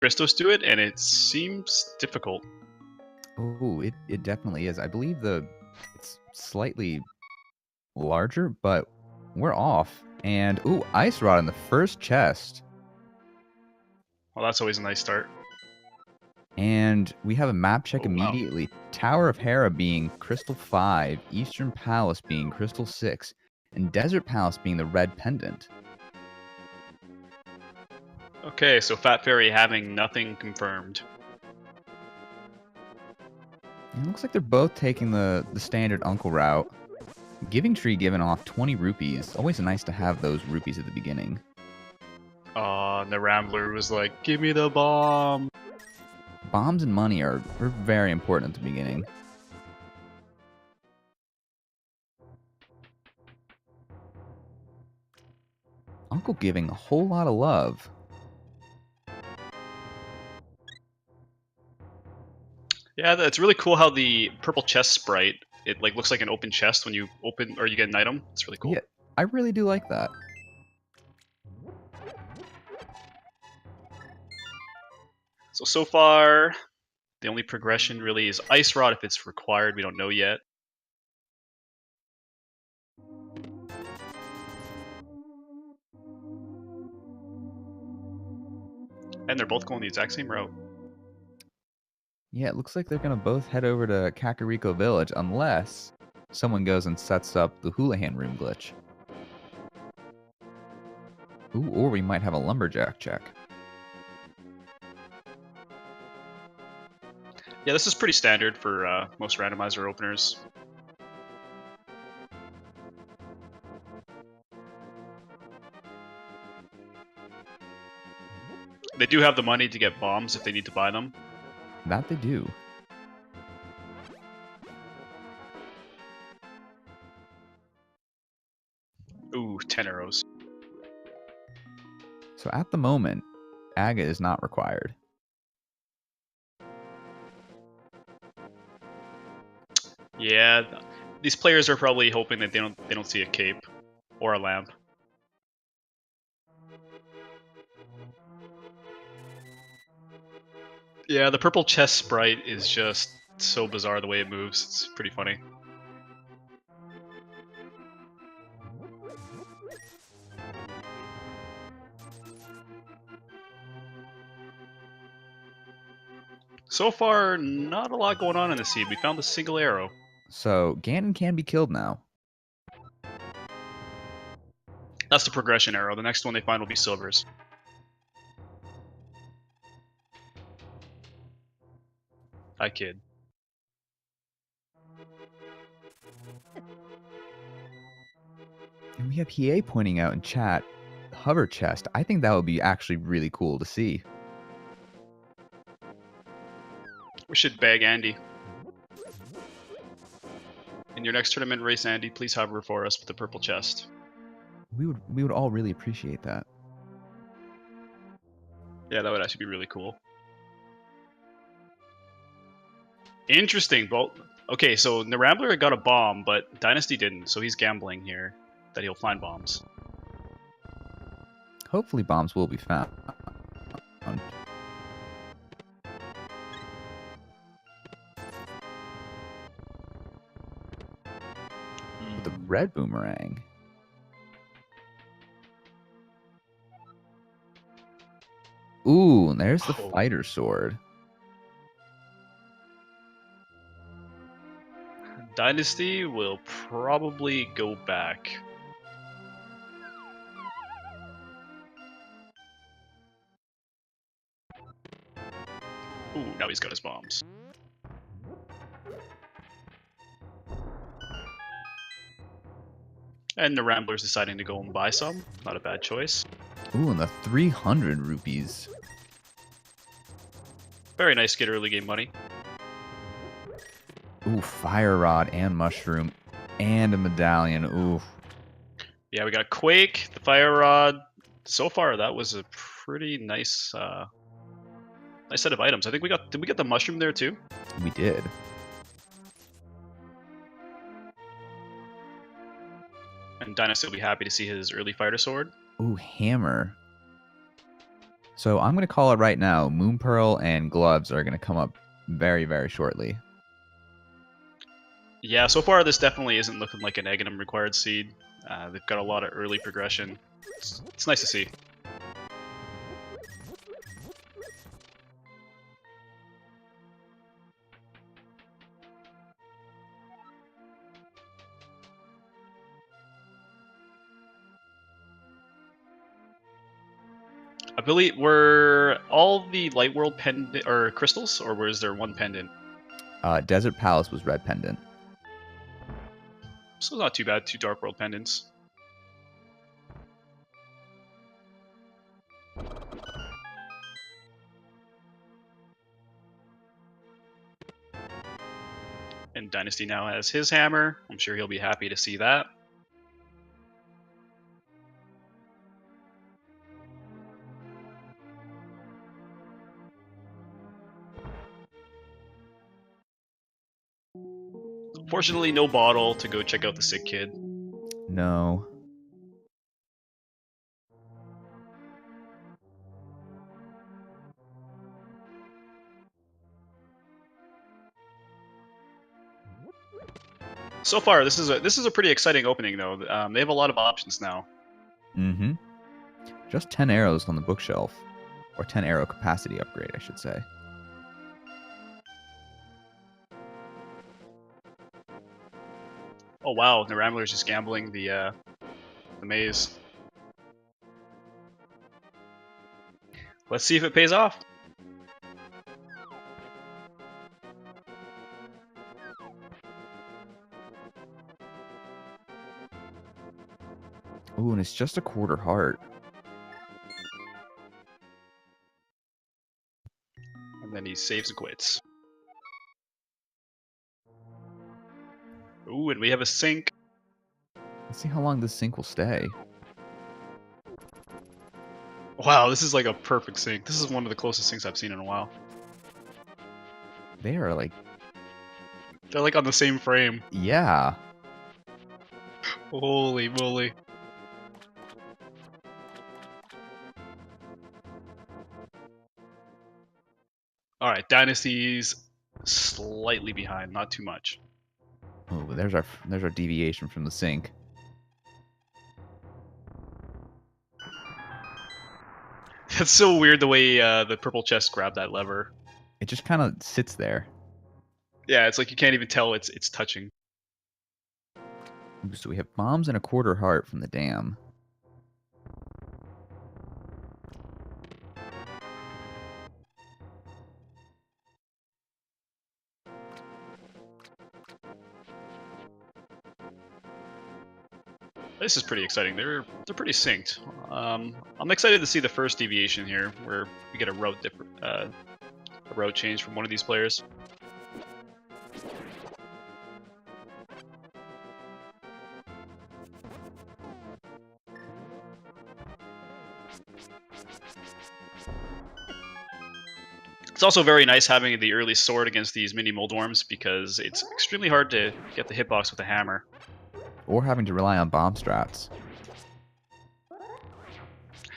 Christos do it, and it seems difficult. Oh, it definitely is. I believe it's slightly larger, but we're off. And ooh, ice rod in the first chest. Well, that's always a nice start. And we have a map check Oh, wow. immediately. Tower of Hera being Crystal 5, Eastern Palace being Crystal 6, and Desert Palace being the red pendant. Okay, so Fat Fairy having nothing confirmed. It looks like they're both taking the standard uncle route. Giving Tree giving off 20 rupees. Always nice to have those rupees at the beginning. NYRambler was like, give me the bomb. Bombs and money are very important at the beginning. Uncle giving a whole lot of love. Yeah, it's really cool how the purple chest sprite, it like looks like an open chest when you open or you get an item. It's really cool. Yeah, I really do like that. So far, the only progression really is Ice Rod if it's required. We don't know yet. And they're both going the exact same route. Yeah, it looks like they're going to both head over to Kakariko Village unless someone goes and sets up the Houlihan room glitch. Ooh, or we might have a lumberjack check. Yeah, this is pretty standard for most randomizer openers. They do have the money to get bombs if they need to buy them. That they do. Ooh, 10 arrows. So at the moment, Aga is not required. Yeah, these players are probably hoping that they don't see a cape or a lamp. Yeah, the purple chest sprite is just so bizarre the way it moves. It's pretty funny. So far, not a lot going on in the seed. We found a single arrow. So Ganon can be killed now. That's the progression arrow. The next one they find will be silvers. I kid. And we have Hiei pointing out in chat, hover chest. I think that would be actually really cool to see. We should beg Andy. In your next tournament race, Andy, please hover for us with the purple chest. We would all really appreciate that. Yeah, that would actually be really cool. Interesting. Well, okay, so NYRambler got a bomb, but Dynasty didn't, so he's gambling here that he'll find bombs. Hopefully bombs will be found. With the red boomerang. Ooh, and there's the fighter sword. Dynasty will probably go back. Ooh, now he's got his bombs. And the Rambler's deciding to go and buy some. Not a bad choice. Ooh, and the 300 rupees. Very nice to get early game money. Ooh, fire rod and mushroom and a medallion. Ooh. Yeah, we got Quake, the Fire Rod. So far, that was a pretty nice nice set of items. I think we got... Did we get the mushroom there too? We did. And Dynasty will be happy to see his early fighter sword. Ooh, hammer. So I'm going to call it right now. Moon Pearl and Gloves are going to come up very, very shortly. Yeah, so far this definitely isn't looking like an Aghanim required seed. They've got a lot of early progression. It's nice to see. I believe were all the Light World pendant or crystals, or was there one pendant? Desert Palace was red pendant. So not too bad. 2 Dark World pendants. And Dynasty now has his hammer. I'm sure he'll be happy to see that. Fortunately, no bottle to go check out the sick kid. No. So far, this is a pretty exciting opening, though. They have a lot of options now. Mm-hmm. Just 10 arrows on the bookshelf. Or 10 arrow capacity upgrade, I should say. Oh wow, NYRambler's just gambling the maze. Let's see if it pays off. Ooh, and it's just a quarter heart. And then he saves and quits. Ooh, and we have a sink. Let's see how long this sink will stay. Wow, this is like a perfect sink. This is one of the closest sinks I've seen in a while. They are like... They're like on the same frame. Yeah. Holy moly. Alright, Dynasty's slightly behind, not too much. Oh, there's our deviation from the sink. That's so weird the way the purple chest grabbed that lever. It just kind of sits there. Yeah, it's like you can't even tell it's touching. Ooh, so we have bombs and a quarter heart from the dam. This is pretty exciting. They're pretty synced. I'm excited to see the first deviation here, where we get a route change from one of these players. It's also very nice having the early sword against these mini Moldworms because it's extremely hard to get the hitbox with a hammer. Or having to rely on bomb strats.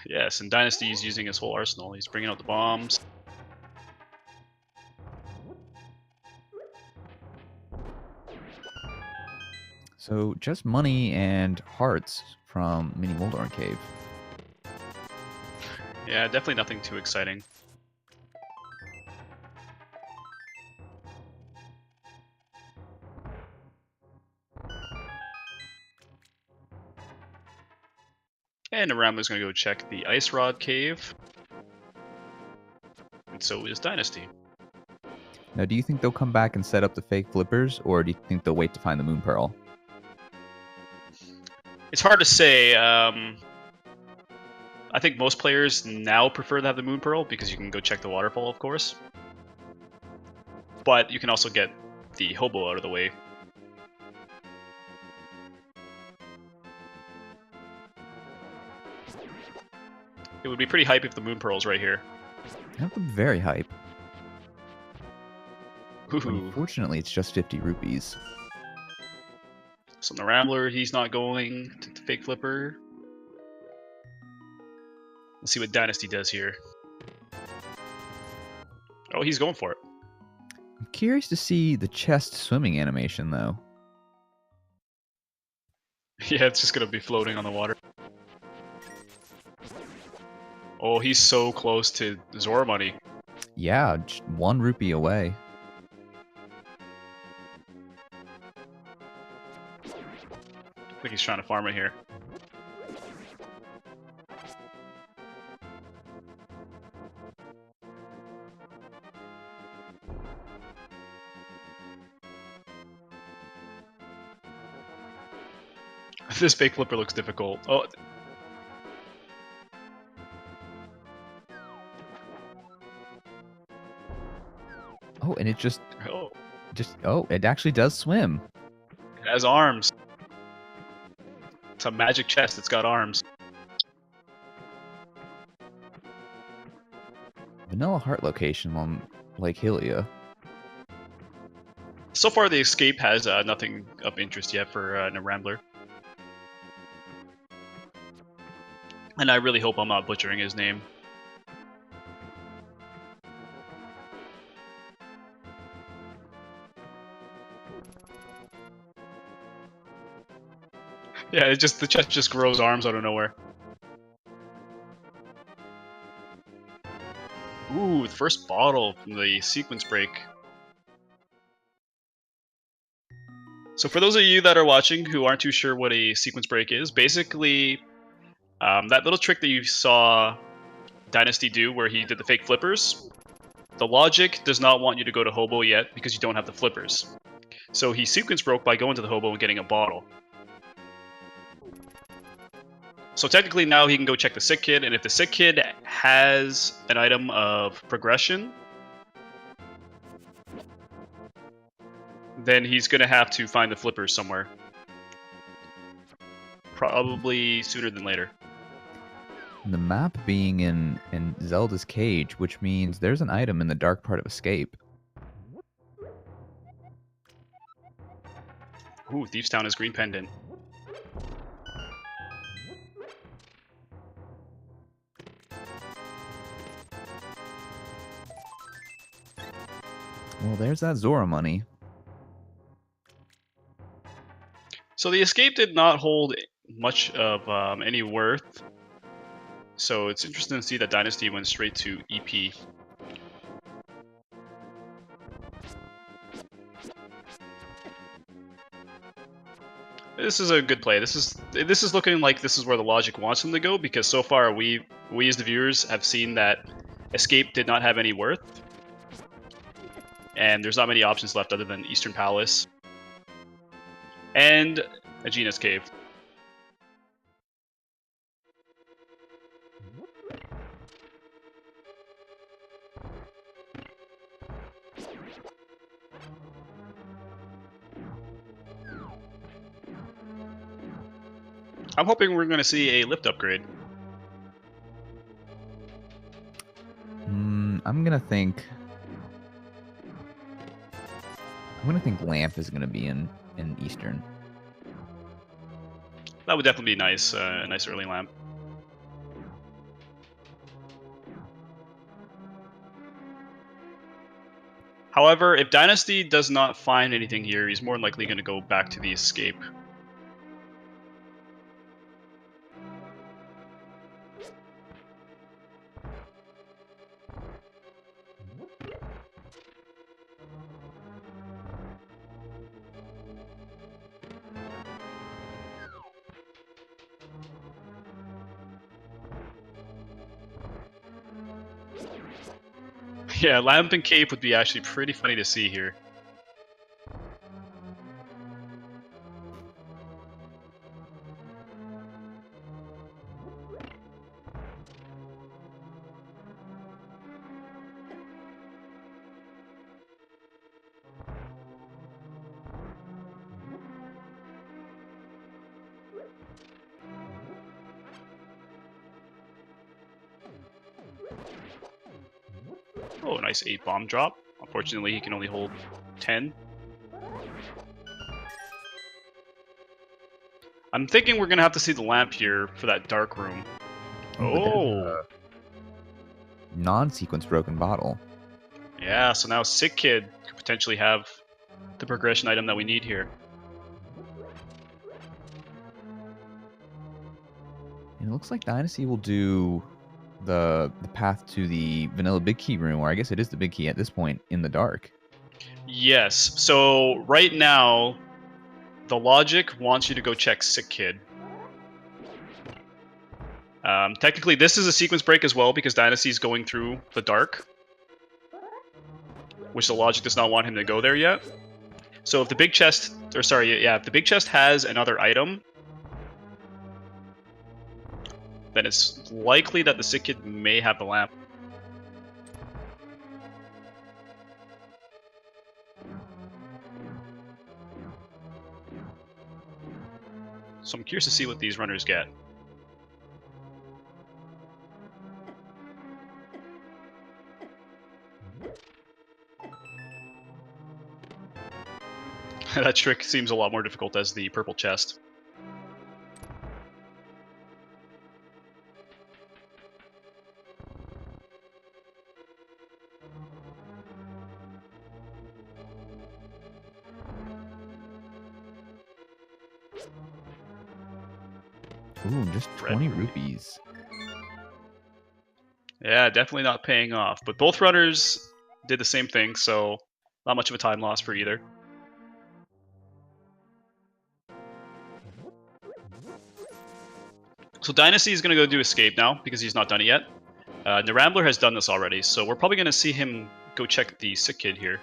Yes, and Dynasty is using his whole arsenal. He's bringing out the bombs. So just money and hearts from Mini Moldorn Cave. Yeah, definitely nothing too exciting. And NYRambler's going to go check the Ice Rod Cave. And so is Dynasty. Now, do you think they'll come back and set up the fake flippers, or do you think they'll wait to find the Moon Pearl? It's hard to say. I think most players now prefer to have the Moon Pearl because you can go check the waterfall, of course. But you can also get the hobo out of the way. It would be pretty hype if the Moon Pearl's right here. That would be very hype. Ooh. Unfortunately, it's just 50 rupees. So NYRambler, he's not going to the fake flipper. Let's see what Dynasty does here. Oh, he's going for it. I'm curious to see the chest swimming animation, though. Yeah, it's just gonna be floating on the water. Oh, he's so close to Zora money. Yeah, just 1 rupee away. I think he's trying to farm it here. This big flipper looks difficult. Oh. Oh, and it just Oh. oh, it actually does swim. It has arms. It's a magic chest. It's got arms. Vanilla Heart location on Lake Hylia. So far, the escape has nothing of interest yet for NYRambler. And I really hope I'm not butchering his name. Yeah, it just the chest just grows arms out of nowhere. Ooh, the first bottle from the sequence break. So for those of you that are watching who aren't too sure what a sequence break is, basically that little trick that you saw Dynasty do where he did the fake flippers, the logic does not want you to go to Hobo yet because you don't have the flippers. So he sequence broke by going to the Hobo and getting a bottle. So technically now he can go check the sick kid, and if the sick kid has an item of progression, then he's going to have to find the flippers somewhere. Probably sooner than later. The map being in Zelda's cage, which means there's an item in the dark part of escape. Ooh, Thief's Town is green pendant. Well, there's that Zora money. So the escape did not hold much of any worth. So it's interesting to see that Dynasty went straight to EP. This is a good play. This is looking like this is where the logic wants him to go, because so far we as the viewers have seen that escape did not have any worth. And there's not many options left other than Eastern Palace and Aegina's Cave. I'm hoping we're going to see a lift upgrade. I'm gonna think Lamp is gonna be in Eastern. That would definitely be nice. A nice early lamp. However, if Dynasty does not find anything here, he's more than likely going to go back to the escape. Yeah, Lamp and Cape would be actually pretty funny to see here. Oh, nice 8 bomb drop. Unfortunately, he can only hold 10. I'm thinking we're going to have to see the lamp here for that dark room. Oh! Non-sequence broken bottle. Yeah, so now Sick Kid could potentially have the progression item that we need here. And it looks like Dynasty will do the path to the vanilla big key room, or I guess it is the big key at this point, in the dark. Yes, so right now, the logic wants you to go check Sick Kid. Technically, this is a sequence break as well because Dynasty is going through the dark, which the logic does not want him to go there yet. So if the big chest, or sorry, yeah, if the big chest has another item, then it's likely that the Sick Kid may have the lamp. So I'm curious to see what these runners get. That trick seems a lot more difficult as the purple chest. Ooh, just Red 20 rupee. rupees. Yeah, definitely not paying off. But both runners did the same thing, so not much of a time loss for either. So Dynasty is going to go do Escape now, because he's not done it yet. NYRambler has done this already, so we're probably going to see him go check the Sick Kid here.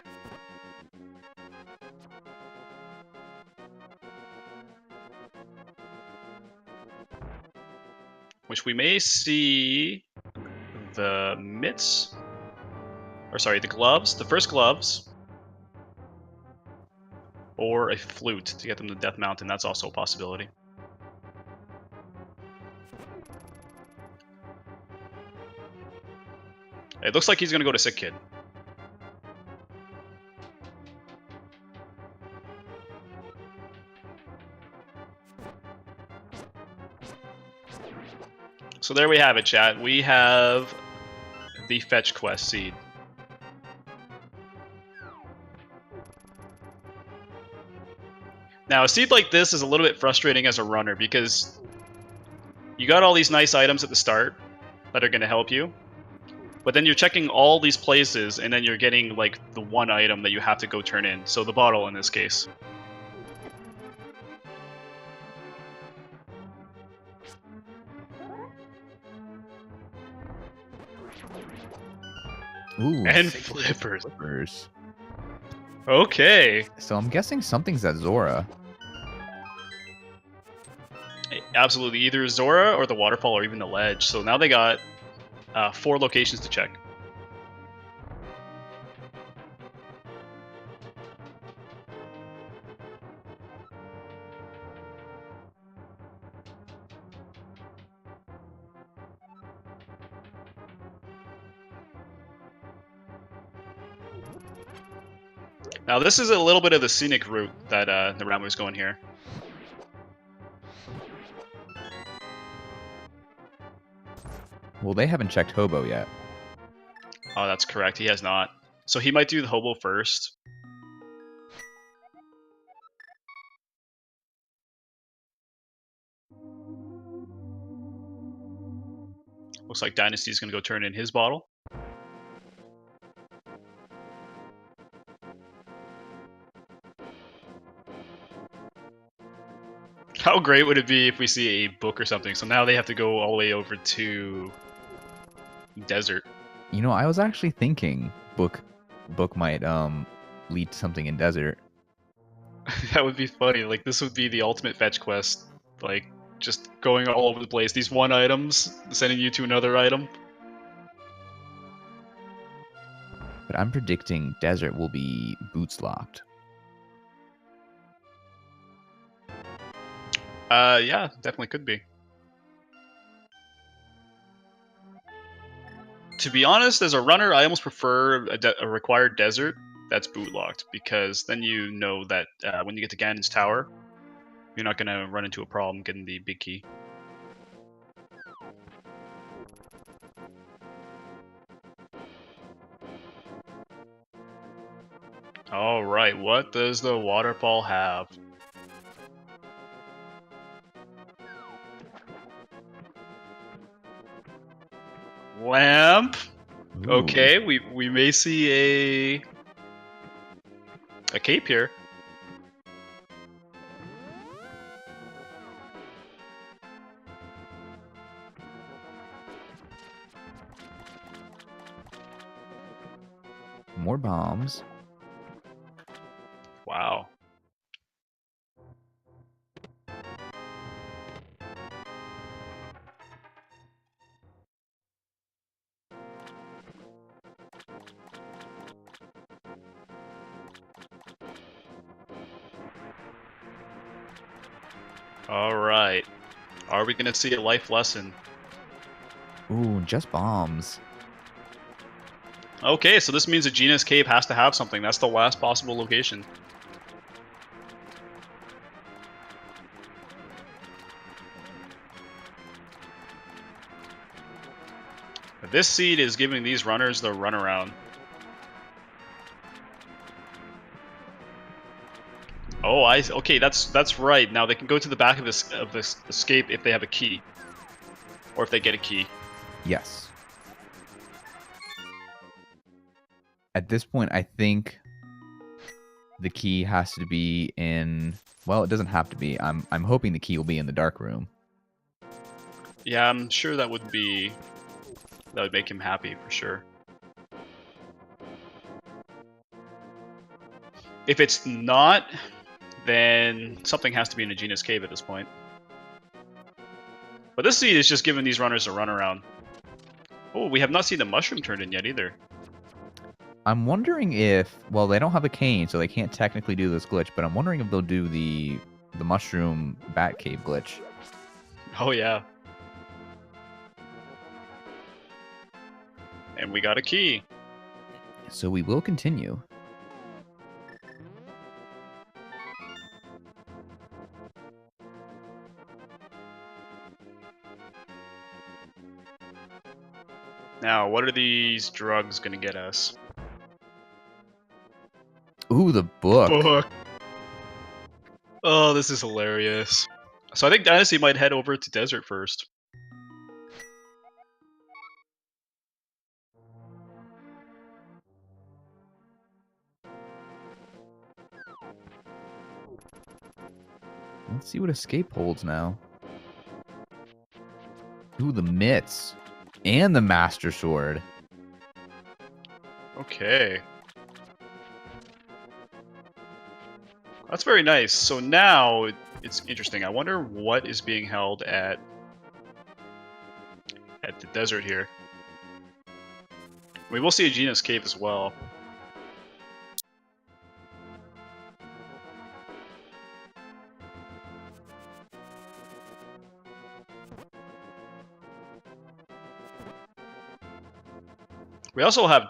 Which we may see the mitts, or sorry, the gloves, the first gloves, or a flute to get them to Death Mountain. That's also a possibility. It looks like he's going to go to Sick Kid. So there we have it, chat. We have the Fetch Quest seed. Now, a seed like this is a little bit frustrating as a runner because you got all these nice items at the start that are going to help you, but then you're checking all these places and then you're getting like the one item that you have to go turn in. So the bottle in this case. Ooh, And 6 flippers. Okay. So I'm guessing something's at Zora. Absolutely, either Zora or the waterfall or even the ledge. So now they got 4 locations to check. Now this is a little bit of the scenic route that the NYRambler is going here. Well, they haven't checked Hobo yet. Oh, that's correct. He has not. So he might do the hobo first. Looks like Dynasty's going to go turn in his bottle. How great would it be if we see a book or something? So now they have to go all the way over to desert. You know, I was actually thinking book might lead to something in desert. That would be funny. Like, this would be the ultimate fetch quest. Like, just going all over the place. These one items, sending you to another item. But I'm predicting desert will be boots locked. Yeah, definitely could be. To be honest, as a runner, I almost prefer a required desert that's boot locked, because then you know that when you get to Ganon's tower, you're not going to run into a problem getting the big key. All right, what does the waterfall have? Lamp. Ooh. Okay, we may see a cape here. More bombs. Wow. All right. Are we gonna see a life lesson? Ooh, just bombs. Okay, so this means a Gina's cave has to have something. That's the last possible location. This seed is giving these runners the runaround. Oh, okay. That's right. Now they can go to the back of this escape if they have a key, or if they get a key. Yes. At this point, I think the key has to be in. Well, it doesn't have to be. I'm hoping the key will be in the dark room. Yeah, I'm sure that would make him happy for sure. If it's not, then something has to be in Agina's cave at this point. But this seed is just giving these runners a runaround. Oh, we have not seen the mushroom turned in yet either. I'm wondering if, well, they don't have a cane, so they can't technically do this glitch, but I'm wondering if they'll do the mushroom bat cave glitch. Oh yeah. And we got a key. So we will continue. Now, what are these drugs gonna get us? Ooh, the book. Book. Oh, this is hilarious. So I think Dynasty might head over to Desert first. Let's see what escape holds now. Ooh, the mitts. And the master sword. Okay. That's very nice. So now it's interesting. I wonder what is being held at the desert here. We will see Agina's cave as well. We also have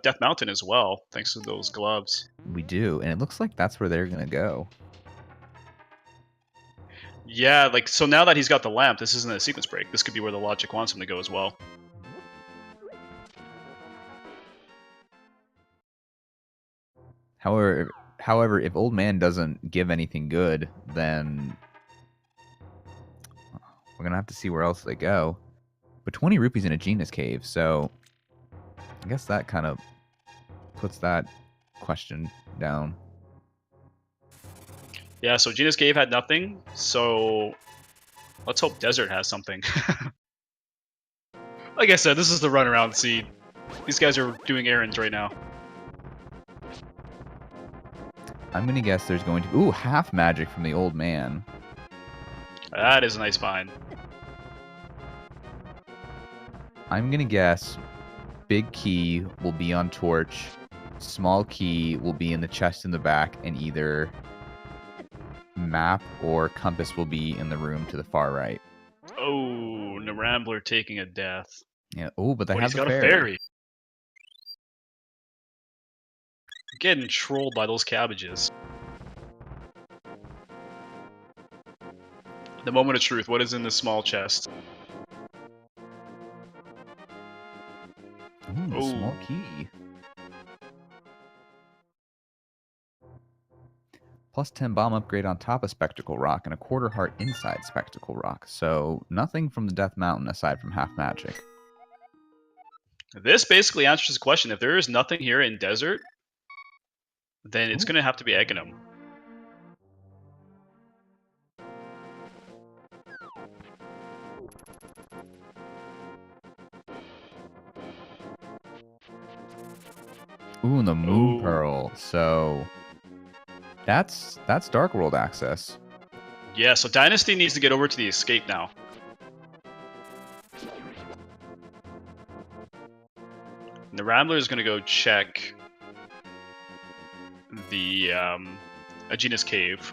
Death Mountain as well, thanks to those gloves. We do, and it looks like that's where they're gonna go. Yeah, like, so now that he's got the lamp, this isn't a sequence break. This could be where the logic wants him to go as well. However, if Old Man doesn't give anything good, then we're gonna have to see where else they go. But 20 rupees in a Gina's cave, so I guess that kind of puts that question down. Yeah, so Gina's cave had nothing, so let's hope Desert has something. Like I said, this is the runaround seed. These guys are doing errands right now. I'm gonna guess there's going to ooh, half magic from the Old Man. That is a nice find. I'm gonna guess big key will be on torch, small key will be in the chest in the back, and either map or compass will be in the room to the far right. Oh, NYRambler taking a death. Yeah. Oh, but they But have he's the got fairy. a fairy. Getting trolled by those cabbages. The moment of truth. What is in this small chest? Ooh, Ooh. small key. +10 bomb upgrade on top of Spectacle Rock and a quarter heart inside Spectacle Rock. So nothing from the Death Mountain aside from half magic. This basically answers the question. If there is nothing here in Desert, then it's going to have to be Aghanim. Ooh, and the Moon Pearl. So that's Dark World access. Yeah, so Dynasty needs to get over to the escape now. And the Rambler is going to go check the Aegina's Cave.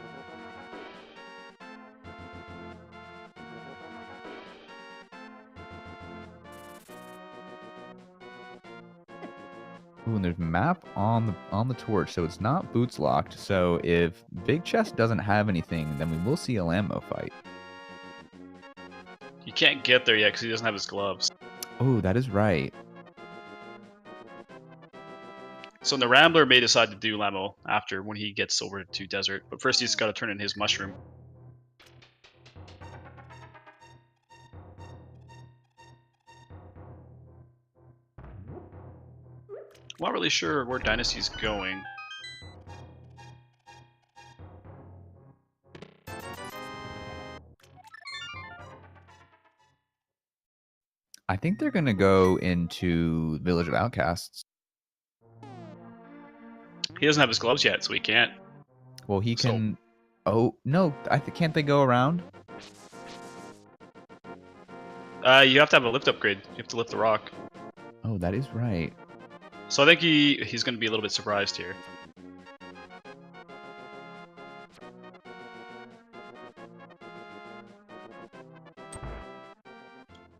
Ooh, and there's map on the torch, so it's not boots locked. So if Big Chest doesn't have anything, then we will see a Lambo fight. He can't get there yet because he doesn't have his gloves. Oh, that is right. So the Rambler may decide to do Lamo after when he gets over to Desert, but first he's got to turn in his mushroom. I'm not really sure where Dynasty's going. I think they're gonna go into Village of Outcasts. He doesn't have his gloves yet, so he can't. Well, he can. Oh no! Can't they go around? You have to have a lift upgrade. You have to lift the rock. Oh, that is right. So I think he's going to be a little bit surprised here.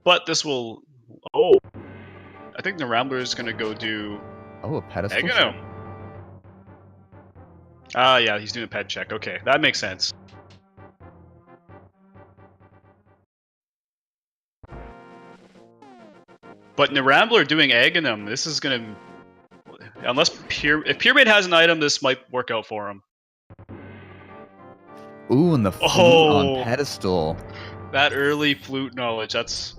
But this will... Oh! I think the Rambler is going to go do... Oh, a pedestal. Aghanim. Ah, yeah, he's doing a ped check. Okay, that makes sense. But in the Rambler doing Aghanim, this is going to... Unless if Pyramid has an item, this might work out for him. Ooh, and the flute on pedestal. That early flute knowledge, that's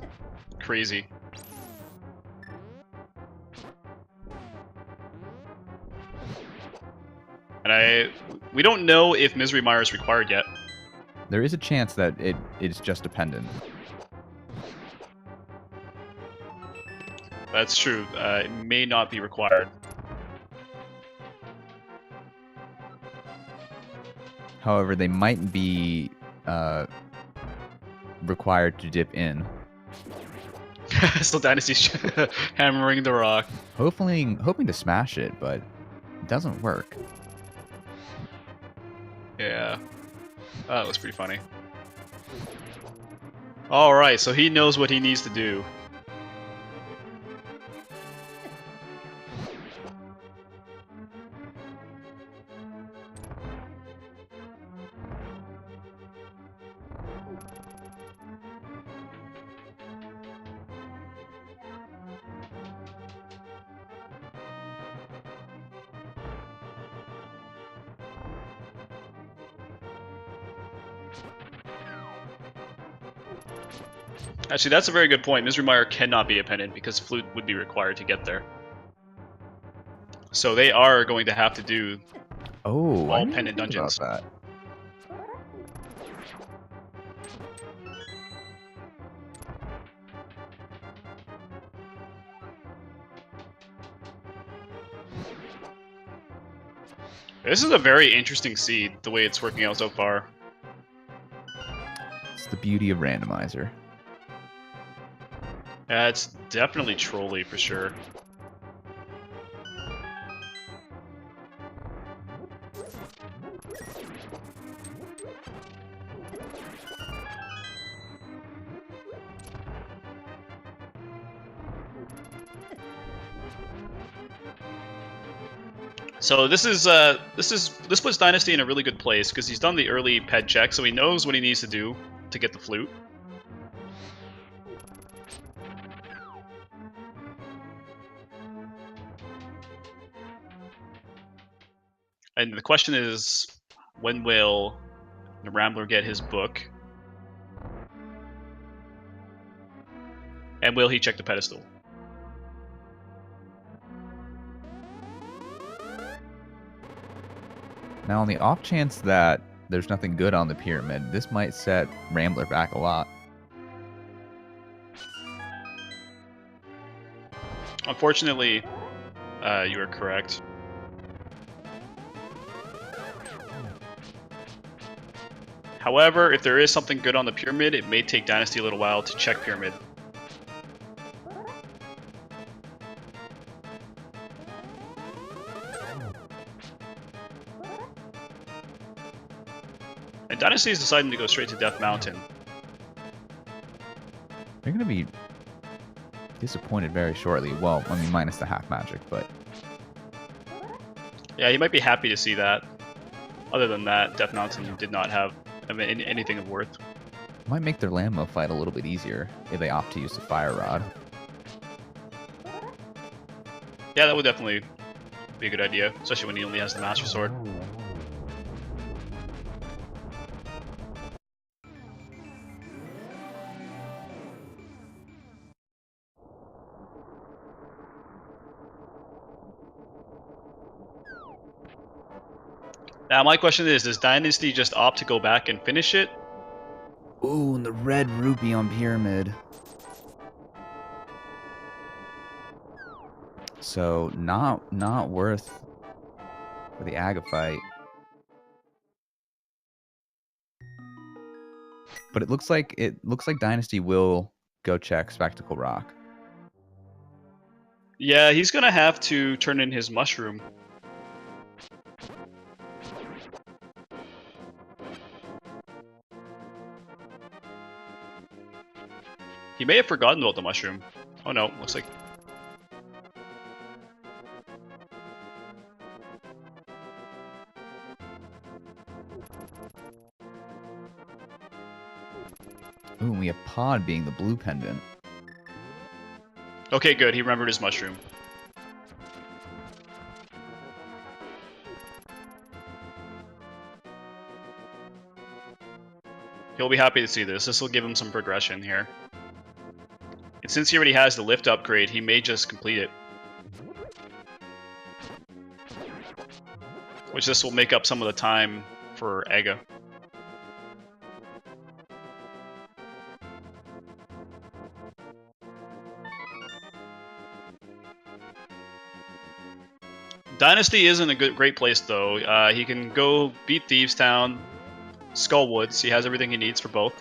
crazy. And we don't know if Misery Mire is required yet. There is a chance that it's just dependent. That's true. It may not be required. However, they might be required to dip in. Still Dynasty's hammering the rock. Hoping to smash it, but it doesn't work. Yeah. That was pretty funny. Alright, so he knows what he needs to do. Actually, that's a very good point. Misery Mire cannot be a pendant because Flute would be required to get there. So they are going to have to do all pendant dungeons. About that. This is a very interesting seed, the way it's working out so far. It's the beauty of Randomizer. Yeah, it's definitely trolly for sure. So this puts Dynasty in a really good place because he's done the early ped check, so he knows what he needs to do to get the flute. And the question is, When will NYRambler get his book? And will he check the pedestal? Now, on the off chance that there's nothing good on the pyramid, this might set Rambler back a lot. Unfortunately, you are correct. However, if there is something good on the pyramid, it may take Dynasty a little while to check pyramid. And Dynasty is deciding to go straight to Death Mountain. They're going to be disappointed very shortly. Well, I mean, minus the half magic, but... Yeah, he might be happy to see that. Other than that, Death Mountain did not have anything of worth. Might make their Lambo fight a little bit easier if they opt to use the Fire Rod. Yeah, that would definitely be a good idea, especially when he only has the Master Sword. Now, my question is, does Dynasty just opt to go back and finish it? Ooh, and the red rupee on pyramid. So, not worth for the Aga fight. But it looks like Dynasty will go check Spectacle Rock. Yeah, he's gonna have to turn in his mushroom. He may have forgotten about the mushroom. Oh no, looks like... Ooh, and we have Pod being the blue pendant. Okay, good, he remembered his mushroom. He'll be happy to see this. This will give him some progression here. And since he already has the lift upgrade, he may just complete it. Which this will make up some of the time for Aga. Dynasty isn't a great place though. He can go beat Thieves Town, Skullwoods. He has everything he needs for both.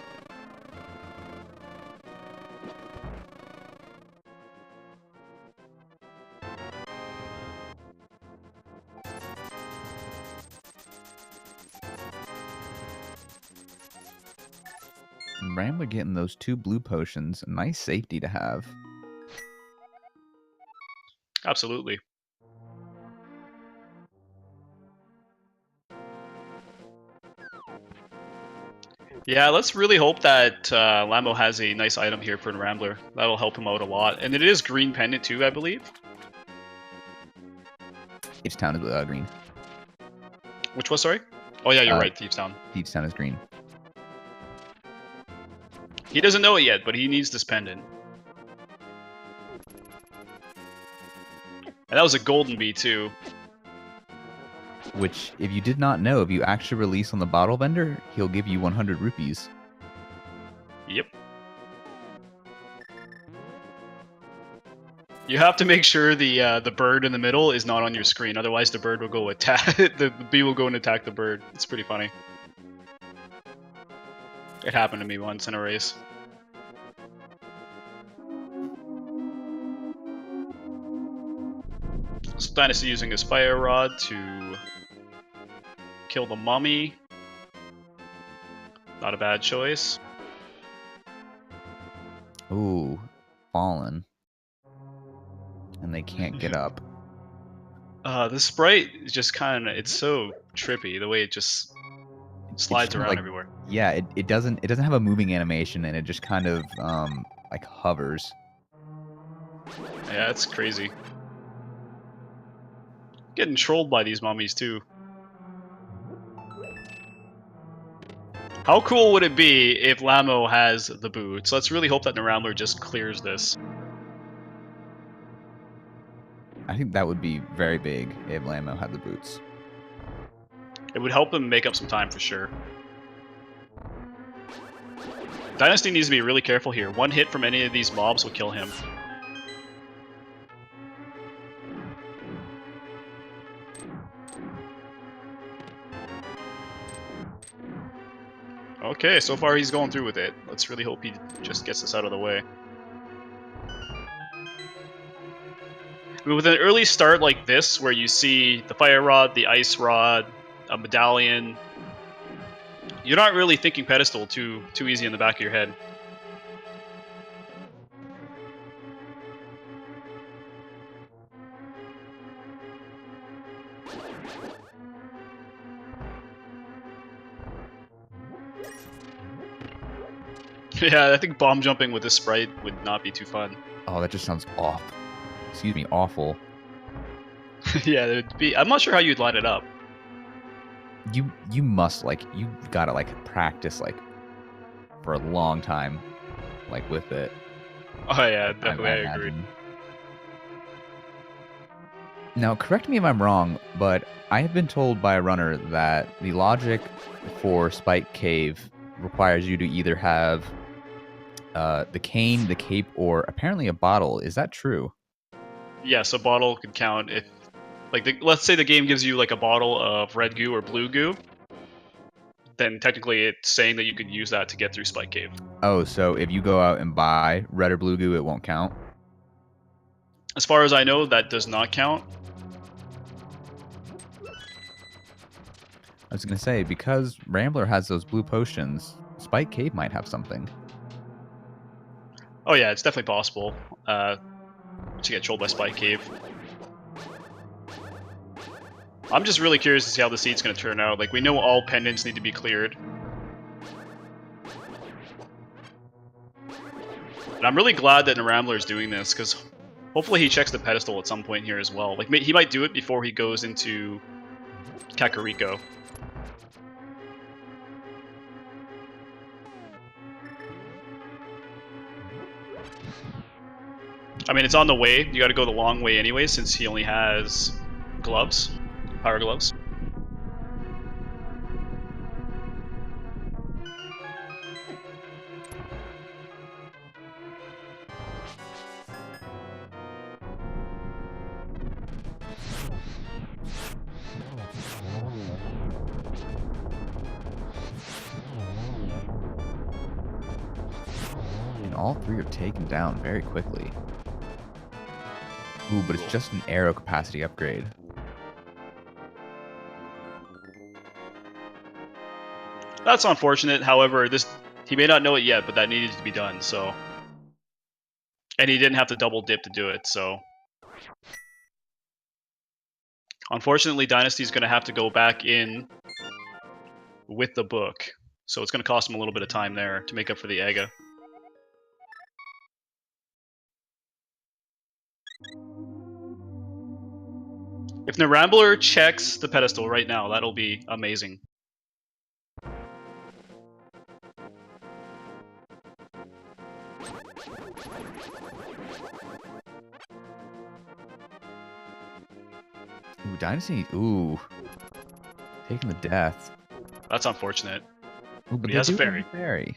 Rambler getting those 2 blue potions, a nice safety to have. Absolutely. Yeah, let's really hope that Lambo has a nice item here for NYRambler. That'll help him out a lot. And it is green pendant too, I believe. Thieves Town is green. Which was, sorry? Oh yeah, you're right, Thieves Town. Thieves Town is green. He doesn't know it yet, but he needs this pendant. And that was a golden bee too. Which, if you did not know, if you actually release on the bottle vendor, he'll give you 100 rupees. Yep. You have to make sure the bird in the middle is not on your screen, otherwise the bird will go attack. the bee will go and attack the bird. It's pretty funny. It happened to me once in a race. So Dynasty using his fire rod to kill the mummy. Not a bad choice. Ooh, fallen. And they can't get up. The sprite is just kind of, it's so trippy, the way it just slides around like, everywhere. Yeah, it doesn't have a moving animation, and it just kind of like hovers. Yeah, it's crazy. Getting trolled by these mummies too. How cool would it be if Lamo has the boots? Let's really hope that NYRambler just clears this. I think that would be very big if Lamo had the boots. It would help him make up some time for sure. Dynasty needs to be really careful here. One hit from any of these mobs will kill him. Okay, so far he's going through with it. Let's really hope he just gets this out of the way. I mean, with an early start like this, where you see the fire rod, the ice rod, a medallion, you're not really thinking pedestal too easy in the back of your head. Yeah, I think bomb jumping with this sprite would not be too fun. Oh, that just sounds off. Excuse me, awful. Yeah, it would be. I'm not sure how you'd line it up. You must you gotta practice for a long time, with it. Oh yeah, definitely, I agree. Now, correct me if I'm wrong, but I have been told by a runner that the logic for Spike Cave requires you to either have the cane, the cape, or apparently a bottle. Is that true? Yes, a bottle could count if, let's say the game gives you a bottle of red goo or blue goo, then technically it's saying that you could use that to get through Spike Cave. Oh, so if you go out and buy red or blue goo, it won't count? As far as I know, that does not count. I was going to say, because Rambler has those blue potions, Spike Cave might have something. Oh yeah, it's definitely possible to get trolled by Spike Cave. I'm just really curious to see how the seed's going to turn out. We know all pendants need to be cleared. And I'm really glad that NYRambler is doing this, because hopefully he checks the pedestal at some point here as well. He might do it before he goes into Kakariko. I mean, it's on the way. You gotta go the long way anyway, since he only has gloves. Power gloves. And all three are taken down very quickly. Ooh, but it's just an arrow capacity upgrade. That's unfortunate. However, he may not know it yet, but that needed to be done, so. And he didn't have to double dip to do it, so. Unfortunately, Dynasty's going to have to go back in with the book. So it's going to cost him a little bit of time there to make up for the Ega. If NYRambler checks the pedestal right now, that'll be amazing. Ooh, Dynasty. Ooh. Taking the death. That's unfortunate. Ooh, but he has a fairy.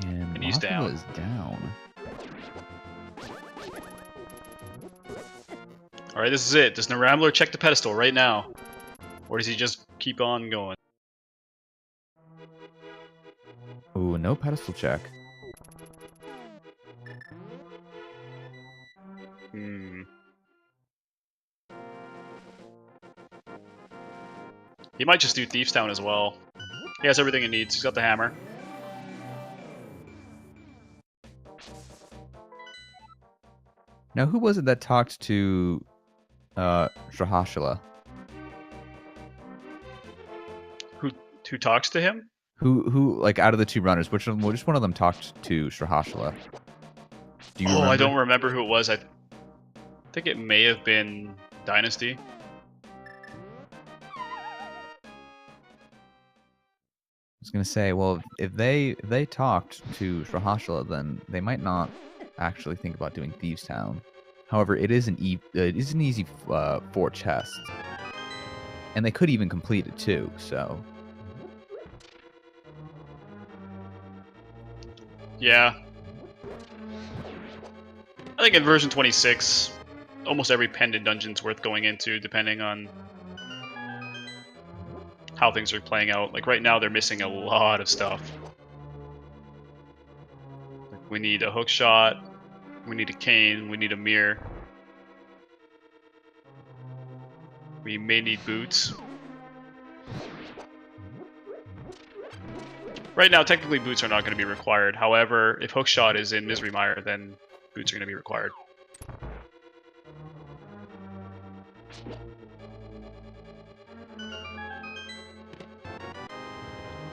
And he's down. Is down. Alright, this is it. Does NYRambler check the pedestal right now? Or does he just keep on going? Ooh, no pedestal check. He might just do Thief's Town as well. He has everything he needs. He's got the hammer. Now, who was it that talked to Strahashila? Who talks to him? Who like out of the two runners, which one of them talked to Shrahashala? Do you remember? I don't remember who it was. I think it may have been Dynasty. I was gonna say, well, if they talked to Shrahashala, then they might not actually think about doing Thieves Town. However, it is an easy 4 chest, and they could even complete it too. So Yeah. I think in version 26, almost every pendant dungeon's worth going into, depending on how things are playing out. Like right now, they're missing a lot of stuff. We need a hook shot, we need a cane, we need a mirror. We may need boots. Right now, technically boots are not going to be required. However, if hookshot is in Misery Mire, then boots are going to be required.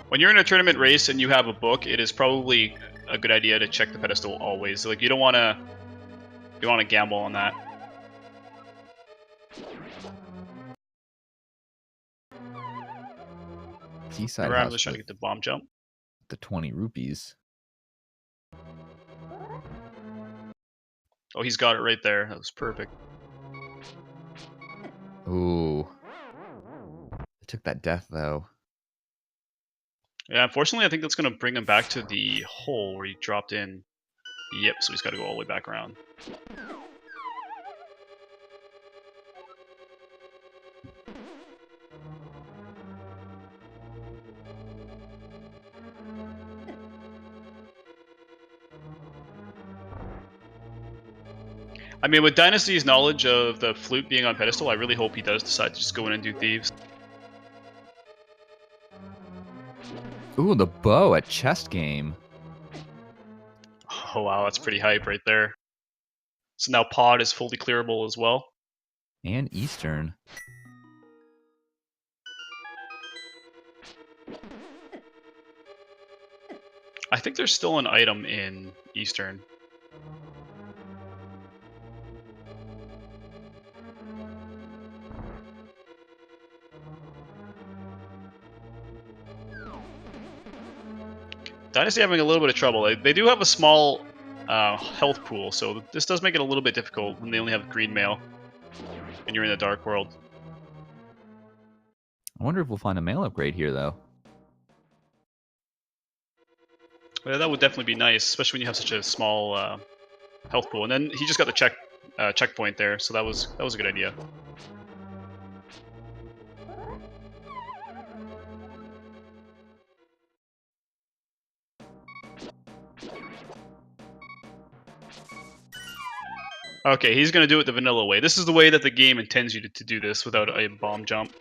When you're in a tournament race and you have a book, it is probably a good idea to check the pedestal always. Like you don't want to gamble on that. Seaside I'm House just trying to get the bomb jump. the 20 rupees. Oh, he's got it right there. That was perfect. Ooh, they took that death though. Yeah, unfortunately, I think that's going to bring him back to the hole where he dropped in. Yep, so he's got to go all the way back around. I mean, with Dynasty's knowledge of the flute being on pedestal, I really hope he does decide to just go in and do thieves. Ooh, the bow at chest game. Oh wow, that's pretty hype right there. So now pod is fully clearable as well. And Eastern. I think there's still an item in Eastern. Dynasty having a little bit of trouble. They do have a small health pool, so this does make it a little bit difficult when they only have green mail and you're in the dark world. I wonder if we'll find a mail upgrade here though. Yeah, that would definitely be nice, especially when you have such a small health pool. And then he just got the checkpoint there, so that was a good idea. Okay, he's going to do it the vanilla way. This is the way that the game intends you to do this without a bomb jump.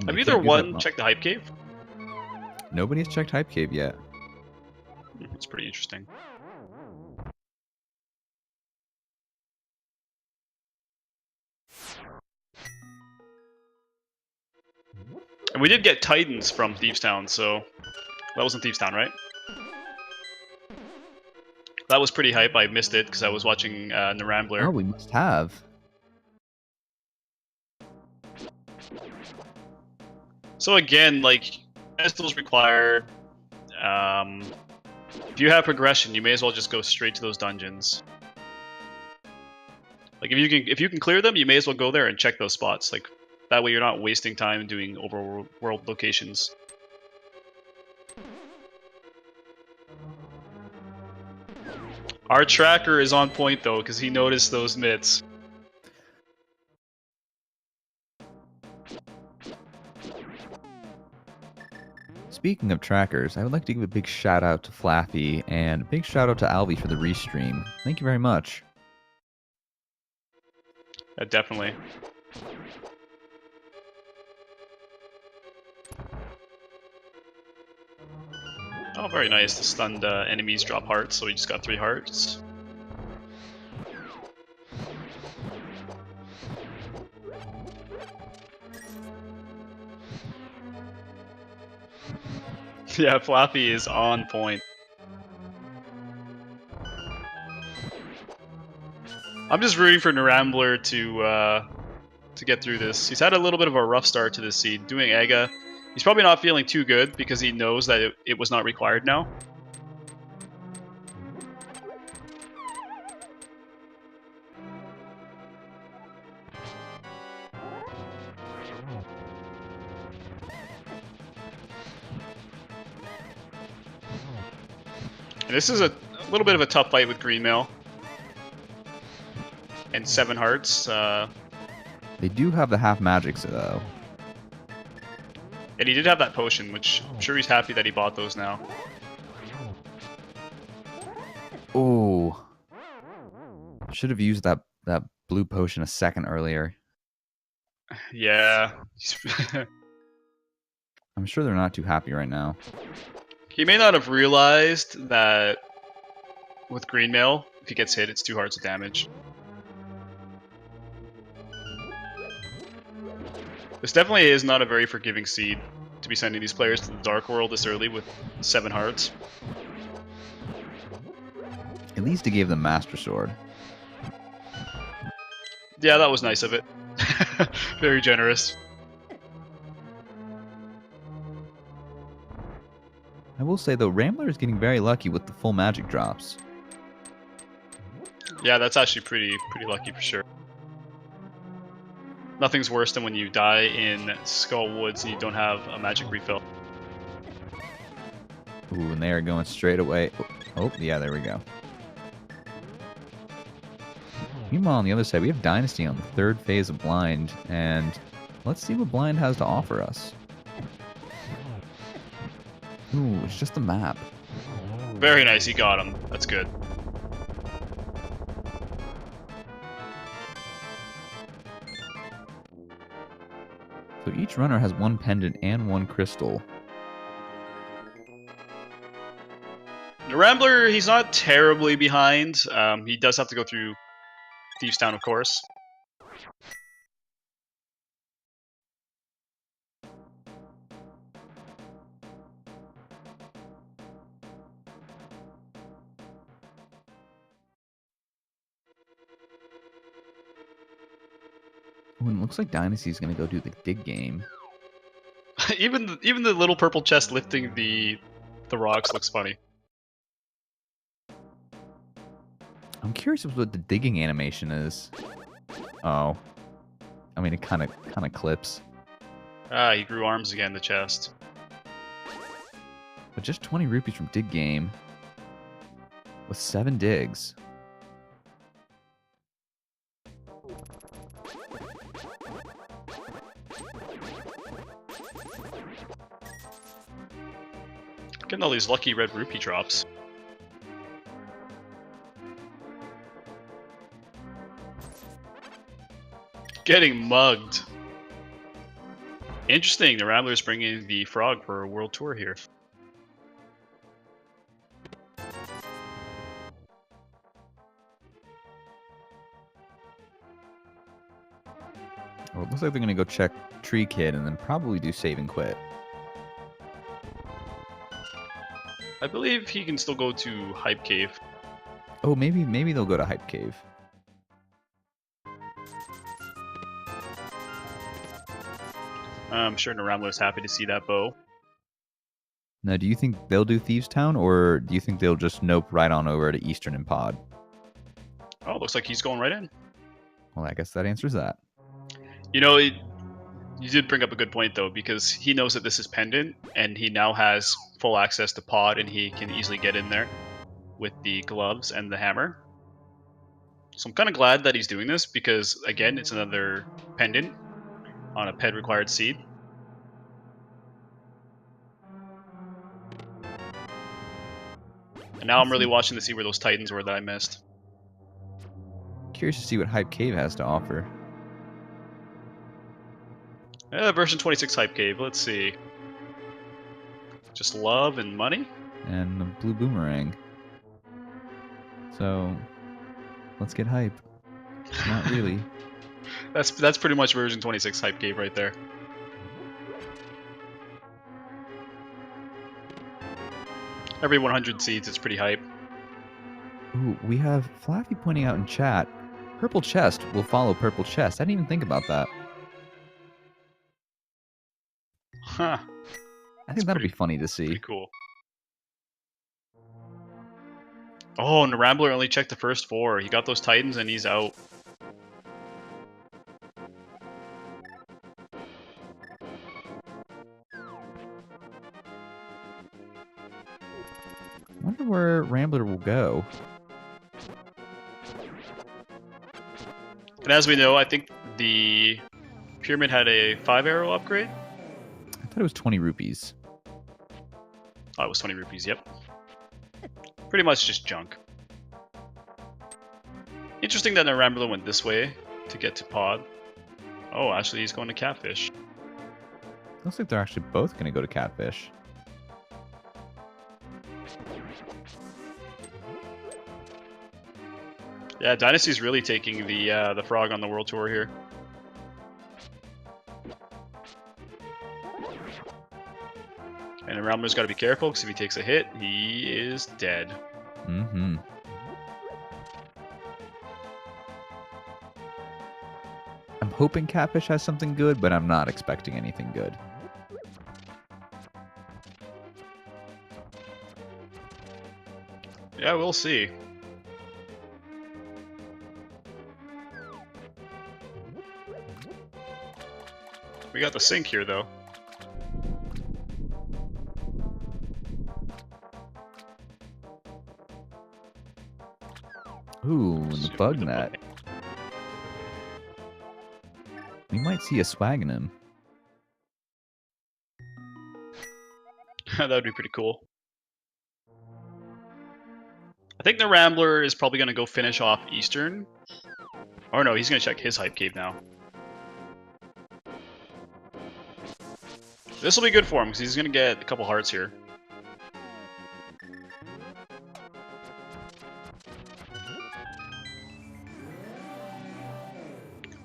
Have either one checked the Hype Cave? Nobody's checked Hype Cave yet. That's pretty interesting. And we did get Titans from Thieves Town, so that wasn't Thieves Town, right? That was pretty hype. I missed it because I was watching NYRambler. Oh, we must have. So again, like, pedestals required. If you have progression, you may as well just go straight to those dungeons. Like if you can clear them, you may as well go there and check those spots. Like that way, you're not wasting time doing overworld locations. Our tracker is on point though, because he noticed those mitts. speaking of trackers, I would like to give a big shout out to Flaffy and a big shout out to Alvi for the restream. Thank you very much. Definitely. Oh, very nice. The stunned enemies drop hearts, so we just got 3 hearts. Yeah, Flappy is on point. I'm just rooting for NYRambler to get through this. He's had a little bit of a rough start to this seed. Doing Ega, he's probably not feeling too good because he knows that it was not required now. And this is a little bit of a tough fight with Green Mail. And 7 hearts. They do have the half magics, though. And he did have that potion, which I'm sure he's happy that he bought those now. Oh. Should have used that blue potion a second earlier. Yeah. I'm sure they're not too happy right now. He may not have realized that with Green Mail, if he gets hit, it's 2 hearts of damage. This definitely is not a very forgiving seed to be sending these players to the Dark World this early with 7 hearts. At least he gave them Master Sword. Yeah, that was nice of it. Very generous. I will say, though, Rambler is getting very lucky with the full magic drops. Yeah, that's actually pretty lucky for sure. Nothing's worse than when you die in Skull Woods and you don't have a magic refill. Ooh, and they are going straight away. Oh, yeah, there we go. Meanwhile, on the other side, we have Dynasty on the 3rd phase of Blind, and let's see what Blind has to offer us. Ooh, it's just a map. Very nice, he got him. That's good. So each runner has 1 pendant and 1 crystal. NYRambler, he's not terribly behind. He does have to go through Thieves Town, of course. Ooh, and it looks like Dynasty's going to go do the dig game. even the little purple chest lifting the rocks looks funny. I'm curious what the digging animation is. Oh. I mean, it kind of clips. Ah, he grew arms again, the chest. But just 20 rupees from dig game. With 7 digs. Getting all these lucky red rupee drops. Getting mugged. Interesting, the Rambler's bringing the frog for a world tour here. Well, it looks like they're going to go check Tree Kid and then probably do save and quit. I believe he can still go to Hype Cave. Oh, maybe they'll go to Hype Cave. I'm sure NYRambler's happy to see that bow. Now, do you think they'll do Thieves Town, or do you think they'll just nope right on over to Eastern and Pod? Oh, looks like he's going right in. Well, I guess that answers that. You know, you did bring up a good point, though, because he knows that this is Pendant, and he now has full access to Pod, and he can easily get in there with the gloves and the hammer. So I'm kind of glad that he's doing this, because, again, it's another Pendant on a Ped-required seed. And now I'm really watching to see where those Titans were that I missed. Curious to see what Hype Cave has to offer. Version 26 Hype Cave, let's see. Just love and money? And a blue boomerang. So, let's get hype. Not really. That's pretty much version 26 Hype Cave right there. Every 100 seeds, it's pretty hype. Ooh, we have Flaffy pointing out in chat, Purple Chest will follow Purple Chest. I didn't even think about that. Huh. I think that'll be funny to see. Pretty cool. Oh, and NYRambler only checked the first 4. He got those Titans and he's out. I wonder where Rambler will go. And as we know, I think the Pyramid had a 5-arrow upgrade. I thought it was 20 rupees. Oh, it was 20 rupees, yep. Pretty much just junk. Interesting that NYRambler went this way to get to Pod. Oh, actually he's going to Catfish. Looks like they're actually both going to go to Catfish. Yeah, Dynasty's really taking the frog on the world tour here. And NYRambler's got to be careful because if he takes a hit, he is dead. Mm-hmm. I'm hoping Catfish has something good, but I'm not expecting anything good. Yeah, we'll see. We got the sink here, though. Ooh, the bug net. We might see a swag in him. That would be pretty cool. I think NYRambler is probably going to go finish off Eastern. Or no, he's going to check his Hype Cave now. This will be good for him because he's going to get a couple hearts here.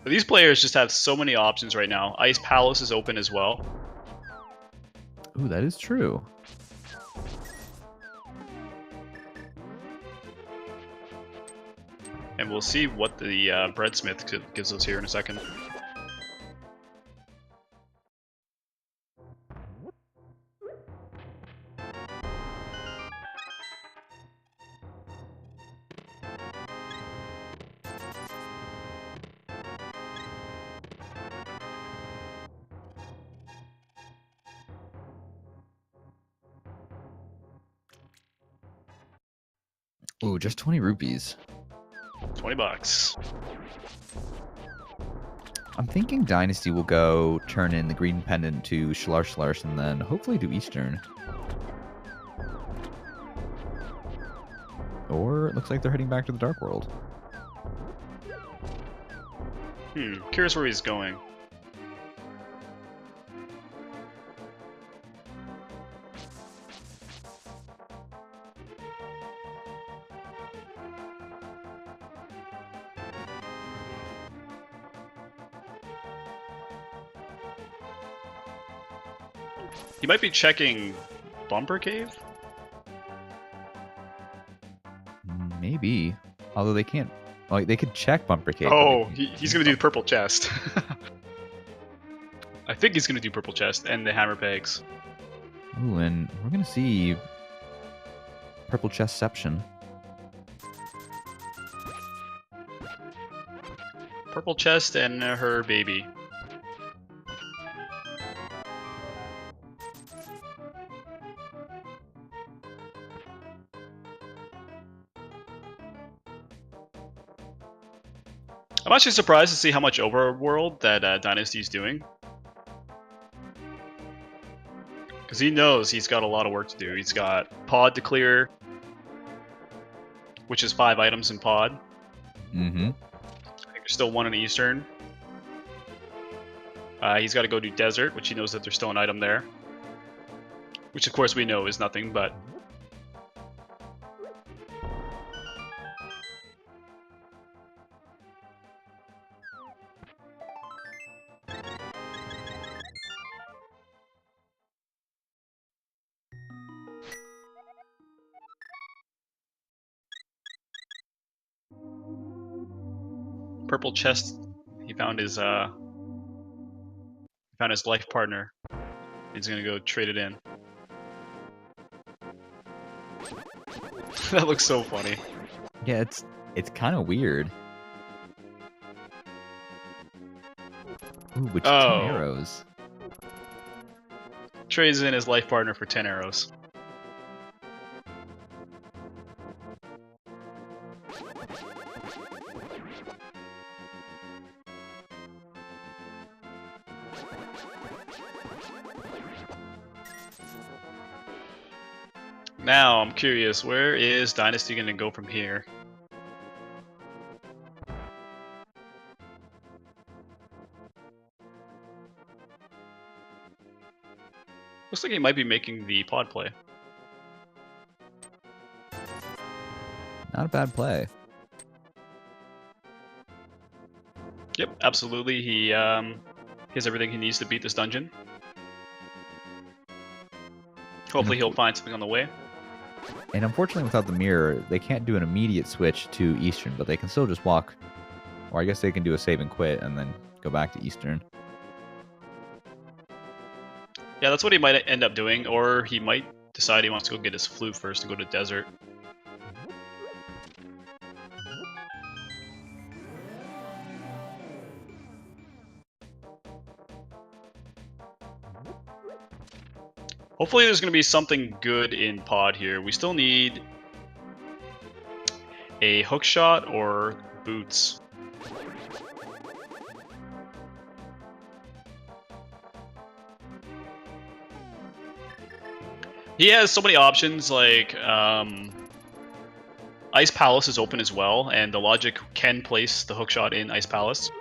But these players just have so many options right now. Ice Palace is open as well. Ooh, that is true. And we'll see what the Breadsmith gives us here in a second. Ooh, just 20 rupees. 20 bucks. I'm thinking Dynasty will go turn in the green pendant to Schlarsch and then hopefully do Eastern. Or it looks like they're heading back to the Dark World. Curious where he's going. He might be checking Bumper Cave? Maybe. Although they can't... Like, they could check Bumper Cave. Oh, he's going to do the Purple Chest. I think he's going to do Purple Chest and the Hammer Pegs. Ooh, and we're going to see Purple Chestception. Purple Chest and her baby. I'm actually surprised to see how much overworld that Dynasty's doing. Because he knows he's got a lot of work to do. He's got Pod to clear. which is 5 items in pod. Mm-hmm. I think there's still 1 in Eastern. He's got to go do Desert, which he knows that there's still an item there. Which, of course, we know is nothing, but... Purple chest. He found his life partner. He's gonna go trade it in. That looks so funny. Yeah, it's kind of weird. Ooh, which 10 arrows? Trades in his life partner for 10 arrows. Now, I'm curious, where is Dynasty going to go from here? Looks like he might be making the pod play. Not a bad play. Yep, absolutely. He has everything he needs to beat this dungeon. Hopefully he'll find something on the way. And unfortunately, without the mirror, they can't do an immediate switch to Eastern, but they can still just walk. Or I guess they can do a save and quit and then go back to Eastern. Yeah, that's what he might end up doing, or he might decide he wants to go get his flute first and go to Desert. Hopefully there's going to be something good in pod here. We still need a hookshot or boots. He has so many options, like Ice Palace is open as well, and the Logic can place the hookshot in Ice Palace.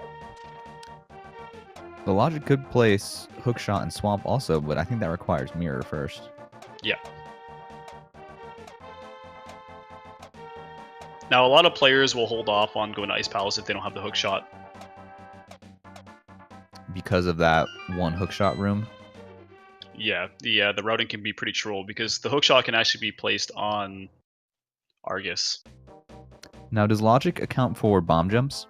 The Logic could place hookshot and swamp also, but I think that requires mirror first. Yeah. Now, a lot of players will hold off on going to Ice Palace if they don't have the hookshot. Because of that one hookshot room? Yeah, the routing can be pretty troll, because the hookshot can actually be placed on Argus. Now, does Logic account for bomb jumps?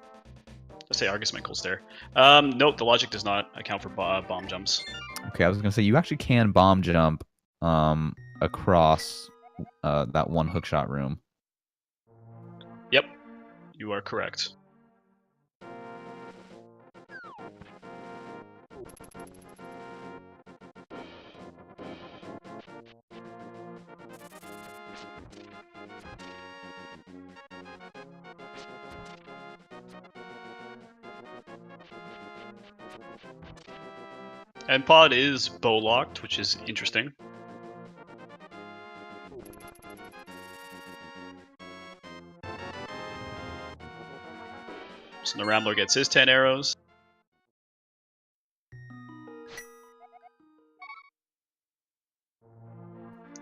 Let's say Argus Minkle's there. Nope, the Logic does not account for bomb jumps. Okay, I was going to say, you actually can bomb jump across that one hookshot room. Yep, you are correct. And pod is bow locked, which is interesting. So the NYRambler gets his 10 arrows.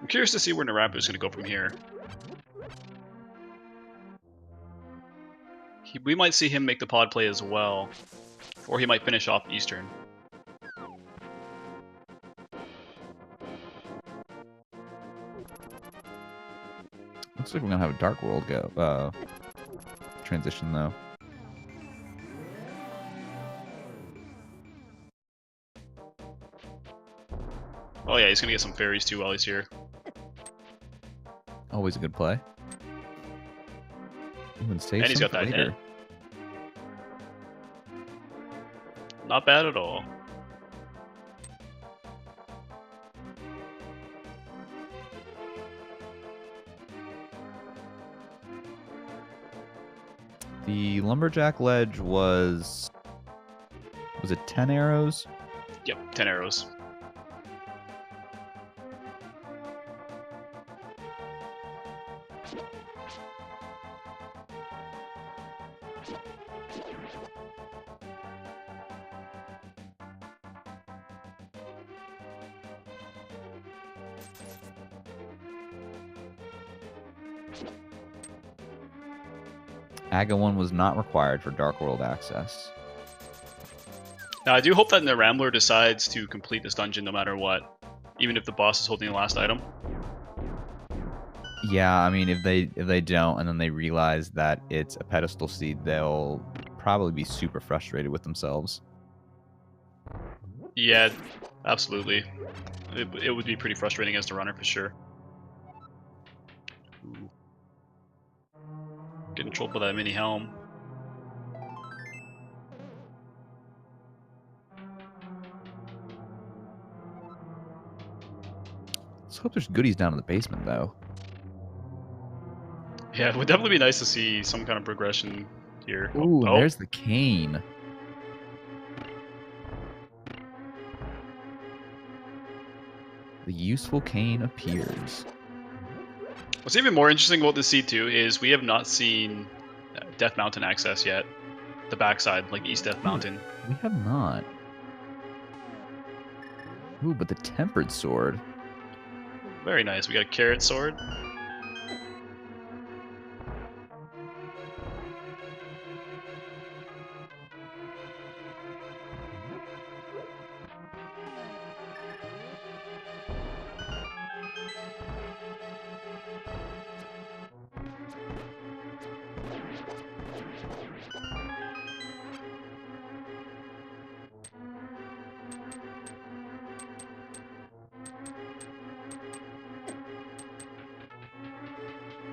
I'm curious to see where NYRambler is going to go from here. We might see him make the pod play as well, or he might finish off Eastern. Looks like we're gonna have a Dark World go transition though. Oh yeah, he's gonna get some fairies too while he's here. Always a good play. Even save And he's some got for that later. hit. Not bad at all. The Lumberjack ledge was it 10 arrows? Yep, 10 arrows. Aga 1 was not required for Dark World access. Now, I do hope that NYRambler decides to complete this dungeon no matter what, even if the boss is holding the last item. Yeah, I mean, if they don't, and then they realize that it's a pedestal seed, they'll probably be super frustrated with themselves. Yeah, absolutely. It would be pretty frustrating as the runner for sure. Ooh. Getting trolled by that mini helm. Let's hope there's goodies down in the basement, though. Yeah, it would definitely be nice to see some kind of progression here. Ooh, and Oh. there's the cane. The useful cane appears. What's even more interesting about this seed too is we have not seen Death Mountain access yet. The backside, like East Death Mountain. We have not. Ooh, but the tempered sword. Very nice. We got a carrot sword.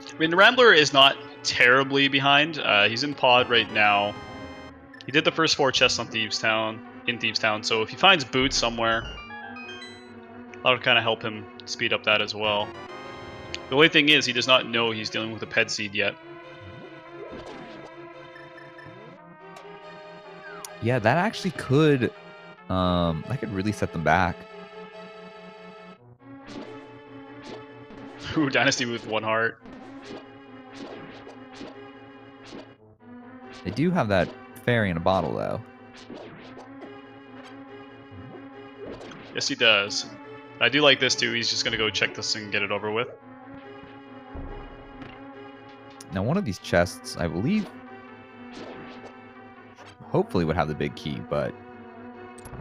I mean, the Rambler is not terribly behind. He's in pod right now. He did the first 4 chests on Thieves Town, so if he finds boots somewhere, that'll kind of help him speed up that as well. The only thing is, he does not know he's dealing with a ped seed yet. Yeah, that actually could, that could really set them back. Ooh, Dynasty with 1 heart. They do have that fairy in a bottle, though. Yes, he does. I do like this too. He's just gonna go check this and get it over with. Now, one of these chests, I believe, hopefully would have the big key, but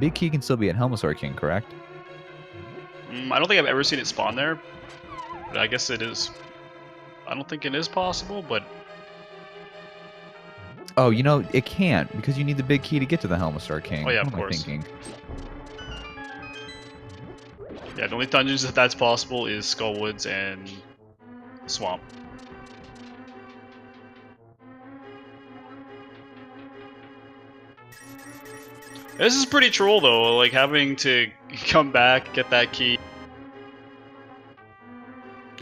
big key can still be at Helmasaur King, correct? I don't think I've ever seen it spawn there, but I guess it is. I don't think it is possible, but Oh, you know, it can't, because you need the big key to get to the Helmasaur King. oh yeah, What of am I course. thinking? Yeah, the only dungeons that's possible is Skullwoods and Swamp. This is pretty troll though, like having to come back, get that key.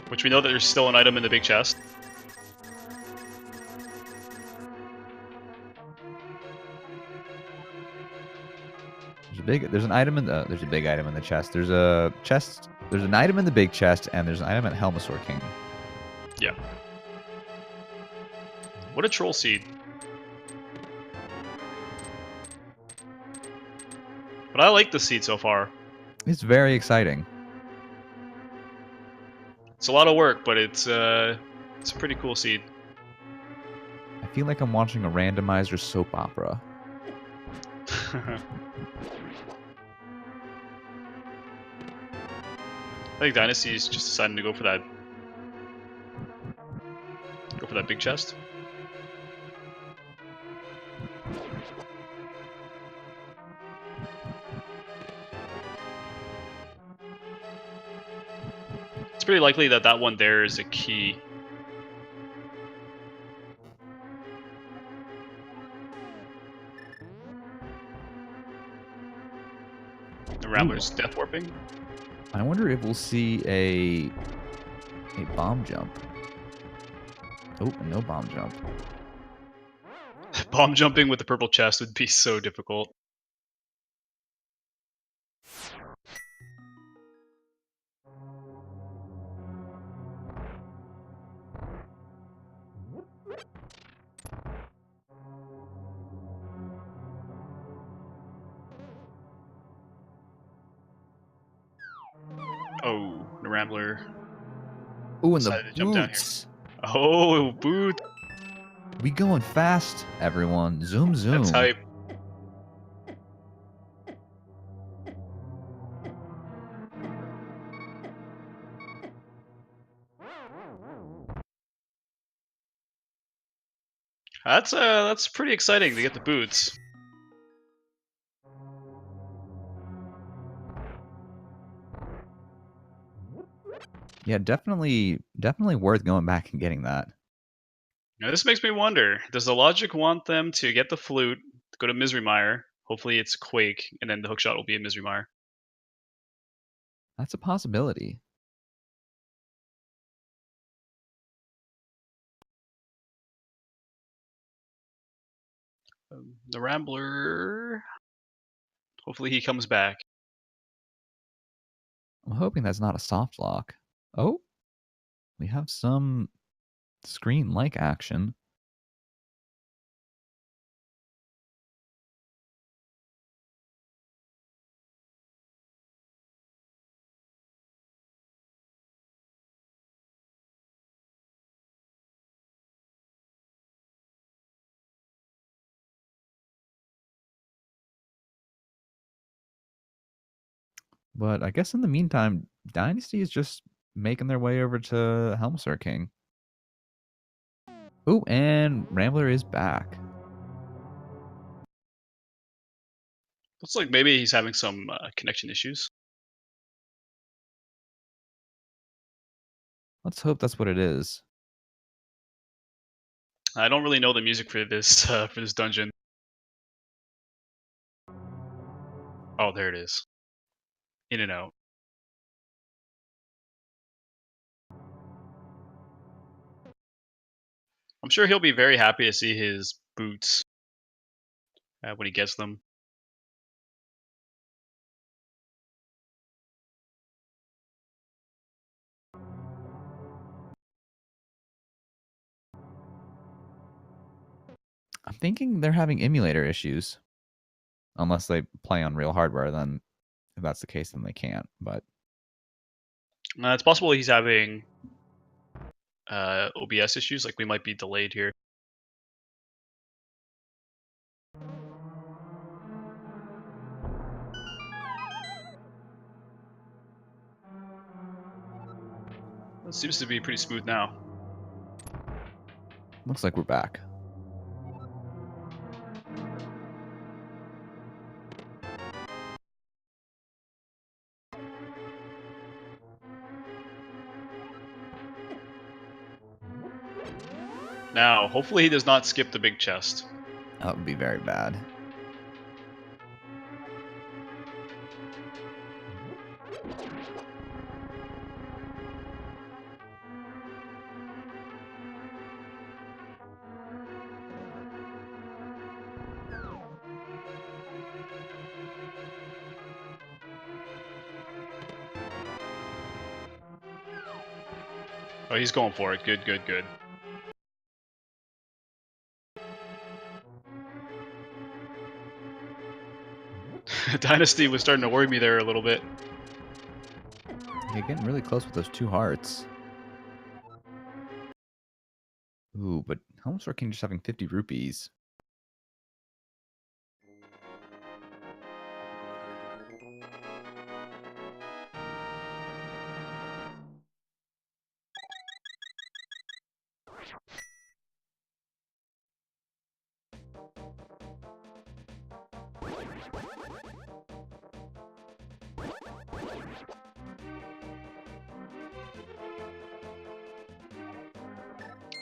Which we know that there's still an item in the big chest. There's an item in the, there's a big item in the chest. There's a chest, there's an item in the big chest, and there's an item at Helmasaur King. Yeah. What a troll seed. But I like the seed so far. It's very exciting. It's a lot of work, but it's a pretty cool seed. I feel like I'm watching a Randomizer soap opera. I think Dynasty is just deciding to go for that big chest. It's pretty likely that that one there is a key. The Rambler's death warping. I wonder if we'll see a bomb jump. Oh, no bomb jump. Bomb jumping with the purple chest would be so difficult. NYRambler Ooh, and the decided to jump down here. boots. Oh, boot! We going fast, everyone. Zoom, zoom. That's hype. That's pretty exciting to get the boots. Yeah, definitely worth going back and getting that. Now, this makes me wonder, does the logic want them to get the flute, go to Misery Mire, hopefully it's Quake, and then the hookshot will be a Misery Mire? That's a possibility. The Rambler, hopefully he comes back. I'm hoping that's not a soft lock. Oh, we have some screen-like action. But I guess in the meantime, Dynasty is just making their way over to Helmsar King. Ooh, and Rambler is back. Looks like maybe he's having some connection issues. Let's hope that's what it is. I don't really know the music for this dungeon. Oh, there it is. In and out. I'm sure he'll be very happy to see his boots when he gets them. I'm thinking they're having emulator issues. Unless they play on real hardware, then if that's the case, then they can't. But It's possible he's having OBS issues, like we might be delayed here. It seems to be pretty smooth now. looks like we're back. Now, hopefully he does not skip the big chest. That would be very bad. Oh, he's going for it. Good, good, good. Dynasty was starting to worry me there a little bit. You're getting really close with those 2 hearts. Ooh, but Helmsar King just having 50 rupees.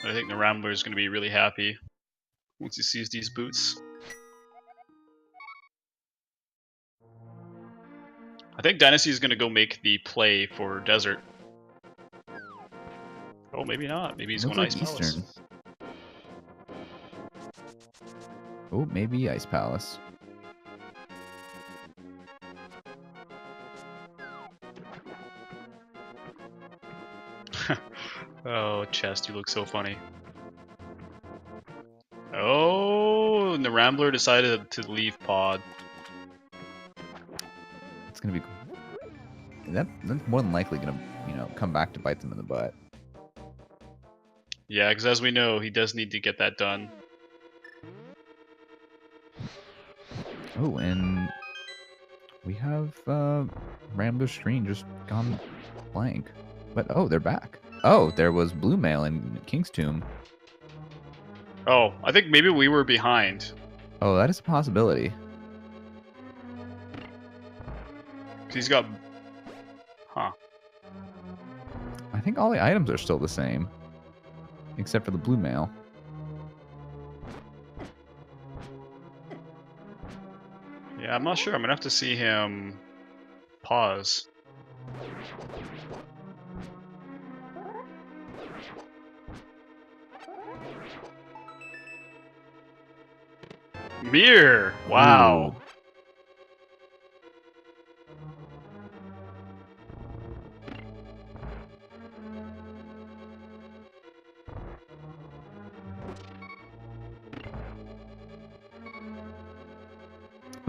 I think the Rambler is going to be really happy once he sees these boots. I think Dynasty is going to go make the play for Desert. Oh, maybe not. Maybe he's Looks going like Ice Palace. Eastern. Oh, maybe Ice Palace. Oh, Chest, you look so funny. Oh, and the Rambler decided to leave Pod. It's gonna be that's more than likely gonna you know, come back to bite them in the butt. Yeah, because as we know, he does need to get that done. Oh, and we have Rambler's screen just gone blank. But oh, they're back. Oh, there was Blue Mail in King's Tomb. Oh, I think maybe we were behind. Oh, that is a possibility. He's got... Huh. I think all the items are still the same. Except for the Blue Mail. Yeah, I'm not sure. I'm gonna have to see him pause. Mirror! Wow. Ooh.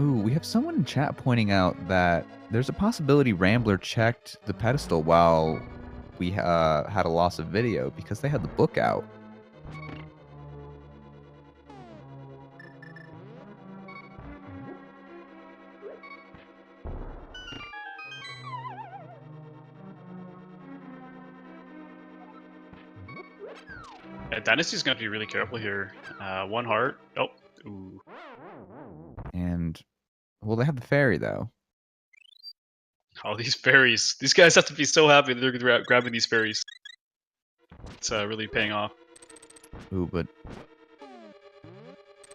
Ooh, we have someone in chat pointing out that there's a possibility Rambler checked the pedestal while we had a loss of video because they had the book out. Yeah, Dynasty's gonna have to be really careful here. 1 heart. Oh. Ooh. And, well, they have the fairy, though. Oh, these fairies. These guys have to be so happy that they're grabbing these fairies. It's really paying off. Ooh, but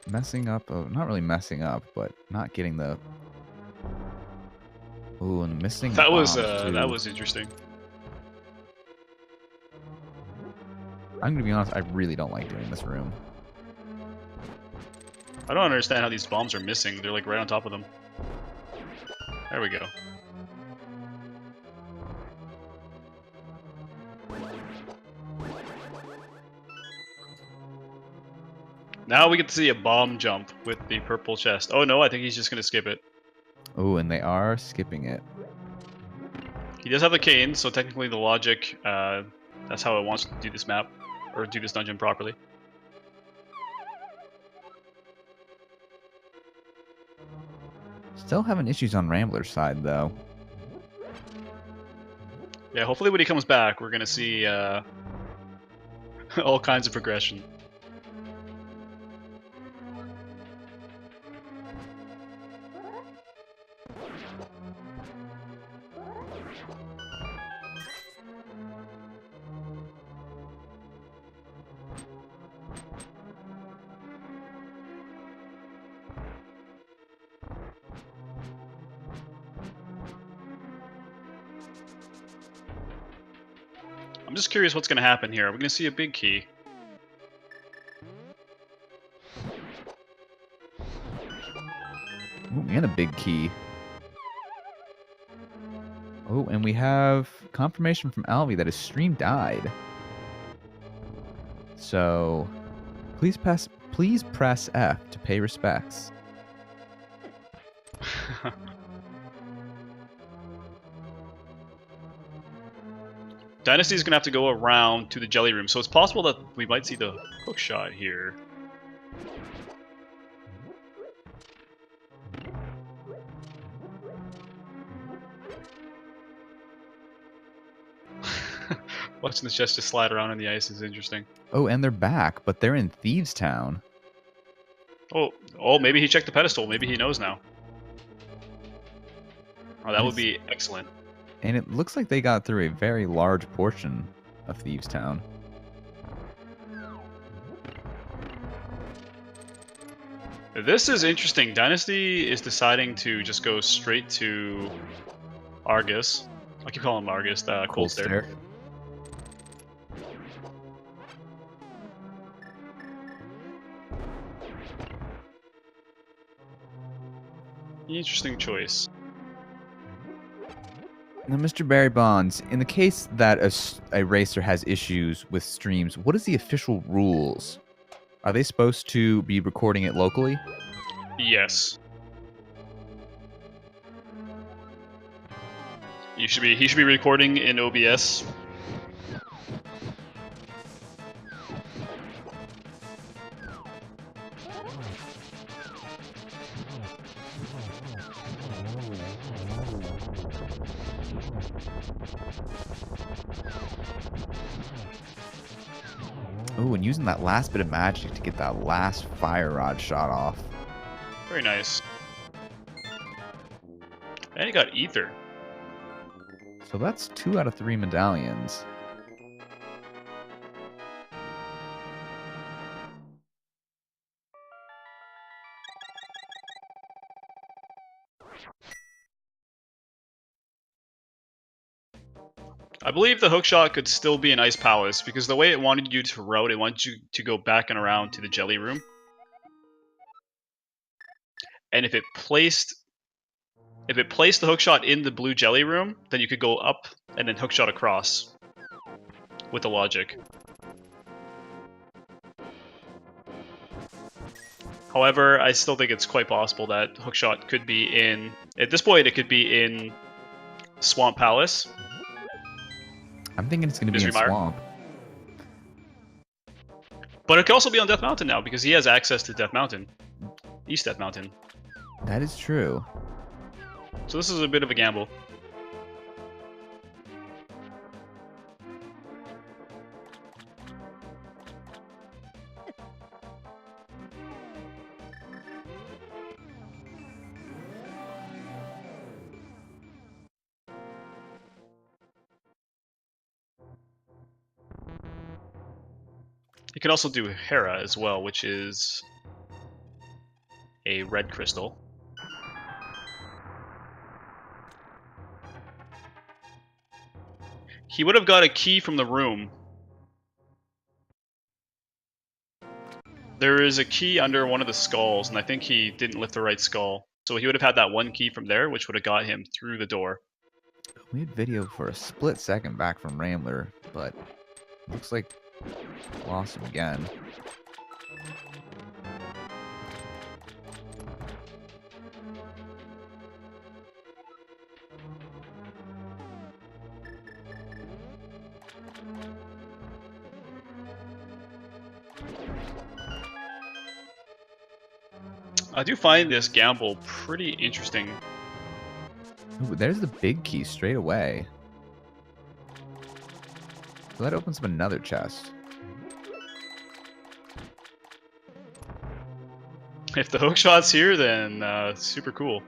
messing up, not really messing up, but not getting the... Ooh, and missing That was bombs, too. that was interesting. I'm gonna be honest, I really don't like doing this room. I don't understand how these bombs are missing. They're like right on top of them. There we go. Now we get to see a bomb jump with the purple chest. Oh no, I think he's just gonna skip it. Oh, and they are skipping it. He does have the cane, so technically the logic, that's how it wants to do this map, or do this dungeon properly. Still having issues on Rambler's side, though. Yeah, hopefully when he comes back, we're gonna see all kinds of progression. I'm just curious what's gonna happen here. Are we gonna see a big key? Ooh, and a big key. Oh, and we have confirmation from Alvy that his stream died. So, please press F to pay respects. Dynasty's gonna have to go around to the jelly room, so it's possible that we might see the hook shot here. Watching the chest just slide around in the ice is interesting. Oh, and they're back, but they're in Thieves Town. Oh, maybe he checked the pedestal. Maybe he knows now. Oh, that would be excellent. And it looks like they got through a very large portion of Thieves Town. This is interesting. Dynasty is deciding to just go straight to Argus. I keep calling him Argus, the cold stare. Interesting choice. Now, Mr. Barry Bonds, in the case that a racer has issues with streams, what is the official rules? Are they supposed to be recording it locally? Yes. He should be recording in OBS. Oh, and using that last bit of magic to get that last fire rod shot off. Very nice. And he got ether. So that's 2 out of 3 medallions. I believe the hookshot could still be an Ice Palace because the way it wanted you to route, it wanted you to go back and around to the Jelly Room. And if it placed the hookshot in the blue Jelly Room, then you could go up and then hookshot across with the logic. However, I still think it's quite possible that hookshot could be in... At this point, it could be in Swamp Palace. I'm thinking it's going to be in Mire. Swamp. But it could also be on Death Mountain now, because he has access to Death Mountain. East Death Mountain. That is true. So this is a bit of a gamble. You can also do Hera as well, which is a red crystal. He would have got a key from the room. There is a key under one of the skulls, and I think he didn't lift the right skull. So he would have had that one key from there, which would have got him through the door. We had video for a split second back from Rambler, but looks like lost him again. I do find this gamble pretty interesting. Ooh, there's the big key straight away. So that opens up another chest. If the hookshot's here, then super cool.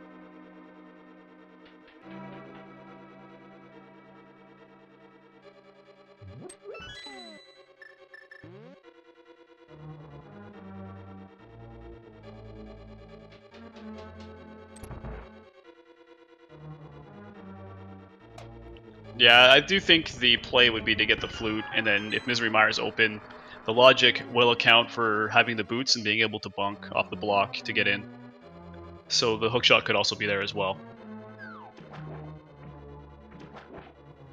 Yeah, I do think the play would be to get the flute, and then if Misery Mire is open, the logic will account for having the boots and being able to bunk off the block to get in. So the hookshot could also be there as well.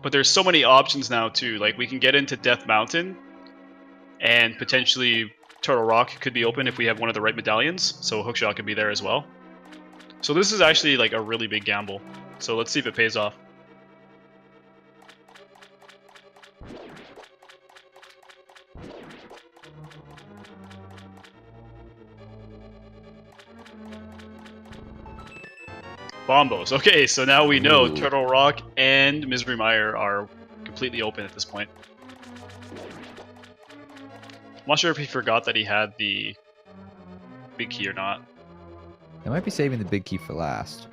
But there's so many options now too. Like we can get into Death Mountain, and potentially Turtle Rock could be open if we have one of the right medallions. So hookshot could be there as well. So this is actually like a really big gamble. So let's see if it pays off. Bombos. Okay, so now we know Ooh. Turtle Rock and Misery Mire are completely open at this point. I'm not sure if he forgot that he had the big key or not. I might be saving the big key for last.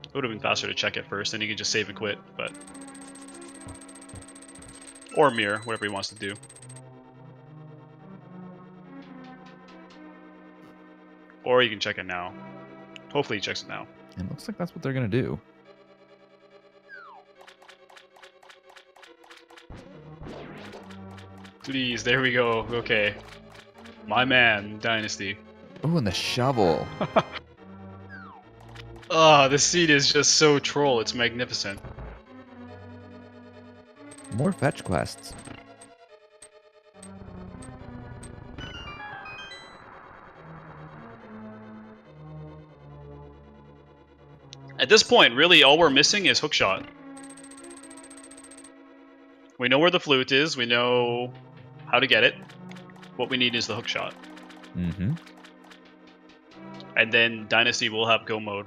It would have been faster to check it first, then he could just save and quit, but... Or mirror, whatever he wants to do. Or you can check it now. Hopefully he checks it now. It looks like that's what they're going to do. Please, there we go. Okay. My man, Dynasty. Oh, and the shovel. This seed is just so troll. It's magnificent. More fetch quests. At this point, really, all we're missing is hookshot. We know where the flute is. We know how to get it. What we need is the hookshot. Mm-hmm. And then Dynasty will have go mode.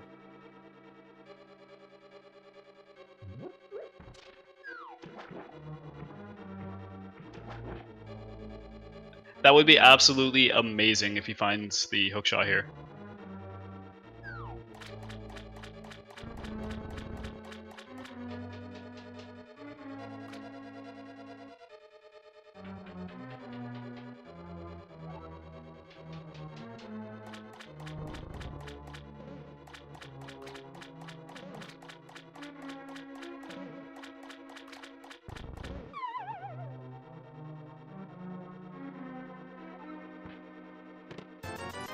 That would be absolutely amazing if he finds the hookshot here.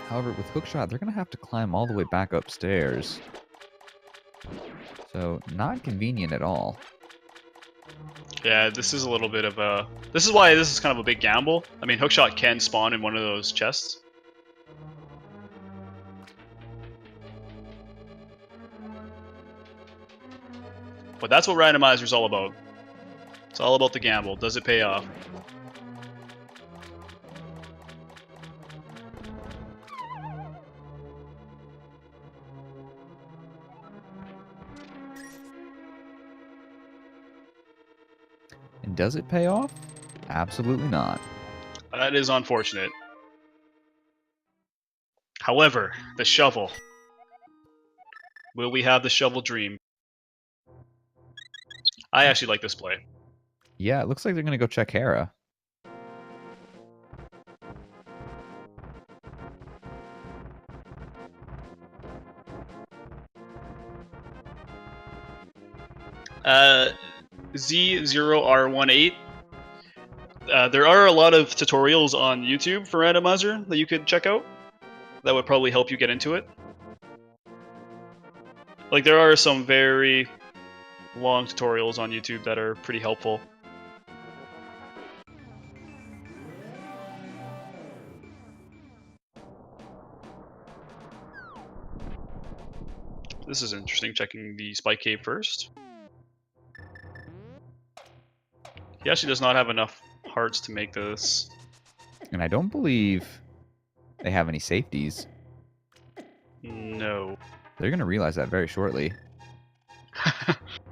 However, with hookshot, they're going to have to climb all the way back upstairs. So, not convenient at all. Yeah, this is a little bit of a... This is why this is kind of a big gamble. I mean, hookshot can spawn in one of those chests. But that's what Randomizer is all about. It's all about the gamble. Does it pay off? And does it pay off? Absolutely not. That is unfortunate. However, the shovel. Will we have the shovel dream? I actually like this play. Yeah, it looks like they're going to go check Hera. Z0R18. There are a lot of tutorials on YouTube for Randomizer that you could check out. That would probably help you get into it. Like, there are some very long tutorials on YouTube that are pretty helpful. This is interesting, checking the spike cave first. He actually does not have enough hearts to make this. And I don't believe they have any safeties. No. They're going to realize that very shortly.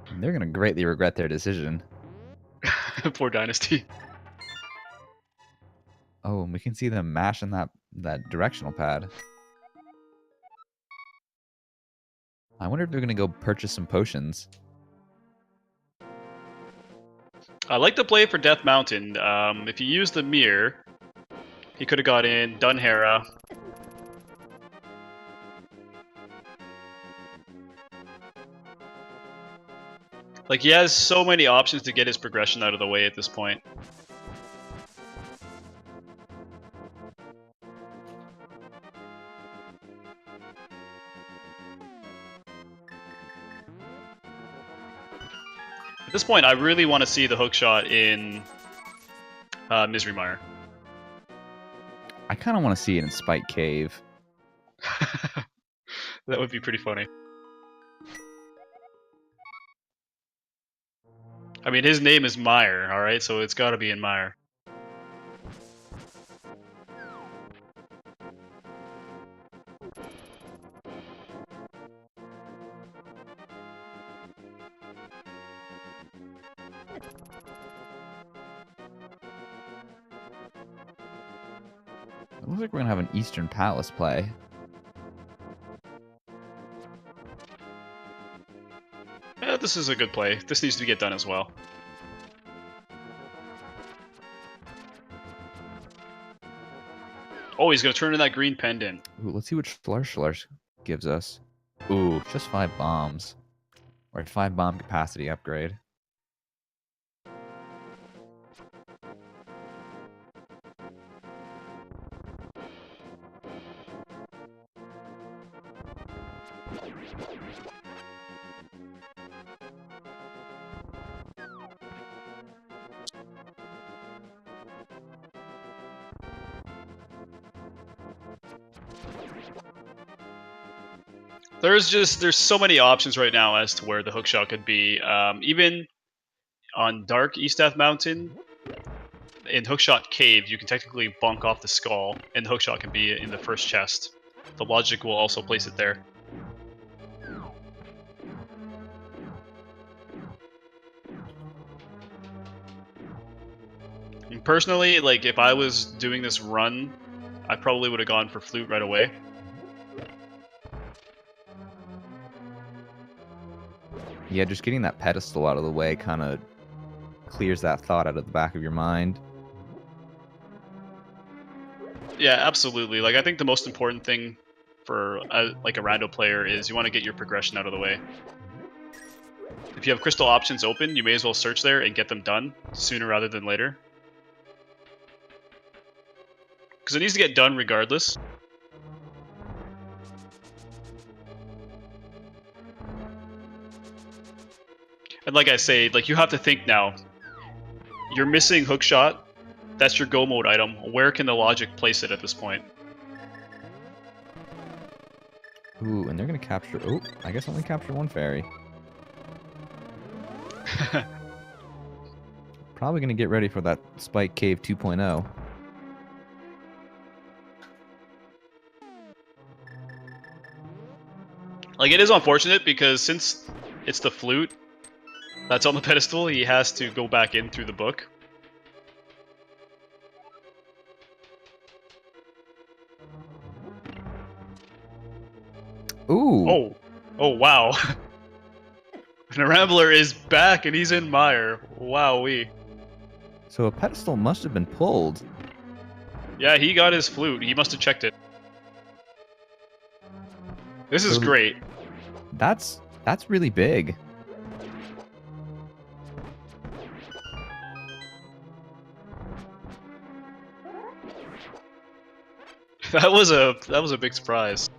And they're going to greatly regret their decision. Poor Dynasty. Oh, and we can see them mashing that directional pad. I wonder if they're going to go purchase some potions. I like the play for Death Mountain. If you use the mirror, he could have got in, done Hera. Like, he has so many options to get his progression out of the way at this point. At this point, I really want to see the hookshot in Misery Mire. I kind of want to see it in Spike Cave. That would be pretty funny. I mean, his name is Mire, alright? So it's gotta be in Mire. It looks like we're going to have an Eastern Palace play. Yeah, this is a good play. This needs to get done as well. Oh, he's gonna turn in that green pendant. Ooh, let's see what Schlarsch gives us. Ooh, just 5 bombs. Or a 5 bomb capacity upgrade. There's so many options right now as to where the hookshot could be. Even on Dark East Death Mountain, in Hookshot Cave, you can technically bonk off the skull, and the hookshot can be in the first chest. The logic will also place it there. And personally, like, if I was doing this run, I probably would have gone for flute right away. Yeah, just getting that pedestal out of the way kind of clears that thought out of the back of your mind. Yeah, absolutely. Like, I think the most important thing for like a rando player is you want to get your progression out of the way. If you have crystal options open, you may as well search there and get them done sooner rather than later. Because it needs to get done regardless. And like I say, like, you have to think now. You're missing hookshot. That's your go mode item. Where can the logic place it at this point? Ooh, and they're going to capture... Oh, I guess only capture one fairy. Probably going to get ready for that Spike Cave 2.0. Like, it is unfortunate because since it's the flute that's on the pedestal, he has to go back in through the book. Ooh! Oh! Oh, wow. NYRambler is back and he's in Mire. Wowee. So a pedestal must have been pulled. Yeah, he got his flute. He must have checked it. This is great. That's really big. That was a big surprise.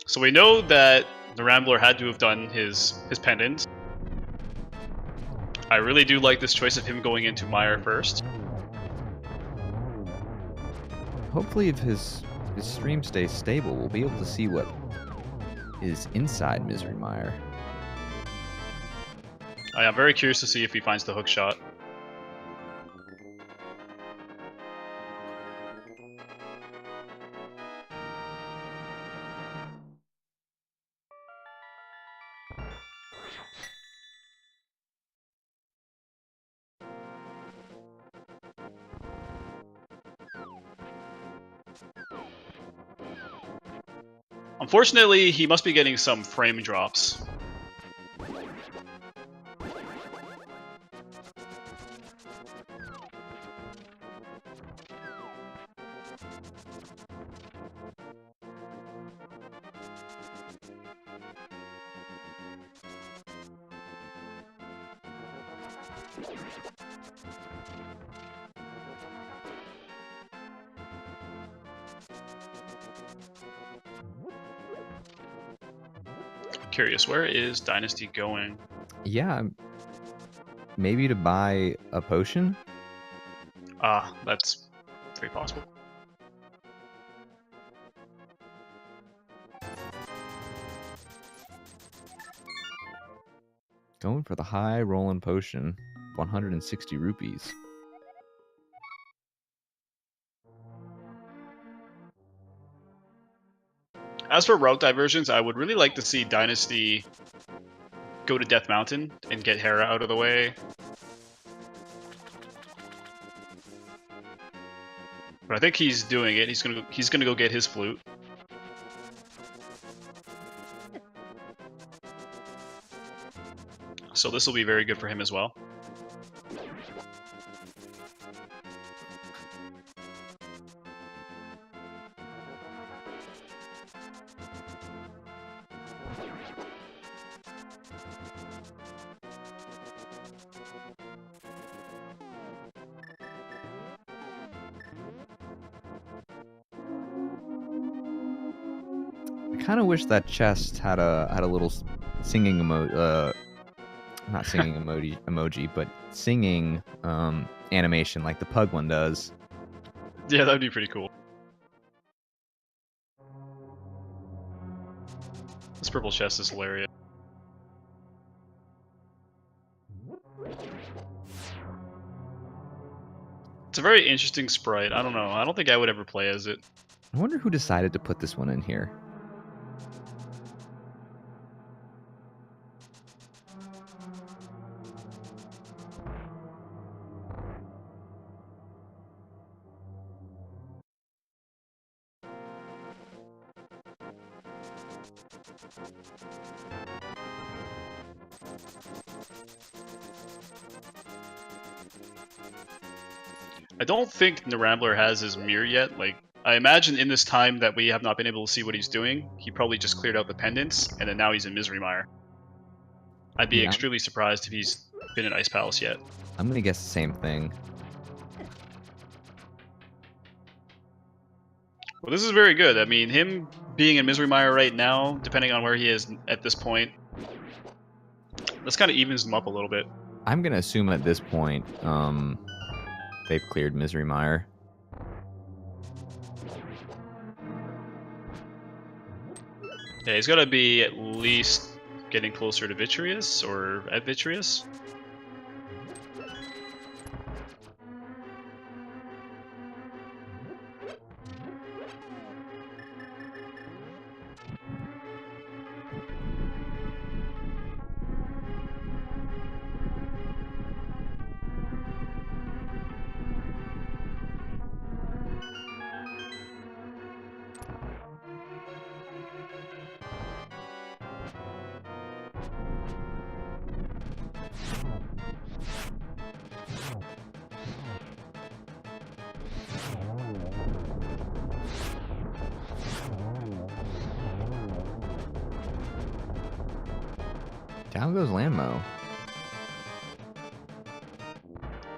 So we know that the Rambler had to have done his pendant. I really do like this choice of him going into Mire first. Hopefully, if his stream stays stable, we'll be able to see what is inside Misery Mire. I am very curious to see if he finds the hookshot. Unfortunately, he must be getting some frame drops. Curious, where is Dynasty going? Yeah, maybe to buy a potion? Ah, that's very possible. Going for the high rolling potion, 160 rupees. As for route diversions, I would really like to see Dynasty go to Death Mountain and get Hera out of the way. But I think he's doing it. He's gonna go get his flute. So this will be very good for him as well. I kind of wish that chest had a little singing emoji, not singing emoji, but singing animation like the pug one does. Yeah, that'd be pretty cool. This purple chest is hilarious. It's a very interesting sprite. I don't know. I don't think I would ever play as it. I wonder who decided to put this one in here. I don't think NYRambler has his mirror yet. Like, I imagine in this time that we have not been able to see what he's doing, he probably just cleared out the pendants, and then now he's in Misery Mire. I'd be extremely surprised if he's been in Ice Palace yet. I'm gonna guess the same thing. Well, this is very good. I mean, him being in Misery Mire right now, depending on where he is at this point, this kind of evens him up a little bit. I'm gonna assume at this point, they've cleared Misery Mire. Yeah, he's got to be at least getting closer to Vitreous or at Vitreous. Down goes Landmo.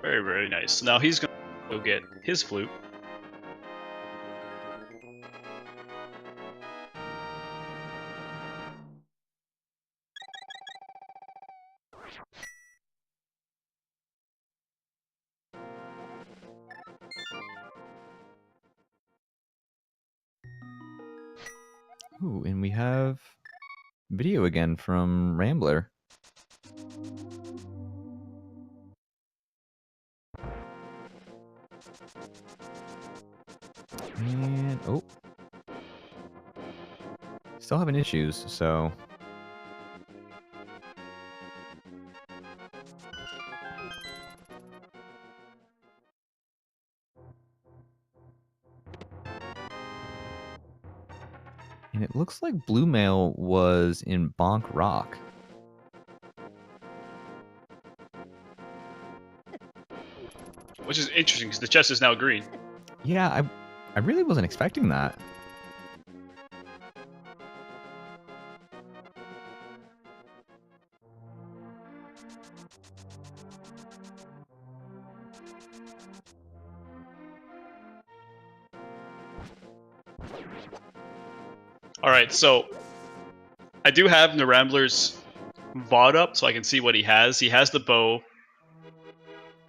Very, very nice. Now he's going to go get his flute. Ooh, and we have video again from Rambler. And oh, still having issues, so and it looks like Blue Mail was in Bonk Rock. Which is interesting because the chest is now green. Yeah, I really wasn't expecting that. Alright, so I do have NYRambler's VOD up so I can see what he has. He has the bow.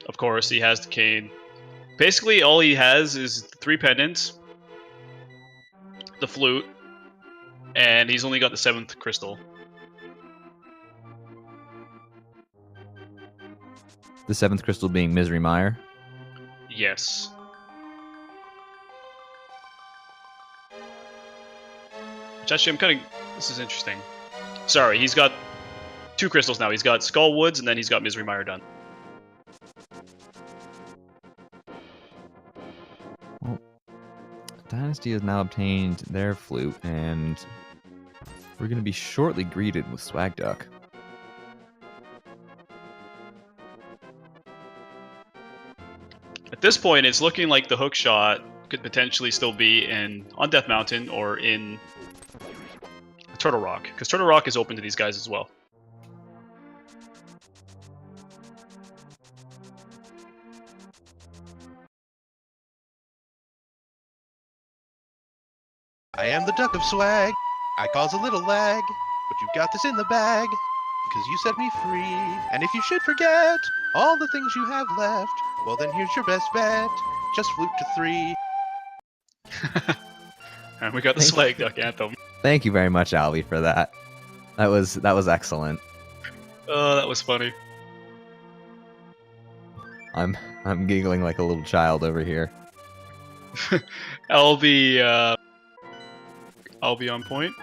Of course, he has the cane. Basically, all he has is the 3 pendants, the flute, and he's only got the 7th crystal. The 7th crystal being Misery Mire. Yes. Which actually, I'm kind of... This is interesting. Sorry, he's got 2 crystals now. He's got Skull Woods, and then he's got Misery Mire done. Well, Dynasty has now obtained their flute, and we're going to be shortly greeted with Swag Duck. At this point, it's looking like the hook shot could potentially still be on Death Mountain or in Turtle Rock, because Turtle Rock is open to these guys as well. I am the duck of swag. I cause a little lag, but you got this in the bag, because you set me free. And if you should forget all the things you have left, well then here's your best bet. Just flute to 3. And we got the Thank Swag you. Duck anthem. Thank you very much, Albie, for that. That was excellent. Oh, that was funny. I'm giggling like a little child over here. I'll be on point.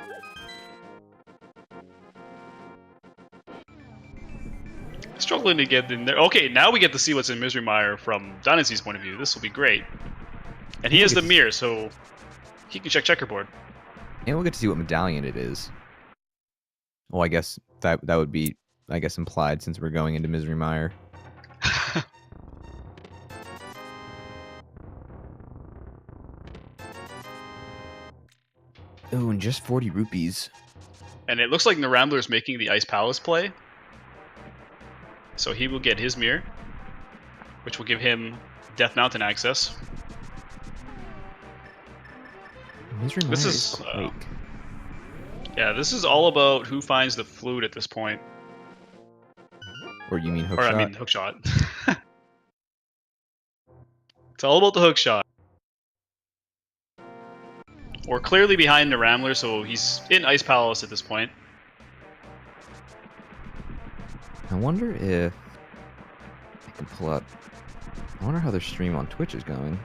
Struggling to get in there. Okay, now we get to see what's in Misery Mire from Dynasty's point of view. This will be great. And he has the mirror, so he can check checkerboard. And we'll get to see what medallion it is. Well, I guess that would be, I guess, implied since we're going into Misery Mire. Oh, and just 40 rupees. And it looks like NYRambler is making the Ice Palace play. So he will get his mirror, which will give him Death Mountain access. Misery Mire This is is Quake. Yeah, this is all about who finds the flute at this point. Or you mean Or hookshot? I mean hookshot. It's all about the hookshot. We're clearly behind NYRambler, so he's in Ice Palace at this point. I wonder if I can pull up. I wonder how their stream on Twitch is going.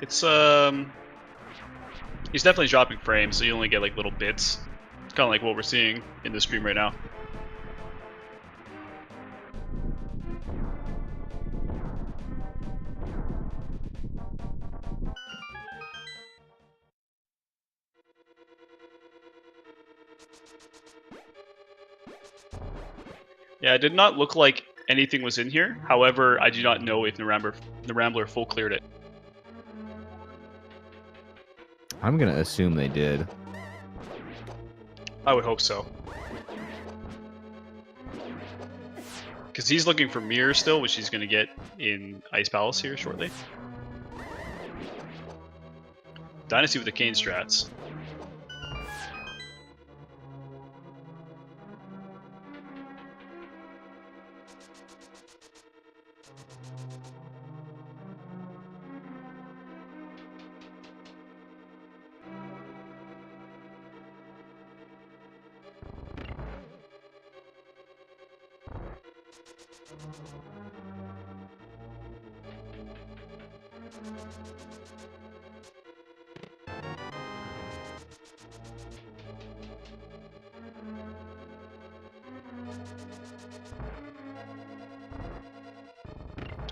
It's he's definitely dropping frames, so you only get like little bits. It's kind of like what we're seeing in the stream right now. Yeah, it did not look like anything was in here. However, I do not know if NYRambler full cleared it. I'm gonna assume they did. I would hope so. Because he's looking for mirror still, which he's going to get in Ice Palace here shortly. Dynasty with the cane strats.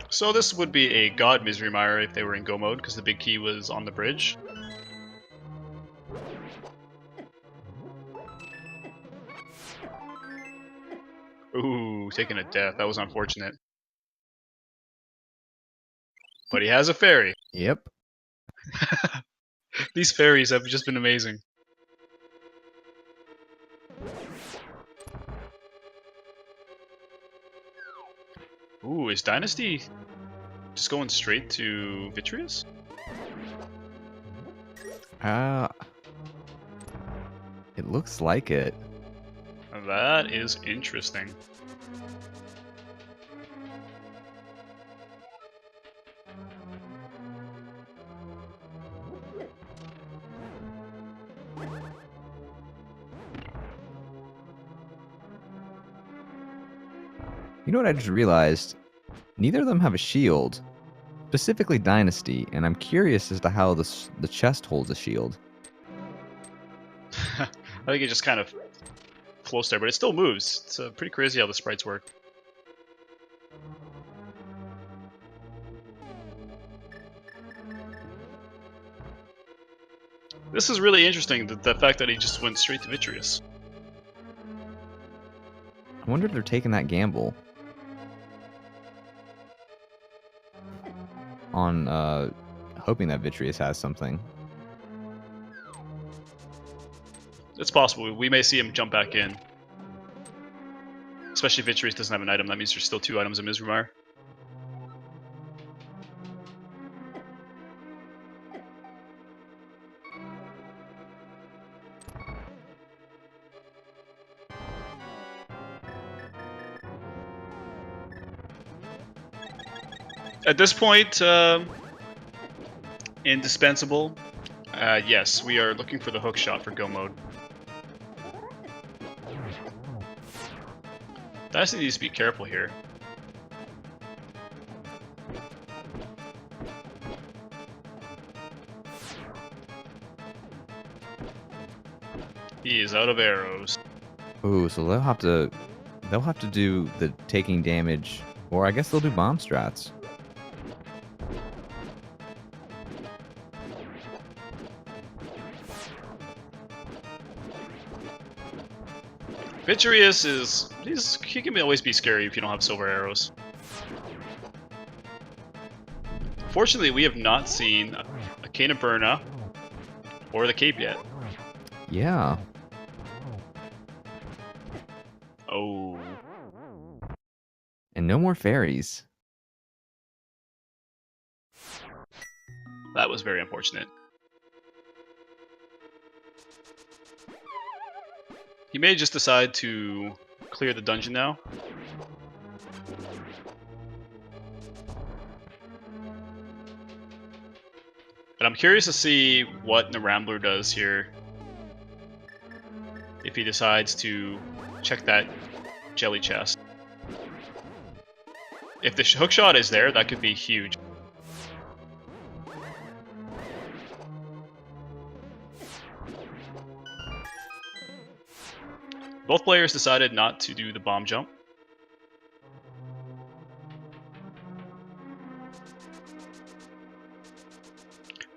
So this would be a God Misery Mire if they were in Go mode, because the big key was on the bridge. Ooh, taking a death. That was unfortunate. But he has a fairy. Yep. These fairies have just been amazing. Ooh, is Dynasty just going straight to Vitreous? It looks like it. That is interesting. You know what I just realized? Neither of them have a shield. Specifically Dynasty, and I'm curious as to how the chest holds a shield. I think it just kind of floats there, but it still moves. It's pretty crazy how the sprites work. This is really interesting, the fact that he just went straight to Vitreous. I wonder if they're taking that gamble on hoping that Vitreous has something. It's possible. We may see him jump back in. Especially if Vitreous doesn't have an item. That means there's still 2 items in Misery Mire. At this point, indispensable. Yes, we are looking for the hook shot for go mode. Dynasty needs to be careful here. He is out of arrows. Ooh, so they'll have to do the taking damage, or I guess they'll do bomb strats. Vitreous he can always be scary if you don't have silver arrows. Fortunately, we have not seen a Cane of Burna or the Cape yet. Yeah. Oh. And no more fairies. That was very unfortunate. He may just decide to clear the dungeon now. And I'm curious to see what NYRambler does here. If he decides to check that jelly chest. If the hookshot is there, that could be huge. Both players decided not to do the bomb jump.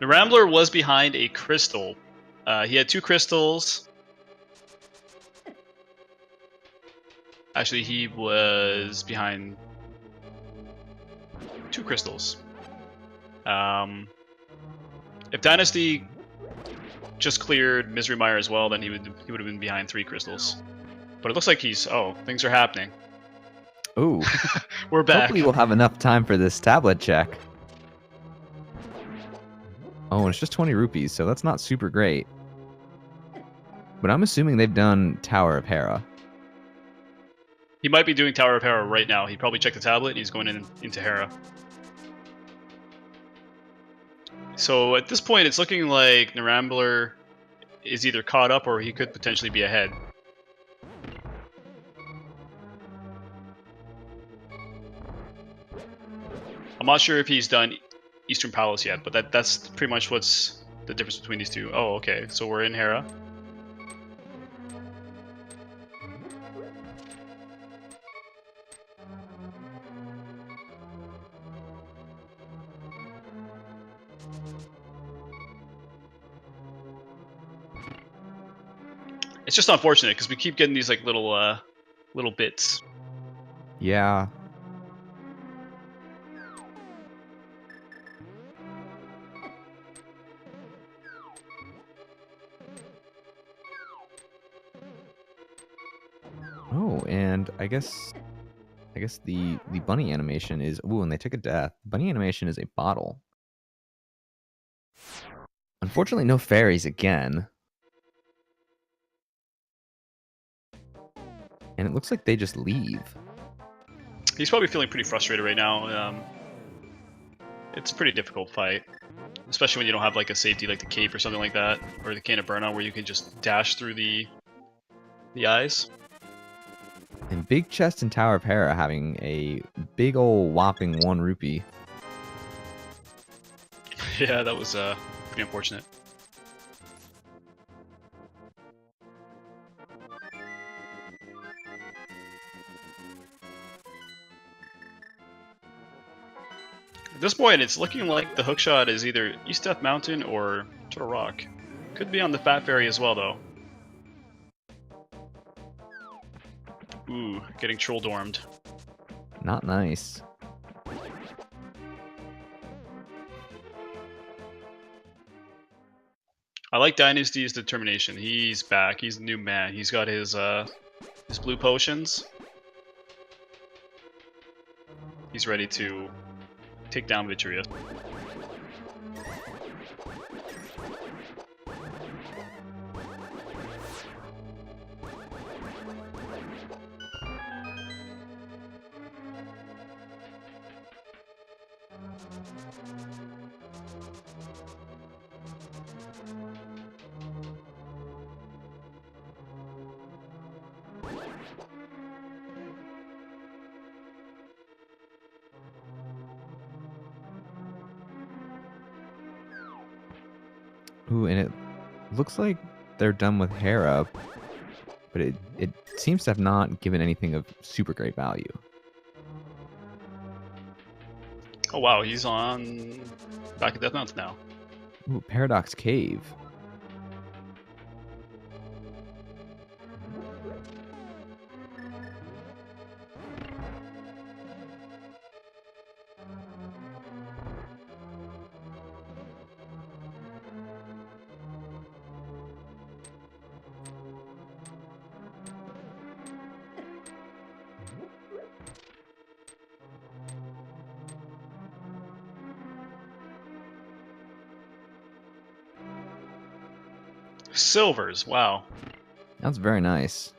NYRambler was behind a crystal. He had 2 crystals. Actually, he was behind 2 crystals. If Dynasty just cleared Misery Mire as well, then he would have been behind 3 crystals. But it looks like things are happening. Ooh. We're back. Hopefully we'll have enough time for this tablet check. Oh, and it's just 20 rupees, so that's not super great. But I'm assuming they've done Tower of Hera. He might be doing Tower of Hera right now. He probably checked the tablet and he's going into Hera. So at this point, it's looking like NYRambler is either caught up or he could potentially be ahead. I'm not sure if he's done Eastern Palace yet, but that's pretty much what's the difference between these two. Oh, okay, so we're in Hera. It's just unfortunate because we keep getting these like little bits. Yeah. Oh, and I guess the bunny animation is, ooh, and they took a death. Bunny animation is a bottle. Unfortunately, no fairies again. And it looks like they just leave. He's probably feeling pretty frustrated right now. It's a pretty difficult fight, especially when you don't have like a safety like the cape or something like that, or the Cane of Burna where you can just dash through the eyes. And Big Chest and Tower of Hera having a big ol' whopping 1 rupee. Yeah, that was pretty unfortunate. At this point, it's looking like the hookshot is either East Death Mountain or Turtle Rock. Could be on the Fat Fairy as well, though. Ooh, getting troll dormed. Not nice. I like Dynasty's determination. He's back. He's a new man. He's got his blue potions. He's ready to take down Vitreous. Ooh, and it looks like they're done with Hera, but it seems to have not given anything of super great value. Oh wow, he's on back at Death Mountain now. Ooh, Paradox Cave. Silvers, wow. That's very nice.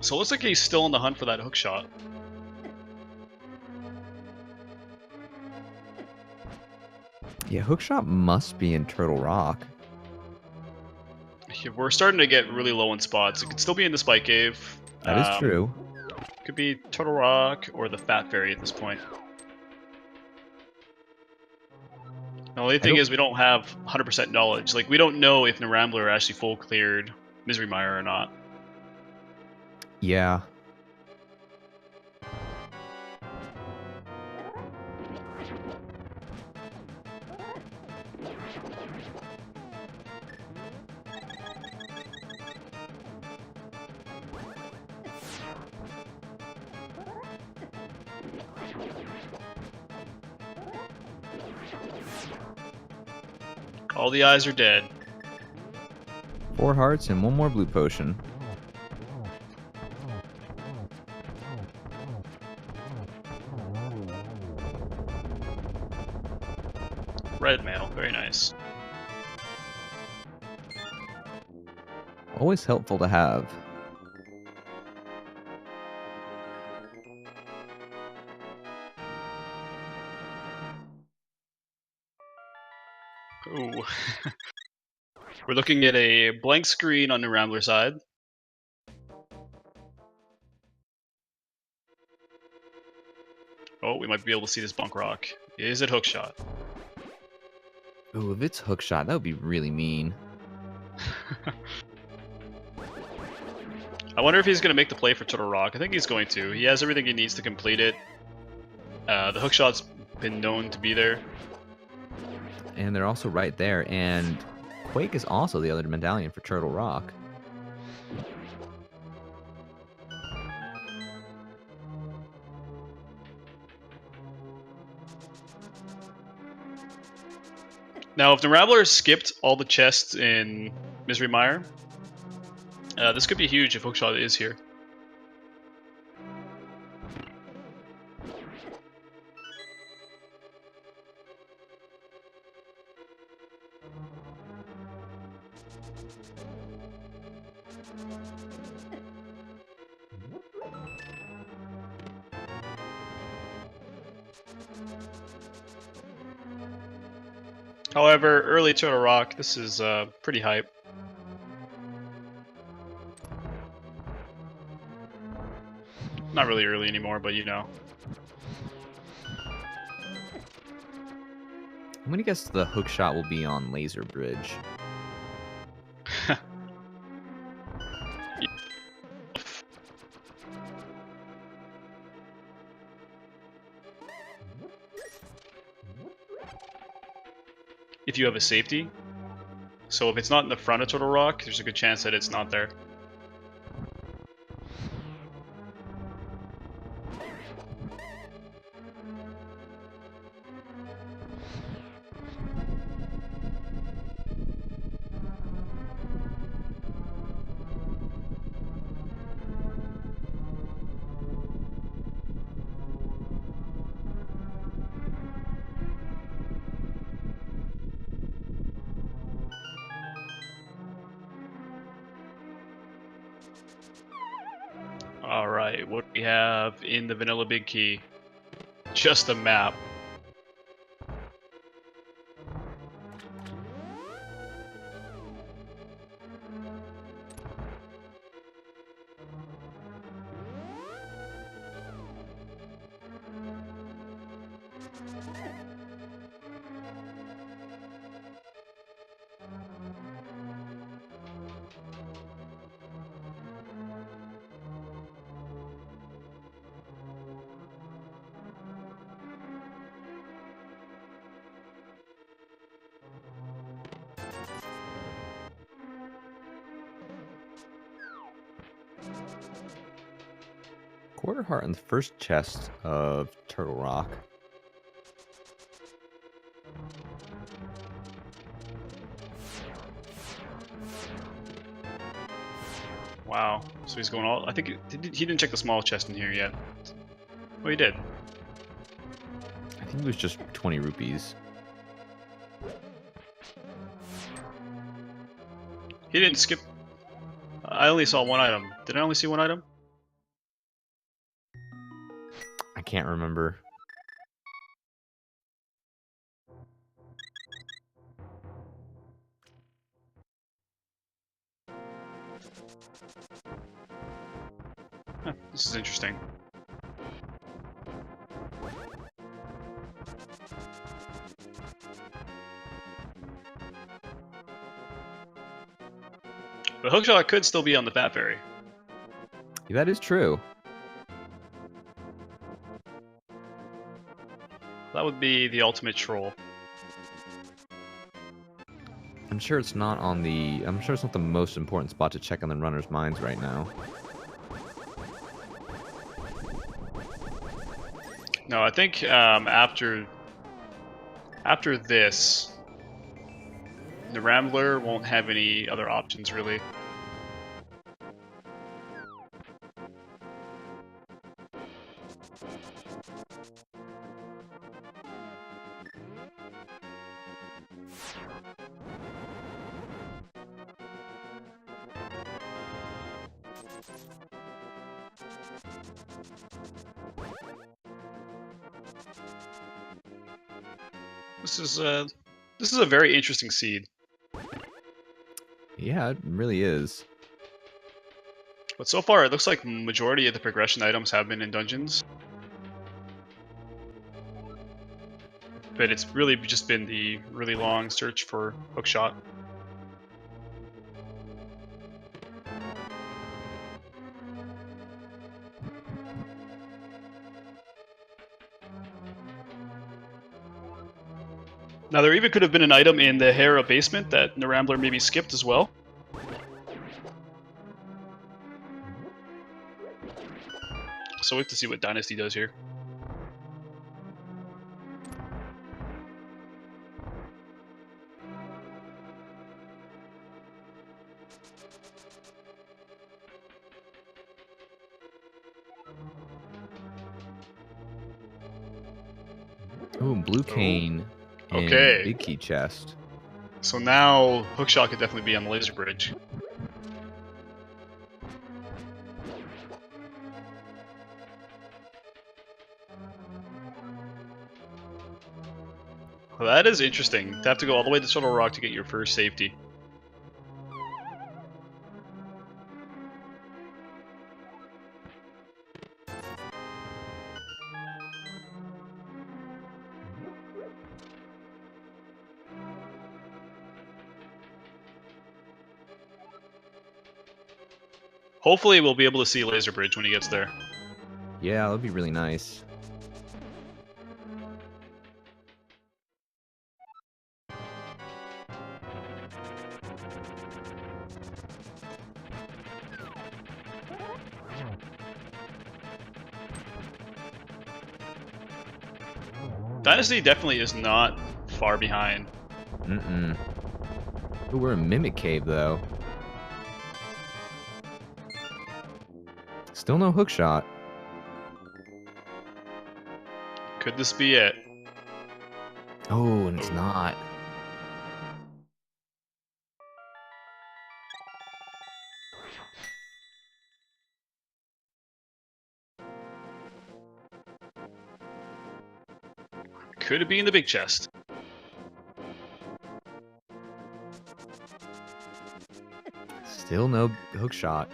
So it looks like he's still on the hunt for that hook shot. Yeah, Hookshot must be in Turtle Rock. We're starting to get really low in spots. It could still be in the Spike Cave. That is true. Could be Turtle Rock or the Fat Fairy at this point. The only thing is we don't have 100% knowledge. Like, we don't know if NYRambler actually full cleared Misery Mire or not. Yeah. All the eyes are dead. 4 hearts and 1 more blue potion. Red mail, very nice. Always helpful to have. Ooh. We're looking at a blank screen on NYRambler side. Oh, we might be able to see this bunk rock. Is it hookshot? Ooh, if it's Hookshot, that would be really mean. I wonder if he's going to make the play for Turtle Rock. I think he's going to. He has everything he needs to complete it. The hookshot's been known to be there. And they're also right there, and Quake is also the other medallion for Turtle Rock. Now, if NYRambler skipped all the chests in Misery Mire, this could be huge if hookshot is here. However, early Turtle Rock, this is pretty hype. Not really early anymore, but you know. I'm gonna guess the Hookshot will be on Laser Bridge. If you have a safety. So if it's not in the front of Turtle Rock, there's a good chance that it's not there. All right, what do we have in the vanilla big key? Just a map. Quarter heart in the first chest of Turtle Rock. Wow. So he's going all. I think he didn't check the small chest in here yet. Oh, he did. I think it was just 20 rupees. He didn't skip. I only saw one item. Did I only see one item? I can't remember. Huh, this is interesting. But hookshot could still be on the Fat Fairy. That is true. That would be the ultimate troll. I'm sure it's not on the. I'm sure it's not the most important spot to check on the runner's minds right now. No, I think after this, the Rambler won't have any other options really. This is a very interesting seed. Yeah, it really is. But so far, it looks like majority of the progression items have been in dungeons. But it's really just been the really long search for hookshot. Now, there even could have been an item in the Hera basement that NYRambler maybe skipped as well. So we have to see what Dynasty does here. Ooh, blue cane and Okay. big key chest. So now hookshot could definitely be on the laser bridge. Well, that is interesting. To have to go all the way to Turtle Rock to get your first safety. Hopefully we'll be able to see Laser Bridge when he gets there. Yeah, that would be really nice. Dynasty definitely is not far behind. Mm-mm. Ooh, we're in Mimic Cave, though. Still no hookshot. Could this be it? Oh, and it's not. Could it be in the big chest? Still no hook shot.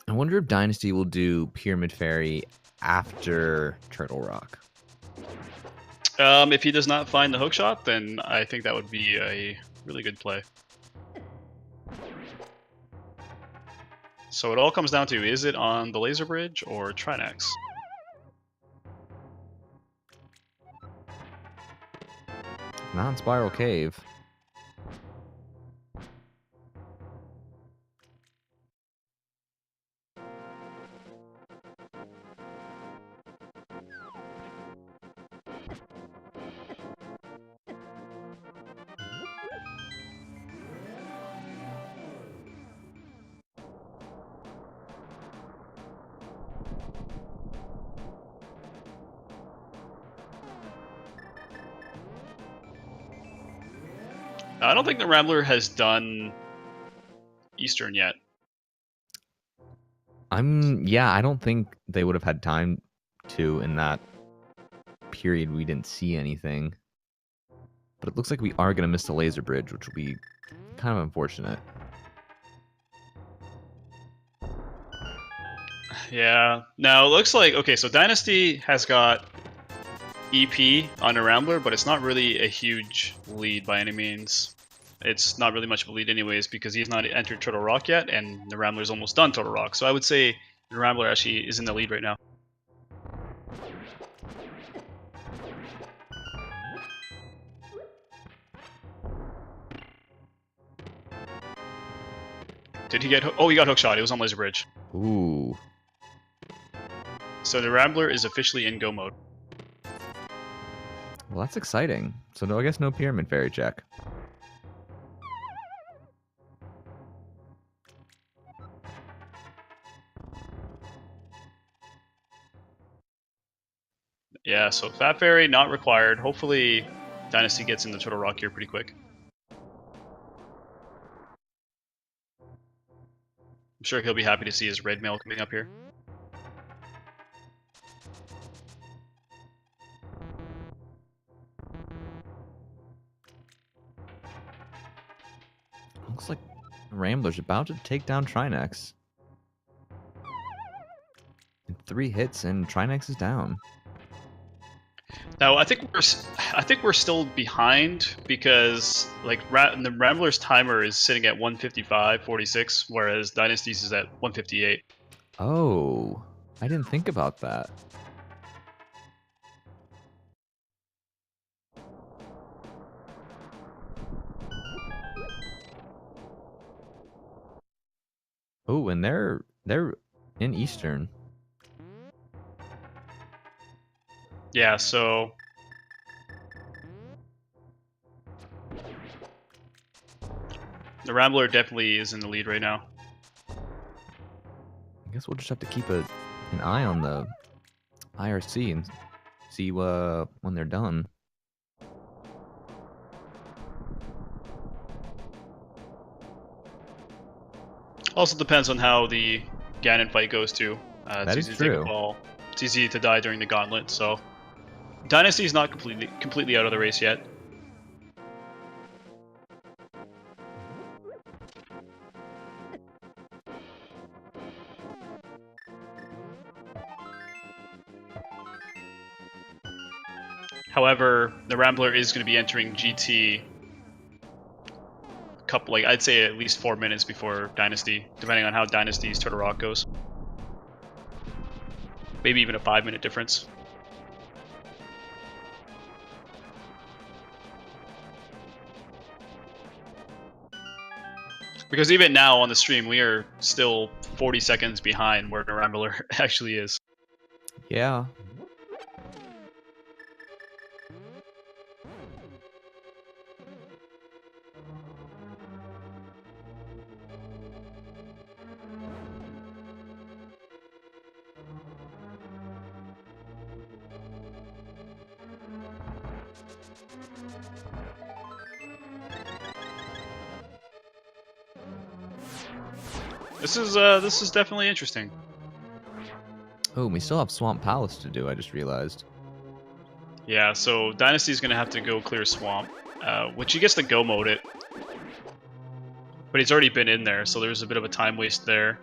I wonder if Dynasty will do Pyramid Fairy after Turtle Rock. If he does not find the hook shot, then I think that would be a really good play. So it all comes down to, is it on the laser bridge or Trinex? Non-spiral cave. I don't think the Rambler has done Eastern yet. Yeah, I don't think they would have had time to in that period. We didn't see anything. But it looks like we are going to miss the laser bridge, which will be kind of unfortunate. Yeah. Now it looks like, okay, so Dynasty has got EP on the Rambler, but it's not really a huge lead by any means. It's not really much of a lead anyways, because he's not entered Turtle Rock yet, and the Rambler's almost done Turtle Rock. So I would say the Rambler actually is in the lead right now. Did he get... Oh, he got hookshot. It was on Laser Bridge. Ooh. So the Rambler is officially in go mode. Well, that's exciting. So no, I guess no Pyramid Fairy check. Yeah, so Fat Fairy not required. Hopefully Dynasty gets into Turtle Rock here pretty quick. I'm sure he'll be happy to see his red mail coming up here. Looks like Rambler's about to take down Trinex. In 3 hits and Trinex is down. Now I think we're still behind because like the Rambler's timer is sitting at 155.46, whereas Dynasty's is at 158. Oh, I didn't think about that. Oh, and they're in Eastern. Yeah, so the Rambler definitely is in the lead right now. I guess we'll just have to keep an eye on the IRC and see when they're done. Also depends on how the Ganon fight goes too. That is easy to take true. a fall. It's easy to die during the gauntlet, so Dynasty's not completely out of the race yet. However, the Rambler is going to be entering GT I'd say at least 4 minutes before Dynasty, depending on how Dynasty's Turtle Rock goes. Maybe even a 5-minute difference. Because even now on the stream, we are still 40 seconds behind where the Rambler actually is. Yeah. This is definitely interesting. Oh, we still have Swamp Palace to do, I just realized. Yeah, so Dynasty's gonna have to go clear Swamp, which he gets to go mode it. But he's already been in there, so there's a bit of a time waste there.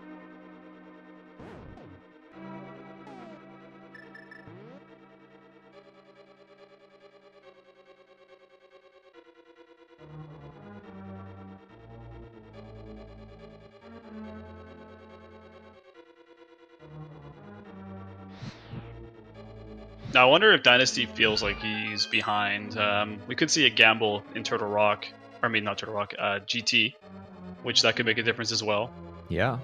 Now, I wonder if Dynasty feels like he's behind. We could see a gamble in Turtle Rock. I mean, not Turtle Rock, GT, which that could make a difference as well. Yeah.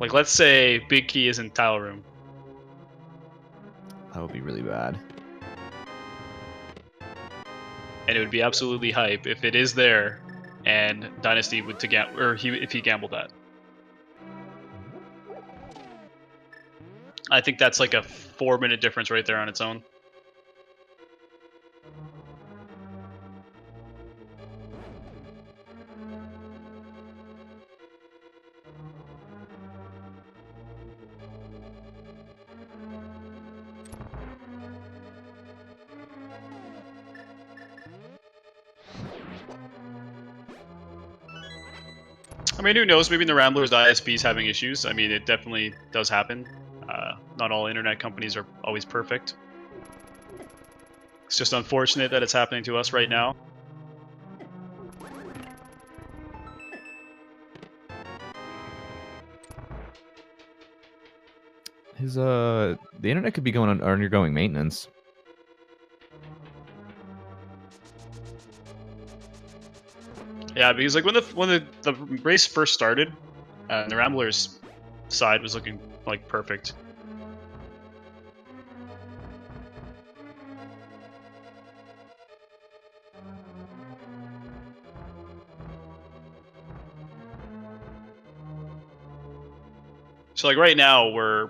Like, let's say Big Key is in Tile Room. That would be really bad. And it would be absolutely hype if it is there, and Dynasty would if he gambled that. I think that's like a 4-minute difference right there on its own. I mean, who knows? Maybe in the Rambler's ISP is having issues. I mean, it definitely does happen. Not all internet companies are always perfect. It's just unfortunate that it's happening to us right now. The internet could be undergoing maintenance. Yeah, because like when the race first started, the Rambler's side was looking like perfect. So like right now we're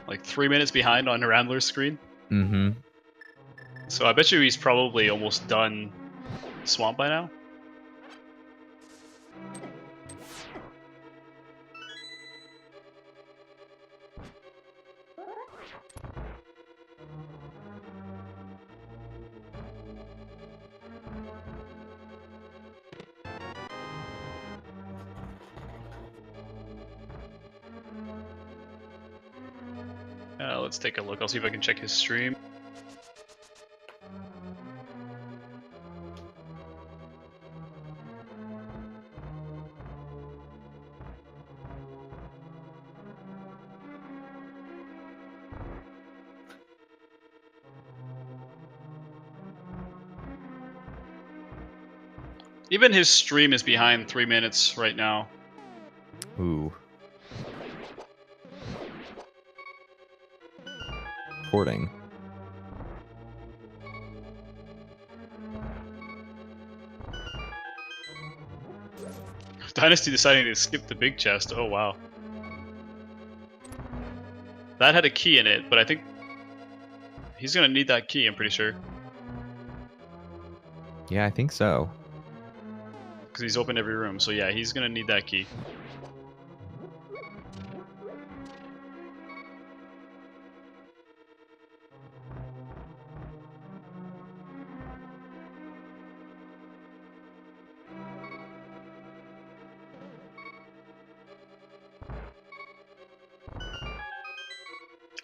like 3 minutes behind on the Rambler's screen. Mm-hmm. So I bet you he's probably almost done Swamp by now. Let's take a look. I'll see if I can check his stream. Even his stream is behind 3 minutes right now. Ooh. Porting. Dynasty deciding to skip the big chest. Oh wow. That had a key in it, but I think he's gonna need that key, I'm pretty sure. Yeah, I think so. Because he's opened every room, so yeah, he's gonna need that key.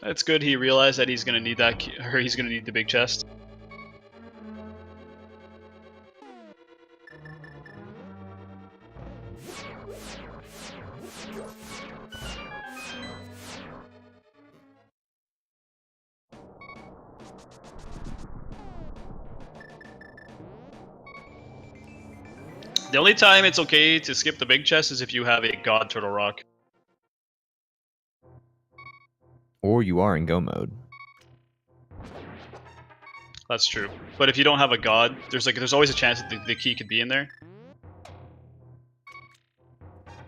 It's good he realized that he's gonna need that key, or he's gonna need the big chest. The only time it's okay to skip the big chest is if you have a God Turtle Rock. Or you are in go mode. That's true. But if you don't have a God, there's always a chance that the key could be in there.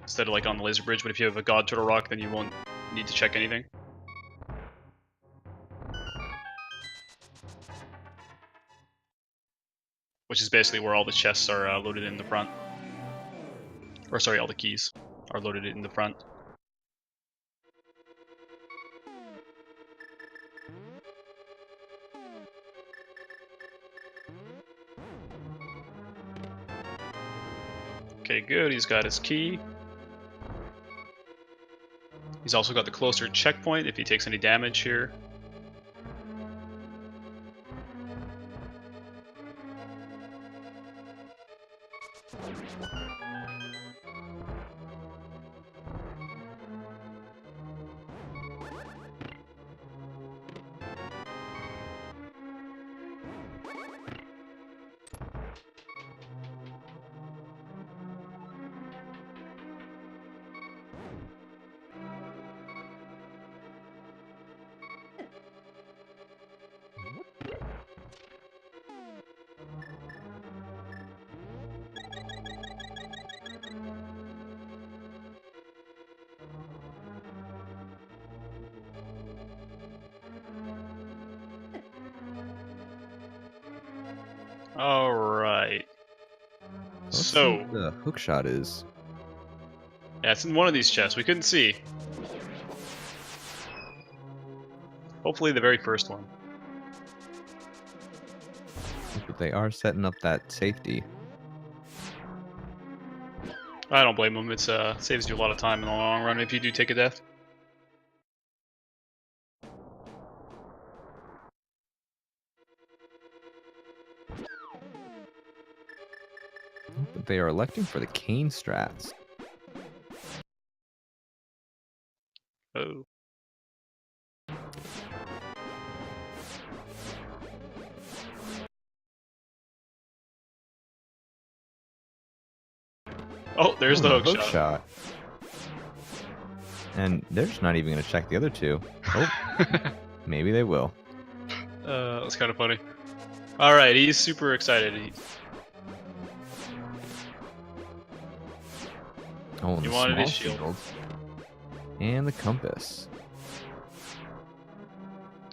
Instead of like on the laser bridge, but if you have a God Turtle Rock, then you won't need to check anything. Which is basically where all the chests are loaded in the front. Or sorry, all the keys are loaded in the front. Okay, good. He's got his key. He's also got the closer checkpoint if he takes any damage here. Alright. Let's see So, what the hook shot is. yeah, it's in one of these chests. We couldn't see. Hopefully the very first one. But they are setting up that safety. I don't blame them. It's saves you a lot of time in the long run if you do take a death. But they are electing for the cane strats. Oh. Oh, there's the hook shot. And they're just not even going to check the other two. Oh, maybe they will. That's kind of funny. Alright, he's super excited. Oh, and He the wanted small his shield. And the compass.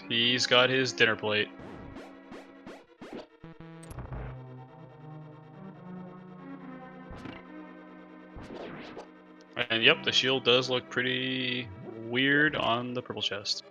He's got his dinner plate. And yep, the shield does look pretty weird on the purple chest.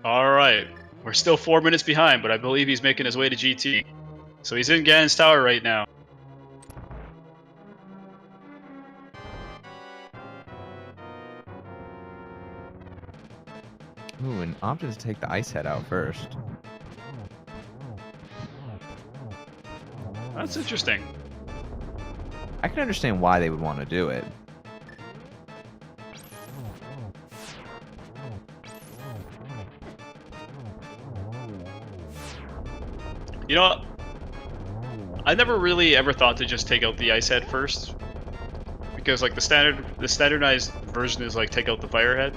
Alright, we're still 4 minutes behind, but I believe he's making his way to GT. So he's in Ganon's Tower right now. Ooh, and opted to take the ice head out first. That's interesting. I can understand why they would want to do it. You know what? I never really ever thought to just take out the ice head first. Because like the standardized version is like take out the fire head.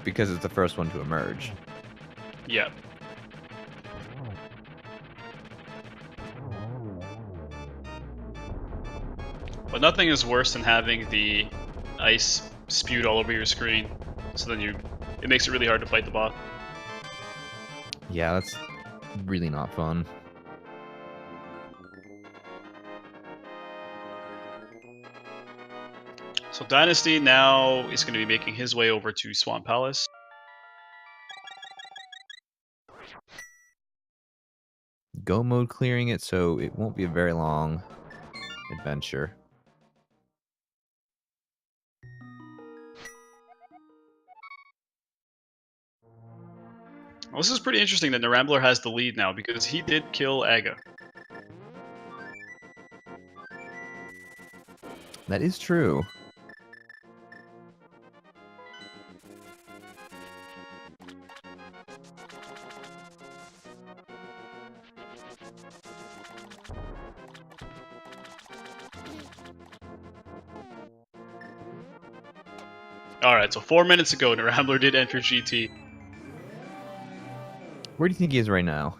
Because it's the first one to emerge. Yeah. But nothing is worse than having the ice spewed all over your screen. So then it makes it really hard to fight the boss. Yeah, that's really not fun. So Dynasty now is going to be making his way over to Swamp Palace. Go mode clearing it, so it won't be a very long adventure. Well, this is pretty interesting that NYRambler has the lead now because he did kill Aga. That is true. Alright, so 4 minutes ago, NYRambler did enter GT. Where do you think he is right now?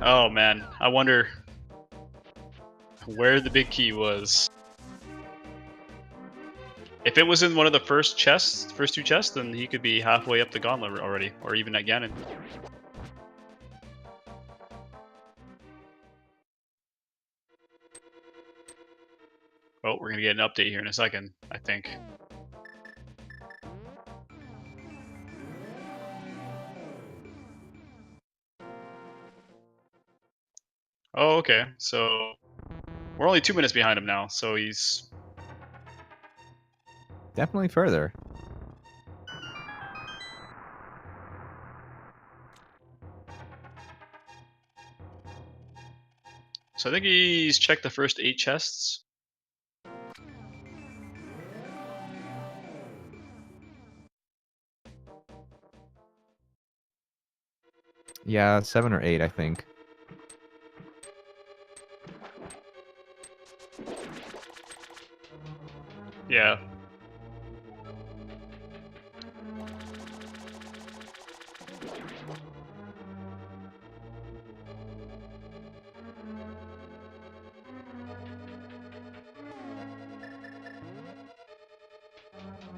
Oh man, I wonder where the big key was. If it was in one of the first two chests, then he could be halfway up the gauntlet already, or even at Ganon. Oh, we're gonna get an update here in a second, I think. Oh, okay. So we're only 2 minutes behind him now, so he's... Definitely further. So I think he's checked the first 8 chests. Yeah, 7 or 8, I think. Yeah.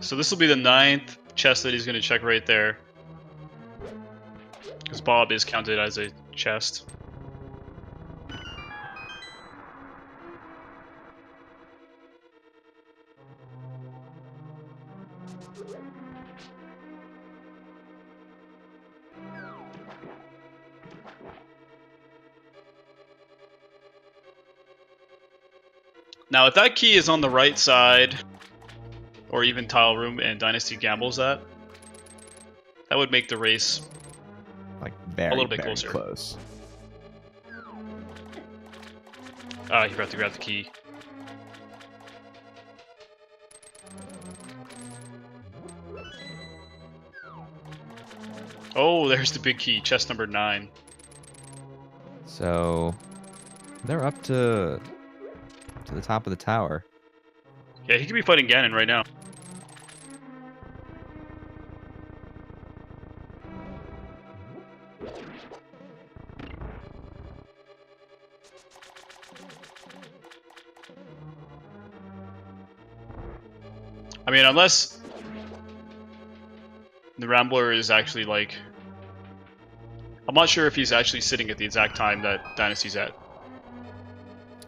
So this will be the 9th chest that he's going to check right there. Because Bob is counted as a chest. Now, if that key is on the right side, or even tile room, and Dynasty gambles that would make the race Like very, a little bit very closer. close. Ah, he forgot to grab the key. Oh, there's the big key, chest number 9. So they're up to the top of the tower. Yeah, he could be fighting Ganon right now. I mean, unless the Rambler is actually like... I'm not sure if he's actually sitting at the exact time that Dynasty's at.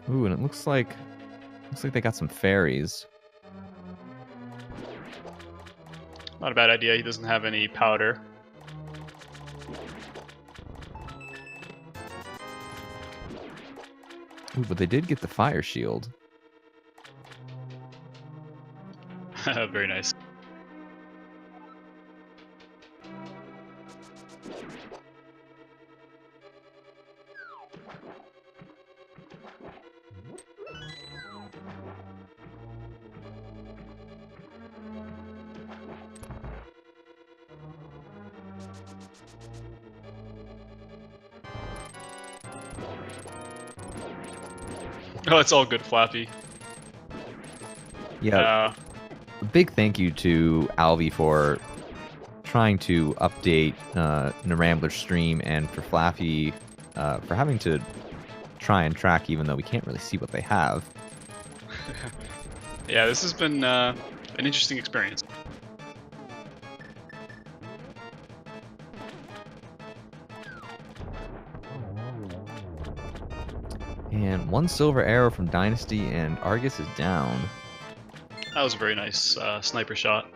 Ooh, and it looks like they got some fairies. Not a bad idea, he doesn't have any powder. Ooh, but they did get the fire shield. Very nice. Oh, it's all good, Flappy. Yeah. A big thank you to Alvi for trying to update NYRambler stream, and for Flappy for having to try and track even though we can't really see what they have. Yeah, this has been an interesting experience. And 1 silver arrow from Dynasty, and Argus is down. That was a very nice sniper shot.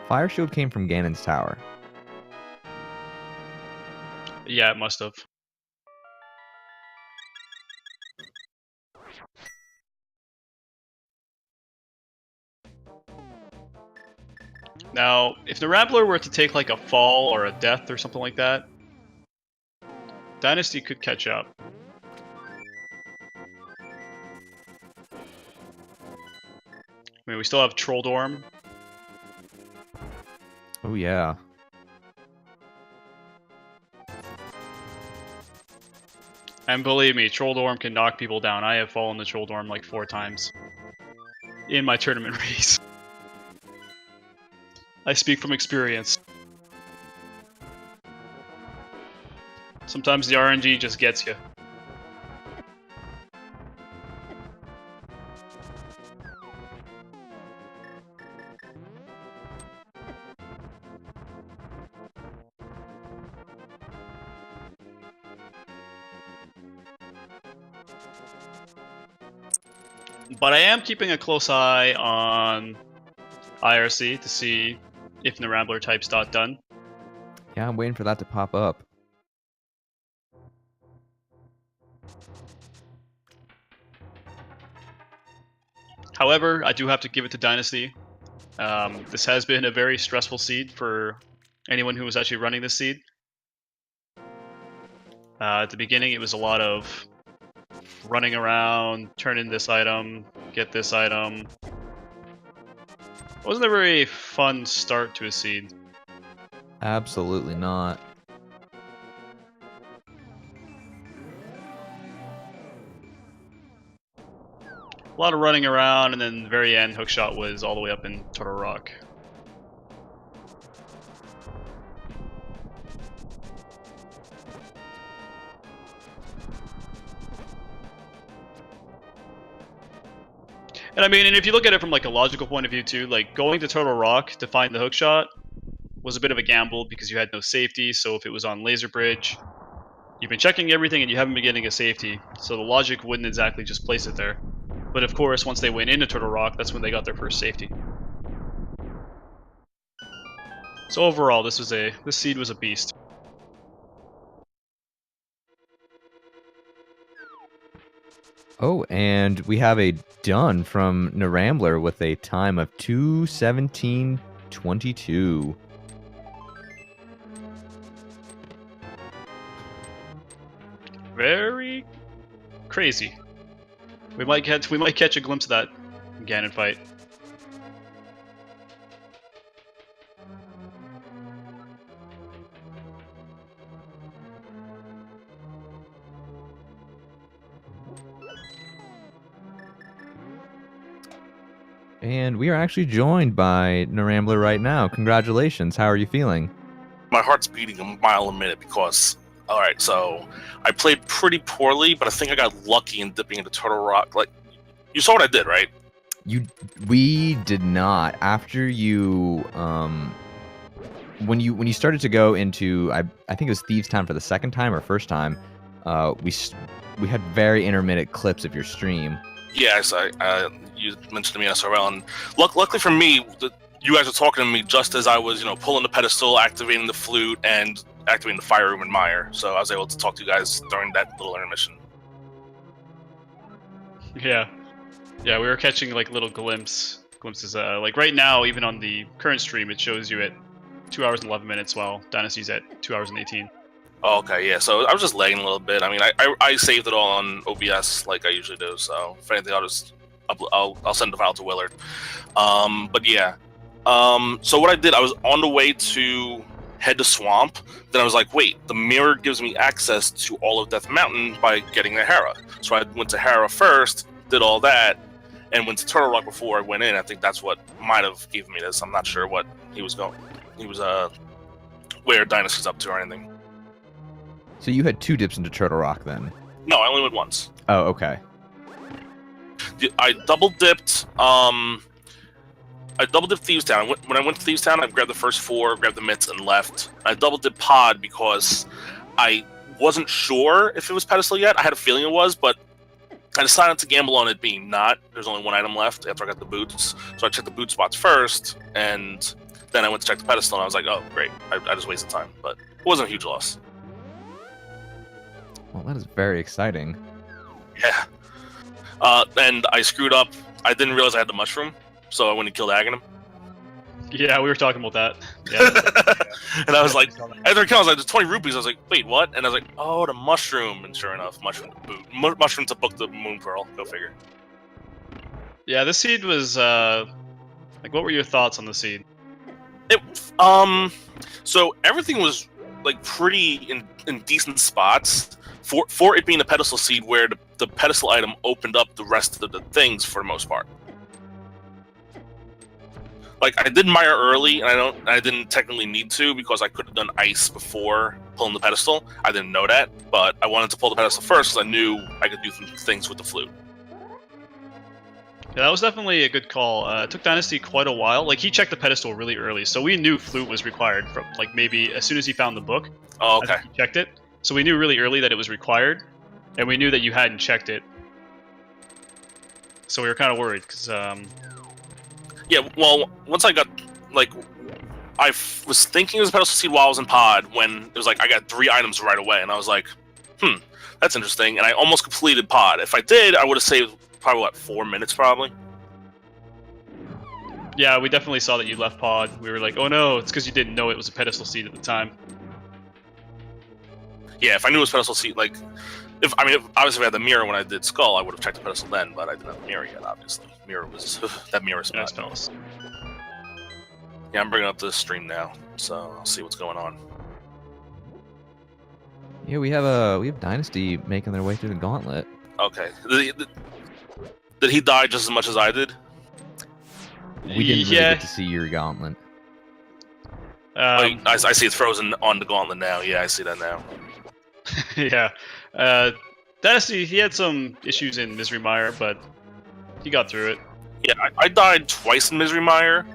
Fire shield came from Ganon's tower. Yeah, it must have. Now, if the Rambler were to take like a fall or a death or something like that, Dynasty could catch up. I mean, we still have Trolldorm. Oh yeah. And believe me, Trolldorm can knock people down. I have fallen to Trolldorm like 4 times in my tournament race. I speak from experience. Sometimes the RNG just gets you. But I am keeping a close eye on IRC to see if NYRambler type's not done. Yeah, I'm waiting for that to pop up. However, I do have to give it to Dynasty. This has been a very stressful seed for anyone who was actually running this seed. At the beginning, it was a lot of running around, turn in this item, get this item. It wasn't a very fun start to a seed. Absolutely not. A lot of running around, and then the very end, hookshot was all the way up in Turtle Rock. And I mean, and if you look at it from like a logical point of view too, like going to Turtle Rock to find the hookshot was a bit of a gamble because you had no safety. So if it was on Laser Bridge, you've been checking everything and you haven't been getting a safety. So the logic wouldn't exactly just place it there. But of course, once they went into Turtle Rock, that's when they got their first safety. So overall, this seed was a beast. Oh, and we have a done from NYRambler with a time of 2:17:22. Very crazy. We might catch a glimpse of that Ganon fight. And we are actually joined by NYRambler right now. Congratulations. How are you feeling? My heart's beating a mile a minute because, alright, so I played pretty poorly, but I think I got lucky in dipping into Turtle Rock. Like, you saw what I did, right? We did not. After you, when you started to go into, I think it was Thieves Town for the second time or first time, we had very intermittent clips of your stream. Yes, you mentioned to me SRL, and luckily for me, you guys were talking to me just as I was, pulling the pedestal, activating the flute, and activating the fire room in Mire. So I was able to talk to you guys during that little intermission. Yeah, we were catching like little glimpses. Like right now, even on the current stream, it shows you at 2 hours and 11 minutes, while Dynasty's at 2 hours and 18. Oh, okay, yeah. So I was just lagging a little bit. I mean, I saved it all on OBS like I usually do. So if anything, I'll send the file to Willard. But yeah. So what I did, I was on the way to head to Swamp. Then I was like, wait, the mirror gives me access to all of Death Mountain by getting to Hera. So I went to Hera first, did all that, and went to Turtle Rock before I went in. I think that's what might have given me this. I'm not sure what he was going. He was where Dynasty's up to or anything. So you had 2 dips into Turtle Rock then? No, I only went once. Oh, okay. I double dipped. I double dipped Thieves Town. When I went to Thieves Town, I grabbed the first 4, grabbed the mitts, and left. I double dipped Pod because I wasn't sure if it was pedestal yet. I had a feeling it was, but I decided to gamble on it being not. There's only 1 item left after I got the boots, so I checked the boot spots first, and then I went to check the pedestal, and I was like, oh, great. I just wasted time, but it wasn't a huge loss. Well, that is very exciting. Yeah. And I screwed up. I didn't realize I had the mushroom, so I went and killed Aghanim. Yeah, we were talking about that. Yeah. And I was like, after I killed, I was like, there's 20 rupees. I was like, wait, what? And I was like, oh, the mushroom. And sure enough, mushroom to boot. Mushroom to book the moon pearl. Go figure. Yeah, this seed was, like, what were your thoughts on the seed? So everything was, like, pretty in decent spots. For it being a pedestal seed where the pedestal item opened up the rest of the things for the most part. like I did mire early, and I didn't technically need to because I could have done ice before pulling the pedestal. I didn't know that, but I wanted to pull the pedestal first because I knew I could do things with the flute. Yeah, that was definitely a good call. It took Dynasty quite a while. Like, he checked the pedestal really early, so we knew flute was required from, like, maybe as soon as he found the book. Oh, okay. He checked it. So we knew really early that it was required, and we knew that you hadn't checked it. So we were kind of worried, because, Yeah, well, once I got, like, I was thinking it was a pedestal seed while I was in pod when it was like I got 3 items right away, and I was like, that's interesting, and I almost completed pod. If I did, I would have saved probably, what, 4 minutes probably? yeah, we definitely saw that you left pod. We were like, oh no, it's because you didn't know it was a pedestal seed at the time. Yeah, if I knew it was pedestal seed, like, obviously if I had the mirror when I did Skull, I would have checked the pedestal then, but I didn't have the mirror yet, obviously. Mirror was, that mirror spot. Nice fellas. Yeah, I'm bringing up the stream now, so I'll see what's going on. Yeah, we have Dynasty making their way through the gauntlet. Okay. Did he die just as much as I did? We didn't really get to see your gauntlet. I see it's frozen on the gauntlet now. Yeah, I see that now. Yeah. Dynasty, he had some issues in Misery Mire, but he got through it. Yeah, I died twice in Misery Mire.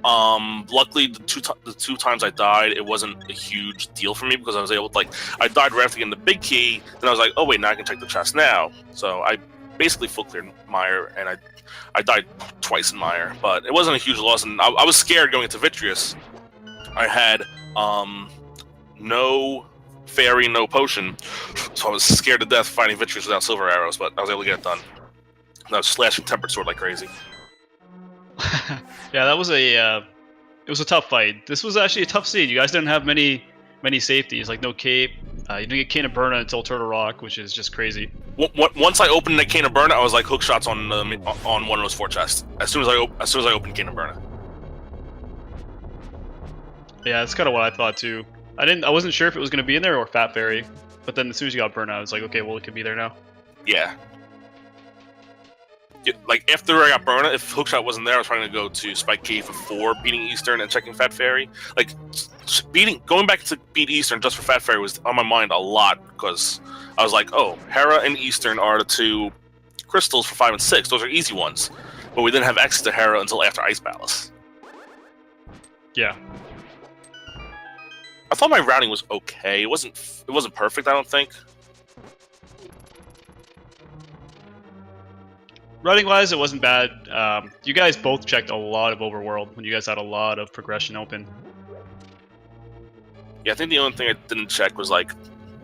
Luckily, the two times I died, it wasn't a huge deal for me because I was able to, like, I died right after getting the big key, then I was like, oh wait, now I can check the chest now. So I basically full cleared Mire, and I died twice in Mire, but it wasn't a huge loss, and I was scared going into Vitreous. I had, no fairy, no potion, so I was scared to death fighting Vitreous without silver arrows, but I was able to get it done. And I was slashing Tempered Sword like crazy. Yeah, that was it was a tough fight. This was actually a tough seed. You guys didn't have many safeties, like no cape. You didn't get Cane of Burna until Turtle Rock, which is just crazy. Once I opened the Cane of Burna, I was like hook shots on one of those 4 chests. As soon as I opened Cane of Burna. Yeah, that's kind of what I thought too. I wasn't sure if it was going to be in there or Fat Fairy, but then as soon as you got Burna, I was like, okay, well it could be there now. Yeah. Like, after I got Burna, if Hookshot wasn't there, I was trying to go to Spike Cave before beating Eastern and checking Fat Fairy. Like, going back to beat Eastern just for Fat Fairy was on my mind a lot, because I was like, oh, Hera and Eastern are the 2 crystals for 5 and 6. Those are easy ones. But we didn't have access to Hera until after Ice Palace. Yeah. I thought my routing was okay. It wasn't perfect, I don't think. Routing-wise, it wasn't bad. You guys both checked a lot of Overworld when you guys had a lot of progression open. Yeah, I think the only thing I didn't check was, like,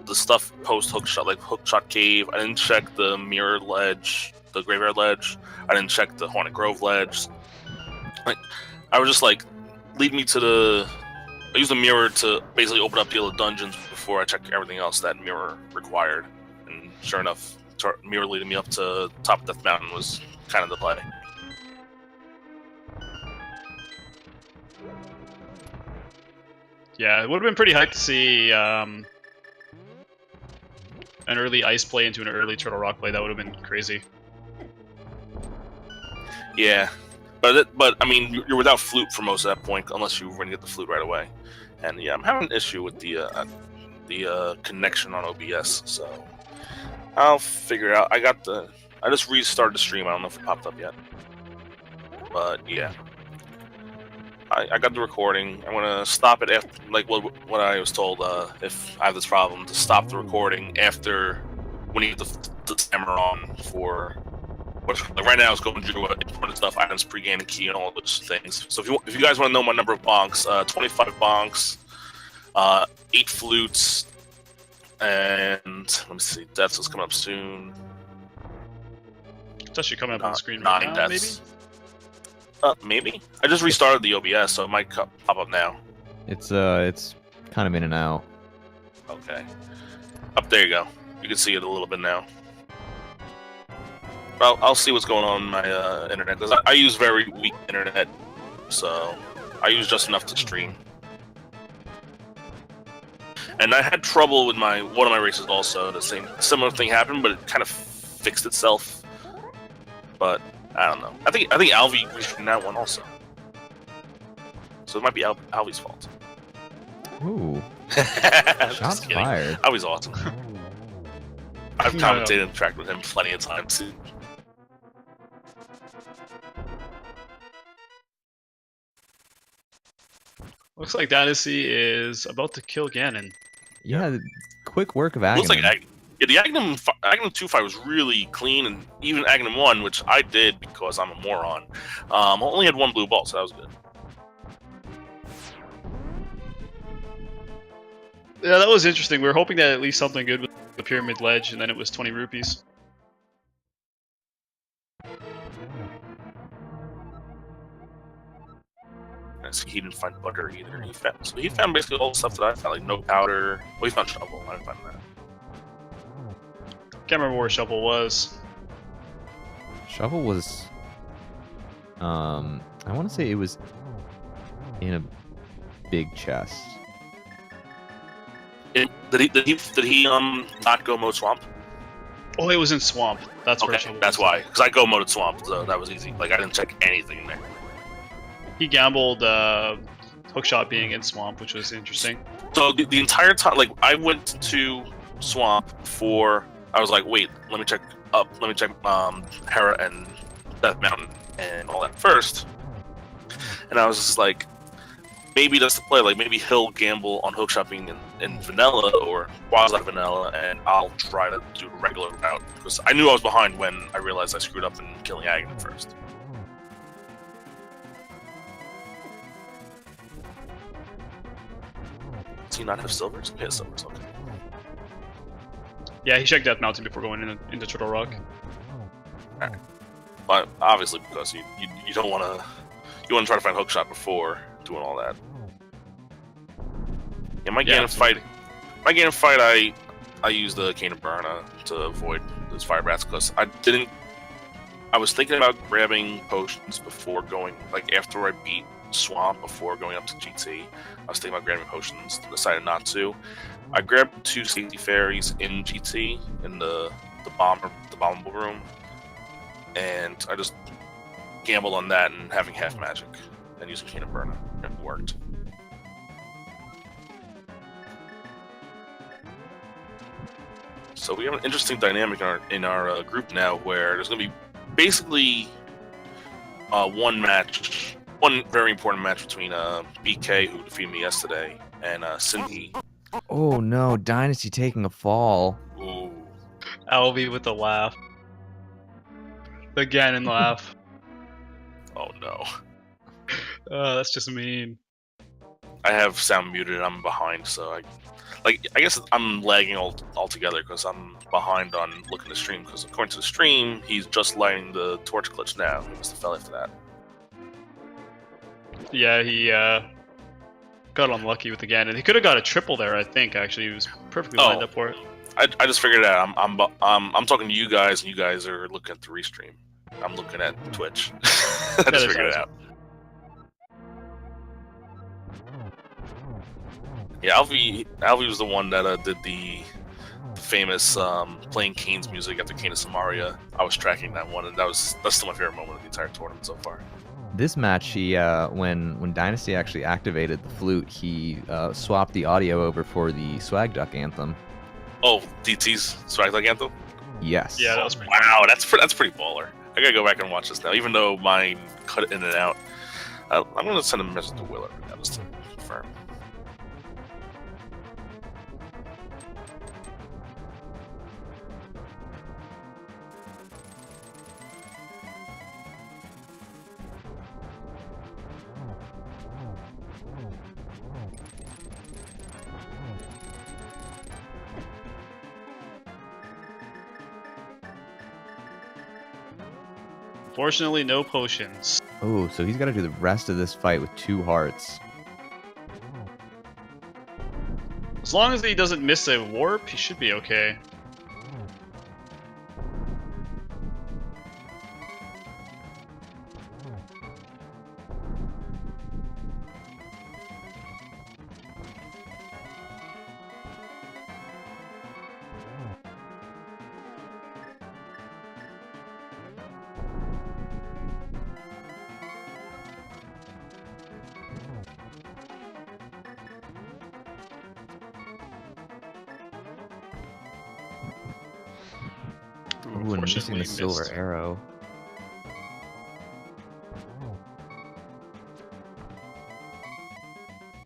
the stuff post-Hookshot, like Hookshot Cave. I didn't check the Mirror Ledge, the Graveyard Ledge. I didn't check the Haunted Grove Ledge. Like, I was just like, lead me to the... I used the Mirror to basically open up the other dungeons before I checked everything else that Mirror required. And sure enough, Mirror leading me up to top of Death Mountain was kind of the play. Yeah, it would have been pretty hype to see an early Ice play into an early Turtle Rock play. That would have been crazy. Yeah, but I mean, you're without flute for most of that point, unless you were going to get the flute right away. And yeah, I'm having an issue with the connection on OBS, so I'll figure it out. I just restarted the stream. I don't know if it popped up yet, but yeah. I got the recording. I'm gonna stop it after, like what I was told. If I have this problem, to stop the recording after when you get the timer on for what. Like right now, it's going through important stuff, items, pre-game, and key, and all those things. So if you guys want to know my number of bonks, 25 bonks, 8 flutes, and let me see, deaths is coming up soon. It's actually coming up on the screen right 9 now, deaths. Maybe. I just restarted the OBS, so it might pop up now. It's kind of in and out. Okay. Up there you go. You can see it a little bit now. Well, I'll see what's going on in my internet, because I use very weak internet, so I use just enough to stream. And I had trouble with one of my races also. The similar thing happened, but it kind of fixed itself. But I don't know. I think Alvi reached that one also. so it might be Alvy's fault. Ooh, Just shots kidding. fired. Alvy's awesome. I've No. commentated and tracked with him plenty of times too. Looks like Dynasty is about to kill Ganon. Yeah, quick work of Looks like Aghanim. the Aghanim 2 fight was really clean, and even Aghanim 1, which I did because I'm a moron, only had 1 blue ball, so that was good. Yeah, that was interesting. We were hoping that at least something good with the Pyramid Ledge, and then it was 20 rupees. He didn't find butter either. He found basically all the stuff that I found, like no powder. Well, he found shovel. I didn't find that. Can't remember where Shovel was. Shovel was, I want to say it was in a big chest. Did he not go mode swamp? Oh, it was in Swamp. That's where Okay, Shovel that's was. why. Because I go mode swamp, so that was easy. Like I didn't check anything in there. He gambled Hookshot being in Swamp, which was interesting. So the entire time, like I went to swamp before. I was like, wait, let me check Hera and Death Mountain and all that first. And I was just like, maybe that's the play. Like maybe he'll gamble on Hookshot being in vanilla or quasi vanilla, and I'll try to do a regular route because I knew I was behind when I realized I screwed up in killing Aghanim first. Does he not have silvers? He has silvers. Okay. Yeah, he checked Death Mountain before going into Turtle Rock. But obviously, because you don't want to try to find Hookshot before doing all that. Yeah, my Ganon fight, I used the Cane of Burna to avoid those fire bats because I was thinking about grabbing potions before going, like after I beat Swamp before going up to GT. I was thinking about grabbing potions, decided not to. I grabbed 2 safety fairies in GT in the bombable room, and I just gambled on that and having half magic and using Cane of Burna. It worked. So we have an interesting dynamic in our group now, where there's going to be basically one very important match between BK, who defeated me yesterday, and Cindy. Oh no, Dynasty taking a fall. Ooh. Alvy with the laugh. The Ganon laugh. Oh no. That's just mean. I have sound muted and I'm behind, so I guess I'm lagging altogether because I'm behind on looking to stream, because according to the stream, he's just lighting the torch glitch now. He must have fell after that. Yeah, he got unlucky with the Ganon. He could have got a triple there, I think, actually. He was perfectly lined up for it. I just figured it out. I'm talking to you guys, and you guys are looking at the restream. I'm looking at Twitch. I just figured it out. Yeah, Alvy was the one that did the famous playing Kane's music after Kane of Samaria. I was tracking that one, and that's still my favorite moment of the entire tournament so far. This match, he when Dynasty actually activated the flute, he swapped the audio over for the Swag Duck anthem. Oh, DT's Swag Duck anthem? Yes. Yeah, that was pretty Wow, that's pretty baller. I gotta go back and watch this now, even though mine cut in and out. I'm gonna send a message to Willard now just to confirm. Fortunately, no potions. Oh, so he's got to do the rest of this fight with 2 hearts. As long as he doesn't miss a warp, he should be okay. Ooh, and missing Unfortunately the silver missed. arrow.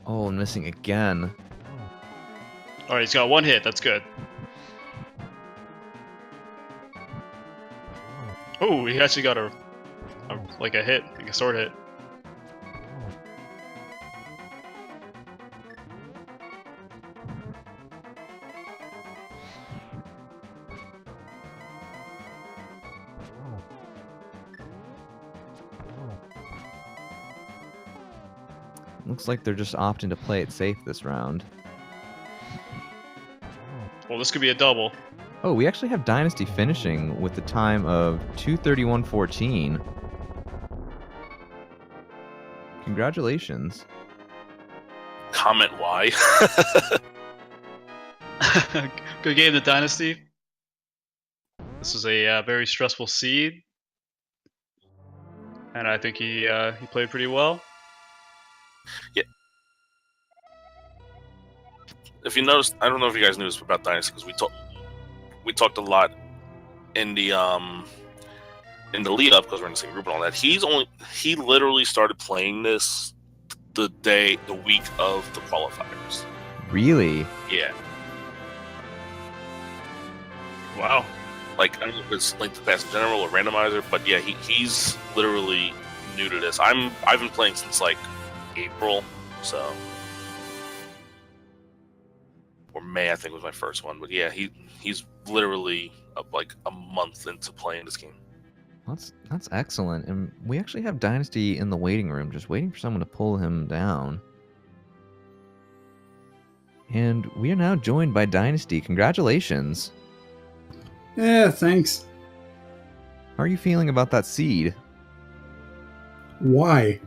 Oh, and missing again. All right, he's got one hit. That's good. Oh, he actually got a hit, like a sword hit. Looks like they're just opting to play it safe this round. Well, this could be a double. Oh, we actually have Dynasty finishing with the time of 2:31:14. Congratulations. Comment why. Good game, the Dynasty. This was a very stressful seed, and I think he played pretty well. If you noticed, I don't know if you guys knew this about Dynasty because we talked a lot in the lead up because we're in the same group and all that. He literally started playing this the week of the qualifiers. Really? Yeah. Wow. Like, I don't know if it's Link to the Past in general or Randomizer, but yeah, he's literally new to this. I've been playing since like April, so, or May I think was my first one. But yeah, he's literally like a month into playing this game. That's excellent. And we actually have Dynasty in the waiting room, just waiting for someone to pull him down. And we are now joined by Dynasty. Congratulations. Yeah, thanks. How are you feeling about that seed? Why?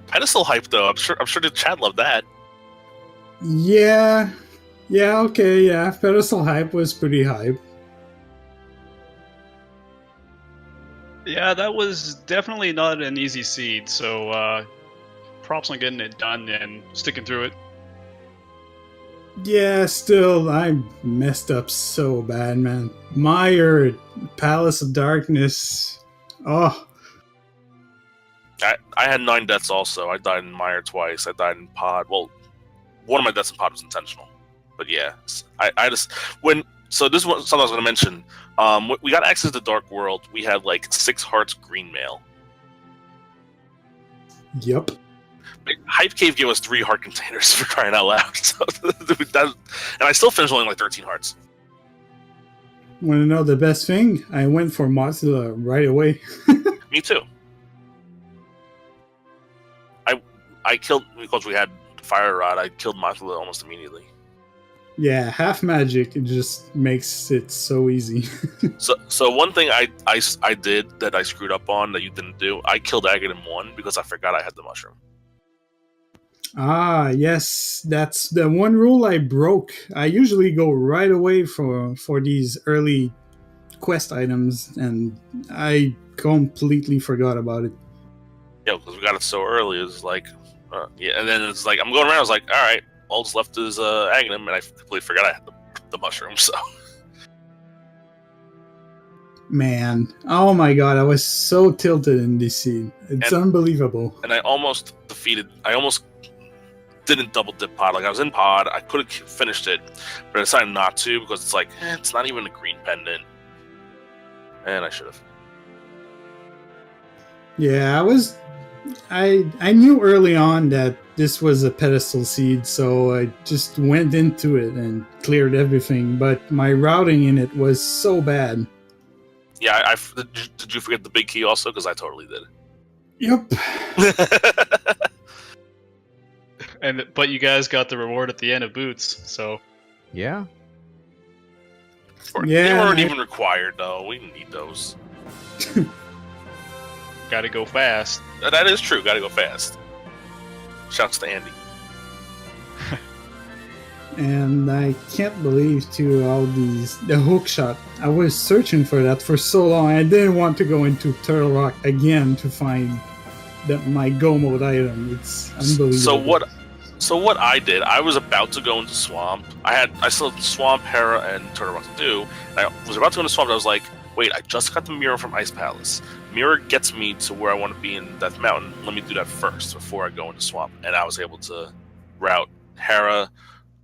Pedestal hype though. I'm sure the chat loved that. Yeah, okay, yeah. Pedestal hype was pretty hype. Yeah, that was definitely not an easy seed. So props on getting it done and sticking through it. Yeah, still, I messed up so bad, man. Mire, Palace of Darkness. Oh, I had 9 deaths also. I died in Mire twice. I died in Pod. Well, one of my deaths in Pod was intentional. But yeah, I just so this is something I was going to mention. We got access to Dark World. We had like 6 hearts green mail. yep. Hype Cave gave us 3 heart containers for crying out loud. So and I still finished only like 13 hearts. Want to know the best thing? I went for Mothula right away. Me too. I killed, because we had Fire Rod, I killed Mothula almost immediately. Yeah, half magic, it just makes it so easy. So one thing I did that I screwed up on that you didn't do, I killed Agate in 1 because I forgot I had the mushroom. Ah, yes, that's the one rule I broke. I usually go right away for these early quest items, and I completely forgot about it. Yeah, because we got it so early. It was like, yeah, and then it's like I'm going around. I was like, all right, all that's left is Aghanim, and I completely forgot I had the mushroom. So, Man, oh my god, I was so tilted in this scene. It's unbelievable. and I almost didn't double dip Pod. Like I was in Pod, I could have finished it, but I decided not to because it's like it's not even a green pendant, and I should have. Yeah, I knew early on that this was a pedestal seed, so I just went into it and cleared everything, but my routing in it was so bad. Yeah, did you forget the big key also? Because I totally did. Yep. But you guys got the reward at the end of Boots, so Yeah. They weren't even required though. We didn't need those. gotta go fast. That is true. Got to go fast. Shouts to Andy. And I can't believe too all the hook shot. I was searching for that for so long. I didn't want to go into Turtle Rock again to find my go mode item. It's unbelievable. So what I did, I was about to go into Swamp. I still had Swamp, Hera, and Turtle Rock to do. And I was about to go into Swamp, and I was like, wait, I just got the mirror from Ice Palace. Mirror gets me to where I want to be in Death Mountain. Let me do that first before I go into Swamp. And I was able to route Hera,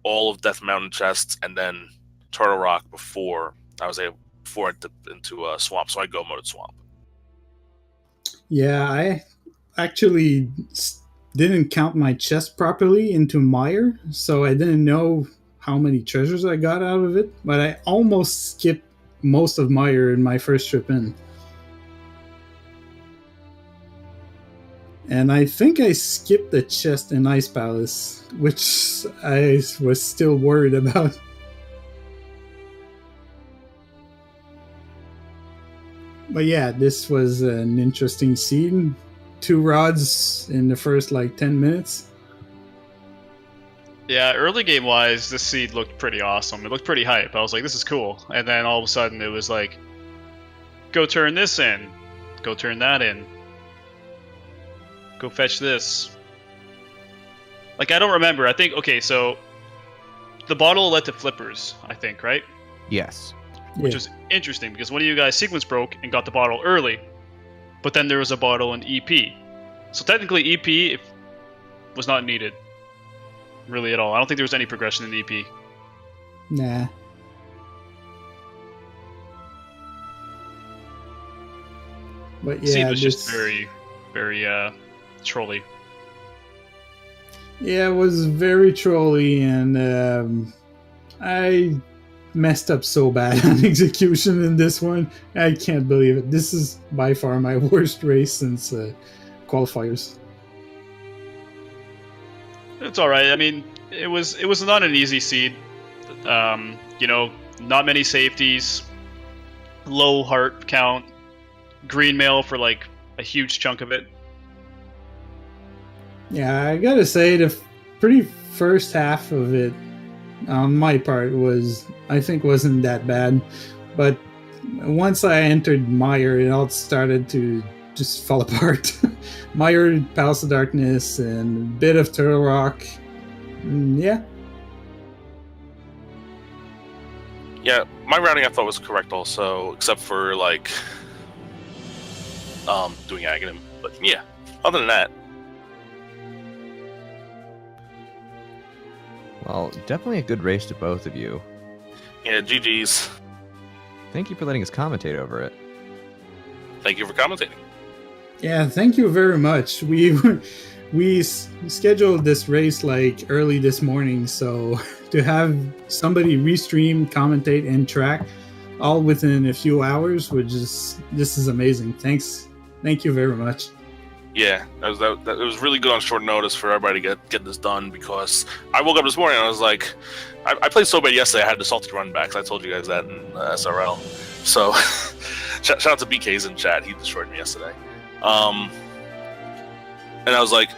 all of Death Mountain chests, and then Turtle Rock before I dipped into Swamp. So I go moded Swamp. Yeah, I actually didn't count my chest properly into Mire, so I didn't know how many treasures I got out of it, but I almost skipped most of Mire in my first trip in. And I think I skipped the chest in Ice Palace, which I was still worried about. But yeah, this was an interesting scene. 2 rods in the first like 10 minutes. Yeah, early game wise, this seed looked pretty awesome. It looked pretty hype. I was like, this is cool. And then all of a sudden it was like, go turn this in. Go turn that in. Go fetch this. Like, I don't remember. I think, okay, so the bottle led to flippers, I think, right? Yes. Which was interesting because one of you guys sequence broke and got the bottle early, but then there was a bottle in EP. So technically EP was not needed really at all. I don't think there was any progression in EP. Nah. But yeah, Seed was just very, very trolly. Yeah, it was very trolly, and I messed up so bad on execution in this one. I can't believe it. This is by far my worst race since qualifiers. It's all right. I mean, it was not an easy seed. You know, not many safeties, low heart count, green mail for like a huge chunk of it. Yeah, I gotta say the pretty first half of it on my part wasn't that bad, but once I entered Mire, it all started to just fall apart. Mire, Palace of Darkness, and a bit of Turtle Rock. Yeah. Yeah, my routing I thought was correct also, except for like doing Aghanim. But yeah, other than that. Well, definitely a good race to both of you. Yeah, GG's. Thank you for letting us commentate over it. Thank you for commentating. Yeah, thank you very much. We scheduled this race like early this morning, so to have somebody restream, commentate, and track all within a few hours this is amazing. Thank you very much. Yeah, it was really good on short notice for everybody to get this done, because I woke up this morning and I was like, I played so bad yesterday I had the salty run back. I told you guys that in SRL. So shout out to BK's in chat. He destroyed me yesterday. And I was like,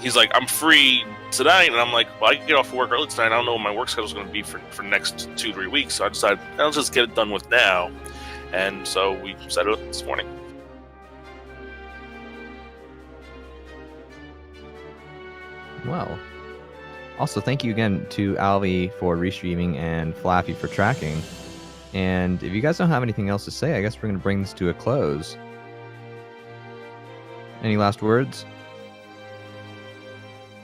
he's like, I'm free tonight, and I'm like, well, I can get off work early tonight. I don't know what my work schedule is going to be for the next 2-3 weeks. So I decided I'll just get it done with now, and so we set it up this morning. Well, also thank you again to Alvi for restreaming and Flappy for tracking. And if you guys don't have anything else to say, I guess we're going to bring this to a close. Any last words?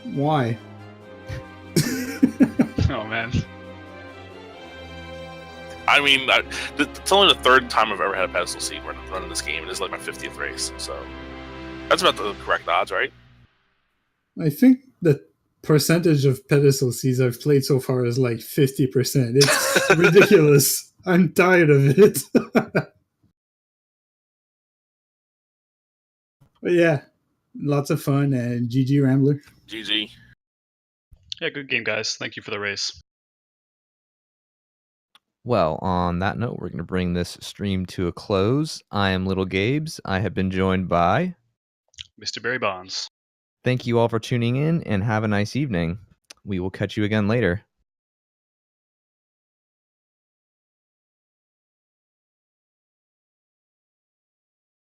Why? Oh man. I mean, it's only the third time I've ever had a pedestal seat running this game. It is like my 50th race, so that's about the correct odds, right? I think the percentage of pedestal seeds I've played so far is like 50%. It's ridiculous. I'm tired of it. But yeah, lots of fun, and GG Rambler. GG. Yeah, good game, guys. Thank you for the race. Well, on that note, we're going to bring this stream to a close. I am Little Gabes. I have been joined by Mr. Barry Bonds. Thank you all for tuning in, and have a nice evening. We will catch you again later.